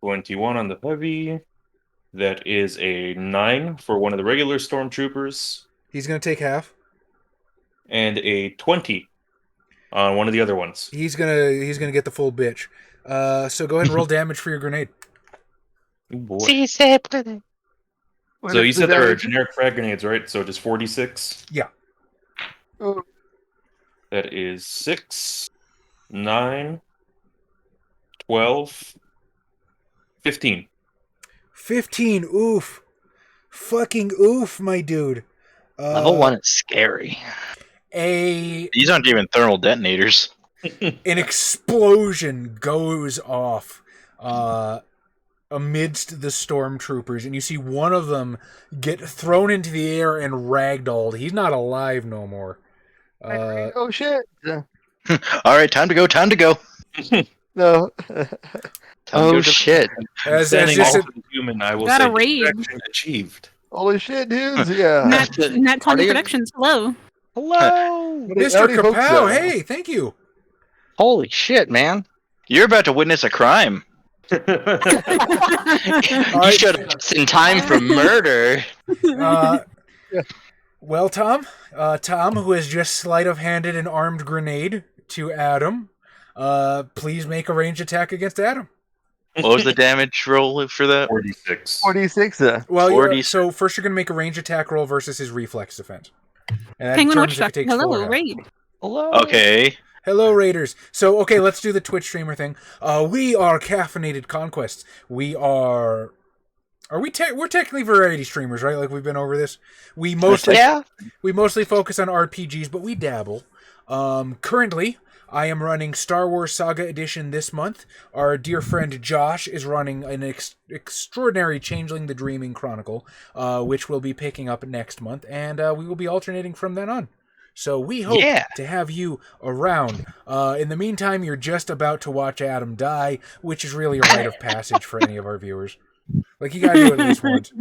21 on the heavy. That is a 9 for one of the regular stormtroopers, He's going to take half. and a 20 on one of the other ones. He's gonna get the full bitch. So go ahead and roll damage for your grenade. Oh boy. What So is you the said there were damage? generic frag grenades, right? So just 46. Yeah. Oh, That is 6, 9, 12, 15. 15. Oof. Fucking oof, my dude. Level 1 is scary. These aren't even thermal detonators. An explosion goes off amidst the stormtroopers, and you see one of them get thrown into the air and ragdolled. He's not alive no more. oh shit! All right, time to go. No. Oh shit! As Standing this off the human, I will Gotta say rage. distraction achieved. Holy shit, dudes! Yeah. Nat 20 you- Productions. Hello. Hello, Mr. Howdy, folks, Kapow, hey, thank you. holy shit, man! You're about to witness a crime. You showed up just in time for murder. Well, Tom, who has just sleight of handed an armed grenade to Adam. Please make a ranged attack against Adam. What was the damage roll for that? 46. 46. Well, 40. so first you're going to make a ranged attack roll versus his reflex defense. And that Penguin determines if Watchdog. it takes Hello, 4 health. raid. Hello. Okay. Hello, Raiders. So, okay, let's do the Twitch streamer thing. We are Caffeinated Conquests. We are... we're technically variety streamers, right? Like, we've been over this. We mostly focus on RPGs, but we dabble. Currently, I am running Star Wars Saga Edition this month. Our dear friend Josh is running an extraordinary Changeling the Dreaming Chronicle, which we'll be picking up next month, and we will be alternating from then on. So we hope to have you around. In the meantime, you're just about to watch Adam die, which is really a rite of passage for any of our viewers. Like, you gotta do it at least once.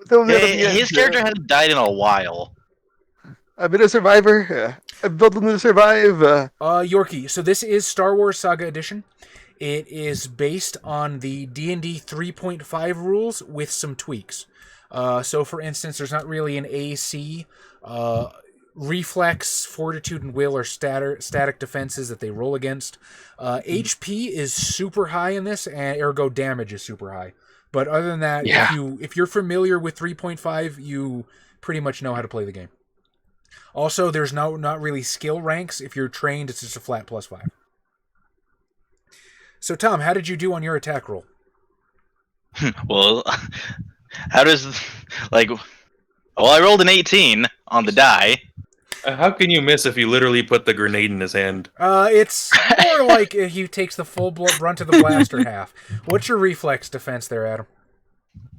His character hasn't died in a while. I've been a survivor. I've built them to survive. Yorkie, so this is Star Wars Saga Edition. It is based on the D&D 3.5 rules with some tweaks. So, for instance, there's not really an AC. Reflex, Fortitude, and Will are static defenses that they roll against. HP is super high in this, and ergo damage is super high. But other than that, if you're familiar with 3.5, you pretty much know how to play the game. Also, there's not really skill ranks. If you're trained, it's just a flat +5. So, Tom, how did you do on your attack roll? Well, how does... Well, I rolled an 18 on the die. How can you miss if you literally put the grenade in his hand? It's more like he takes the full brunt of the blaster half. What's your reflex defense there, Adam?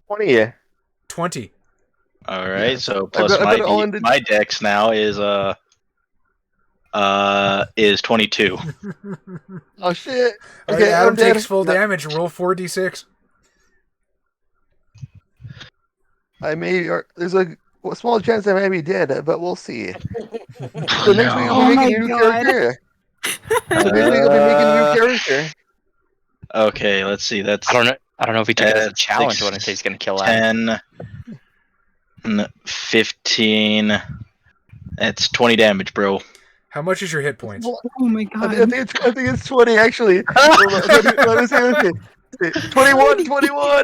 20. 20. All right, so plus my dex now is 22. Oh shit! Okay, Adam takes full damage. Roll 4d6. There's a small chance I may be dead, but we'll see. So next week I'll be making a new character. Okay, let's see. That's I don't know if he took it as a challenge when he's going to kill 10, 15. That's 20 damage, bro. How much is your hit points? Oh my god. I think it's 20 actually. Let me see. 21,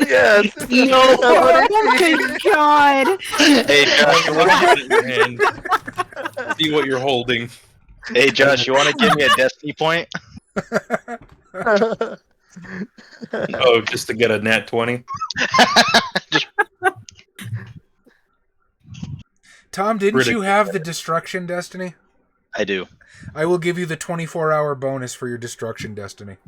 yes. No, oh my god. Hey, Josh, you want to Your hand. See what you're holding. Hey, Josh, you want to give me a destiny point? Oh, just to get a nat 20? Tom, didn't you have the Destruction Destiny? I do. I will give you the 24-hour bonus for your Destruction Destiny.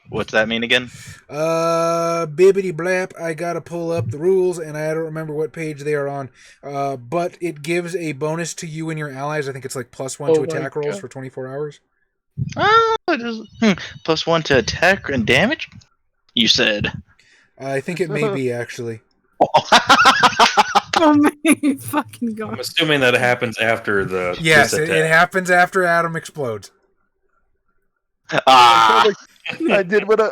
What's that mean again? Bibbity blap, I gotta pull up the rules, and I don't remember what page they are on. But it gives a bonus to you and your allies. I think it's like +1 to attack rolls for 24 hours. Oh, it is +1 to attack and damage? You said. I think it may be, actually. Oh my fucking god. I'm assuming that it happens after the... Yes, it happens after Adam explodes. I did what I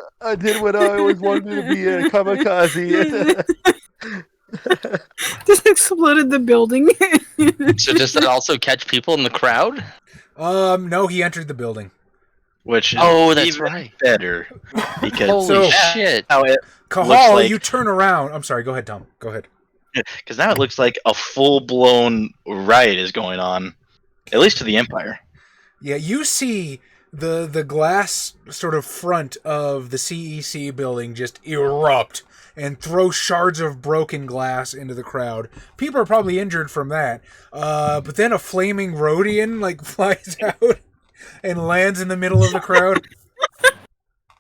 always wanted to be a kamikaze. Just exploded the building. So does that also catch people in the crowd? No, he entered the building. Which is that's even right. better. Because Holy shit. how it Kahal, looks like, you turn around. I'm sorry, go ahead, Tom. Go ahead. because now it looks like a full-blown riot is going on, at least to the Empire. Yeah, you see the glass sort of front of the CEC building just erupt and throw shards of broken glass into the crowd. People are probably injured from that. But then a flaming Rhodian flies out and lands in the middle of the crowd.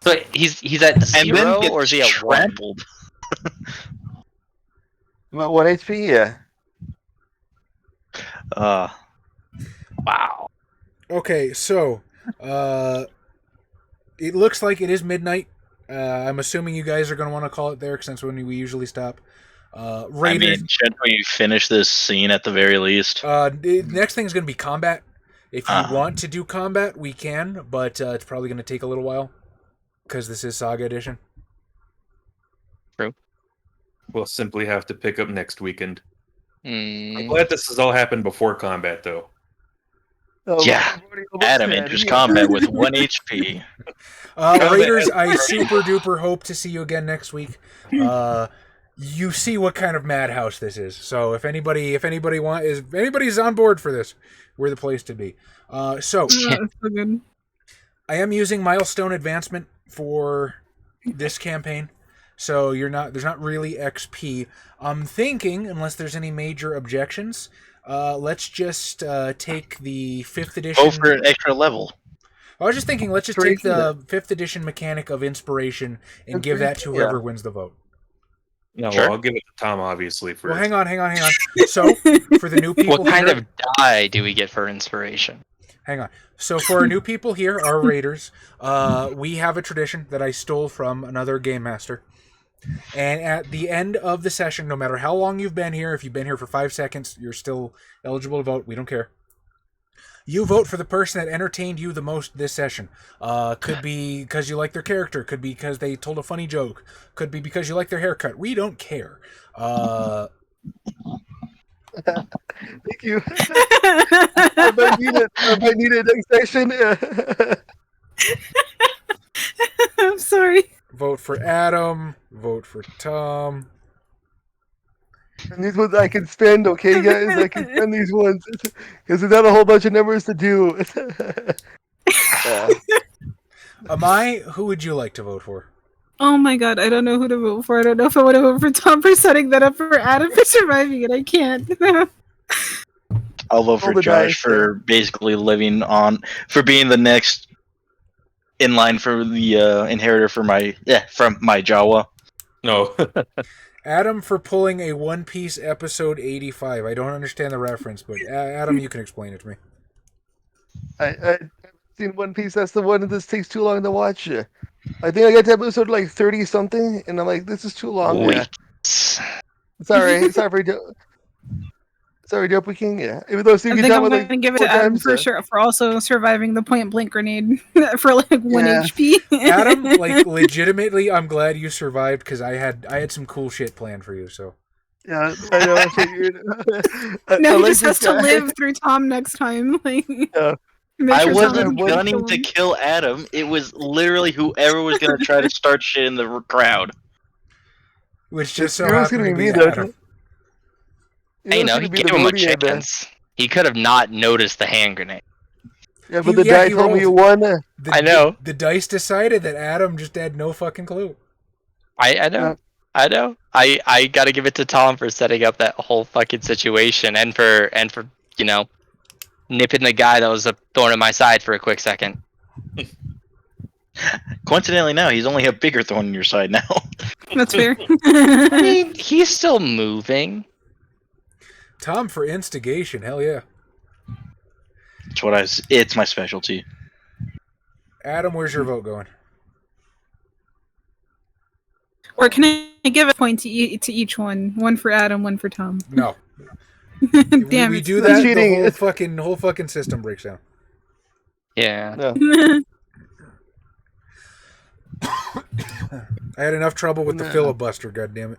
So he's at 0, gets or is he at 1? trampled? About 1 HP, yeah. Wow. Okay, so it looks like it is midnight. I'm assuming you guys are going to want to call it there, because that's when we usually stop. Raiders. Shouldn't we finish this scene at the very least? The next thing is going to be combat. If you want to do combat, we can, but it's probably going to take a little while, because this is Saga Edition. True. We'll simply have to pick up next weekend. I'm Mm. glad this has all happened before combat, though. Oh, Yeah. I've already Adam enters combat with 1 HP. Raiders, I super duper hope to see you again next week. You see what kind of madhouse this is. So if anybody's on board for this, we're the place to be. So good. I am using milestone advancement for this campaign. So there's not really XP. I'm thinking, unless there's any major objections, let's just take the 5th edition. Go for an extra level. I was just thinking, let's just take the 5th edition mechanic of inspiration and give that to whoever wins the vote. No, Sure. well, I'll give it to Tom, obviously. First. Well, hang on. So, for the new people What kind here, of die do we get for inspiration? hang on. So, for our new people here, our raiders, we have a tradition that I stole from another game master. And at the end of the session, no matter how long you've been here, if you've been here for 5 seconds, you're still eligible to vote. We don't care. You vote for the person that entertained you the most this session. Could be because you like their character. Could be because they told a funny joke. Could be because you like their haircut. We don't care. Thank you. I might need it next session. I'm sorry. Vote for Adam. Vote for Tom. And these ones I can spend, okay, guys? I can spend these ones. Because there's not a whole bunch of numbers to do. Who would you like to vote for? Oh my god, I don't know who to vote for. I don't know if I want to vote for Tom for setting that up for Adam for surviving it. I can't. I'll vote for Roll the Josh dice, for basically for being the next in line for the inheritor from my Jawa. No. Adam for pulling a One Piece episode 85. I don't understand the reference, but Adam, you can explain it to me. I haven't seen One Piece. That's the one that this takes too long to watch. I think I got to episode like 30 something, and I'm like, this is too long. Yeah. Sorry, Dope King. Yeah, even though Steve I can think tell I'm me going to like give it 4 to Adam times, for sure for also surviving the point blank grenade for like 1 HP. Adam, like legitimately, I'm glad you survived because I had some cool shit planned for you. So Yeah, I know. I figured. No, he like just has this to guy. live through Tom next time. Like, Yeah. make I sure Tom wasn't doesn't get gunning to him. kill Adam. It was literally whoever was going to try to start shit in the crowd. which just so You're always happened to gonna be be me, Adam. though. Hey, no, he gonna be gave the him a moody end, chance. He could have not noticed the hand grenade. Yeah, but the Yeah, die he told me you rolled. won. I know. The dice decided that Adam just had no fucking clue. I know. I know. I got to give it to Tom for setting up that whole fucking situation and for nipping the guy that was a thorn in my side for a quick second. Coincidentally, now he's only a bigger thorn in your side now. That's fair. I mean, he's still moving. Tom for instigation, hell yeah. It's my specialty. Adam, where's your vote going? Or can I give a point to each one? One for Adam, one for Tom. No. Damn we it. do That's that, cheating. the whole fucking system breaks down. Yeah. No. I had enough trouble with the filibuster, goddammit.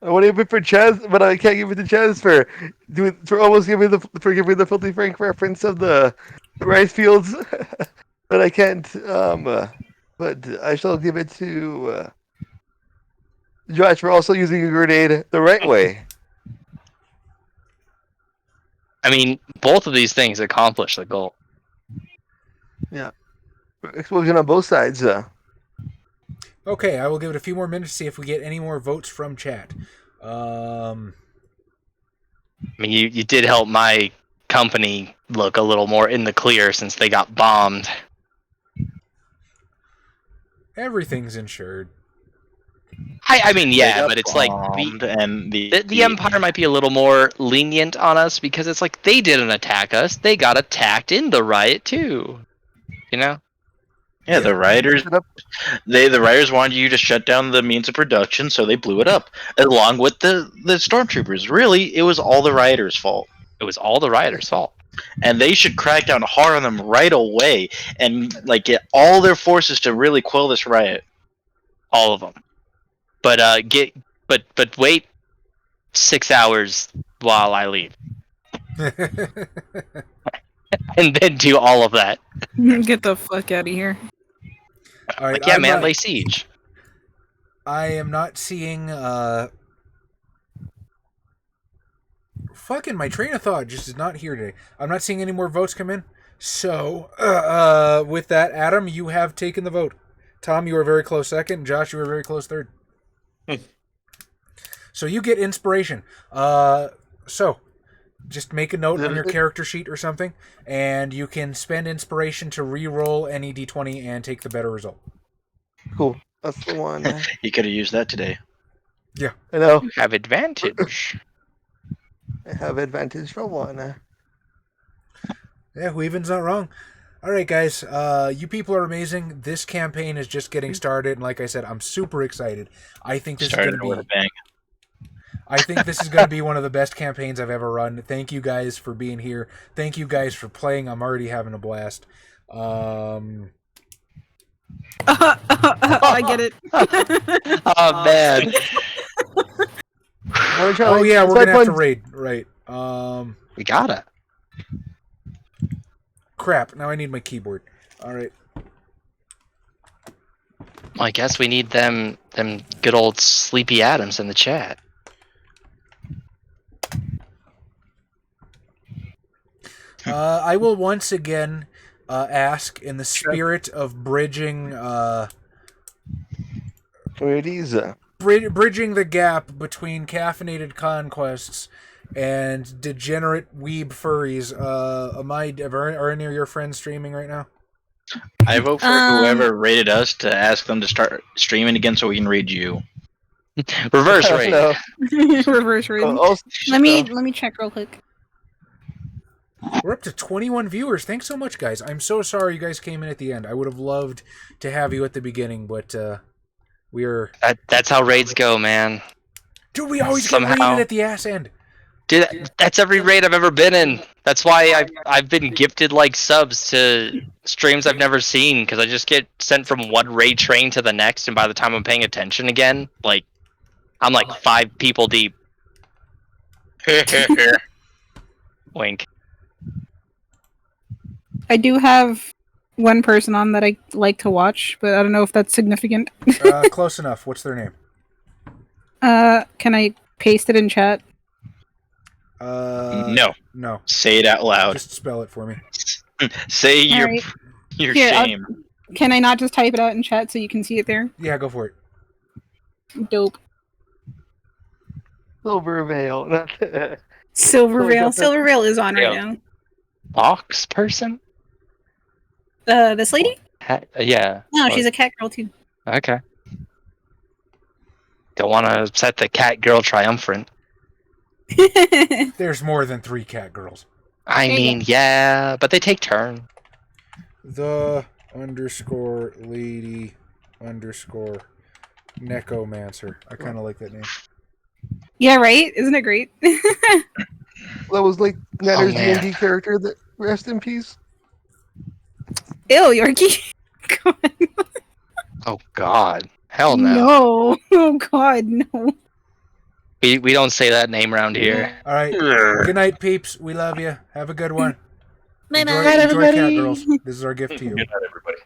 I want to give it for Chaz, but I can't give it to Chaz for almost giving the Filthy Frank reference of the rice fields, but I can't. But I shall give it to Josh for also using a grenade the right way. I mean, both of these things accomplish the goal. Yeah, explosion on both sides. Okay, I will give it a few more minutes to see if we get any more votes from chat. I mean, you did help my company look a little more in the clear since they got bombed. Everything's insured. I mean, They yeah, got but it's like bombed, and the Empire might be a little more lenient on us because it's like they didn't attack us; they got attacked in the riot too. You know? Yeah, the rioters wanted you to shut down the means of production, so they blew it up, along with the stormtroopers. Really, it was all the rioters' fault. It was all the rioters' fault. And they should crack down hard on them right away and like get all their forces to really quell this riot. All of them. But but wait 6 hours while I leave. and then do all of that. Get the fuck out of here. All right, Like, yeah, I'm man, not- lay siege. I am not seeing. Fucking my train of thought just is not here today. I'm not seeing any more votes come in. So, with that, Adam, you have taken the vote. Tom, you were very close second. Josh, you were very close third. So you get inspiration. So just make a note on your character sheet or something, and you can spend inspiration to re-roll any d20 and take the better result. Cool. That's the one. You could have used that today. I know. Have advantage. I have advantage for one. Yeah, Huivn's not wrong. All right, guys. You people are amazing. This campaign is just getting started, and like I said, I'm super excited. I think this Started is with going a to bang. I think this is going to be one of the best campaigns I've ever run. Thank you guys for being here. Thank you guys for playing. I'm already having a blast. I get it. Oh man, Oh yeah, we're gonna have to raid. Right. we gotta. Crap. Now I need my keyboard. All right. Well, I guess we need them good old Sleepy Adams in the chat. I will once again ask, in the spirit of bridging Communities. bridging the gap between caffeinated conquests and degenerate weeb furries. Are any of your friends streaming right now? I vote for whoever rated us to ask them to start streaming again so we can raid you. Reverse raid. No. Reverse raid. Also, Let me check real quick. We're up to 21 viewers. Thanks so much, guys. I'm so sorry you guys came in at the end. I would have loved to have you at the beginning, but we're... That's how raids go, man. Dude, we always get Somehow. raided at the ass end. Dude, that's every raid I've ever been in. That's why I've been gifted like subs to streams I've never seen, because I just get sent from one raid train to the next, and by the time I'm paying attention again, like I'm like 5 people deep. Wink. I do have one person on that I like to watch, but I don't know if that's significant. Close enough. What's their name? Can I paste it in chat? No. No. Say it out loud. Just spell it for me. Say your Alright. your Here, shame. Can I not just type it out in chat so you can see it there? Yeah, go for it. Dope. Silver Veil. Silvervale. Oh, Silvervale is on right Yeah. Box person? now. This lady? Yeah. No, she's a cat girl too. Okay. Don't want to upset the cat girl triumphant. There's more than 3 cat girls. I There you mean, yeah, but they take turn. The _lady _ Necomancer. I kind of like that name. Yeah, right? Isn't it great? That was like Netter's man. D&D character. That rest in peace. Ew, Yorkie. Oh God, hell no. No. Oh God, no. We don't say that name around here. All right. Good night, peeps. We love you. Have a good one. Bye Enjoy, bye. enjoy cat girls. This is our gift to you. Good night, everybody.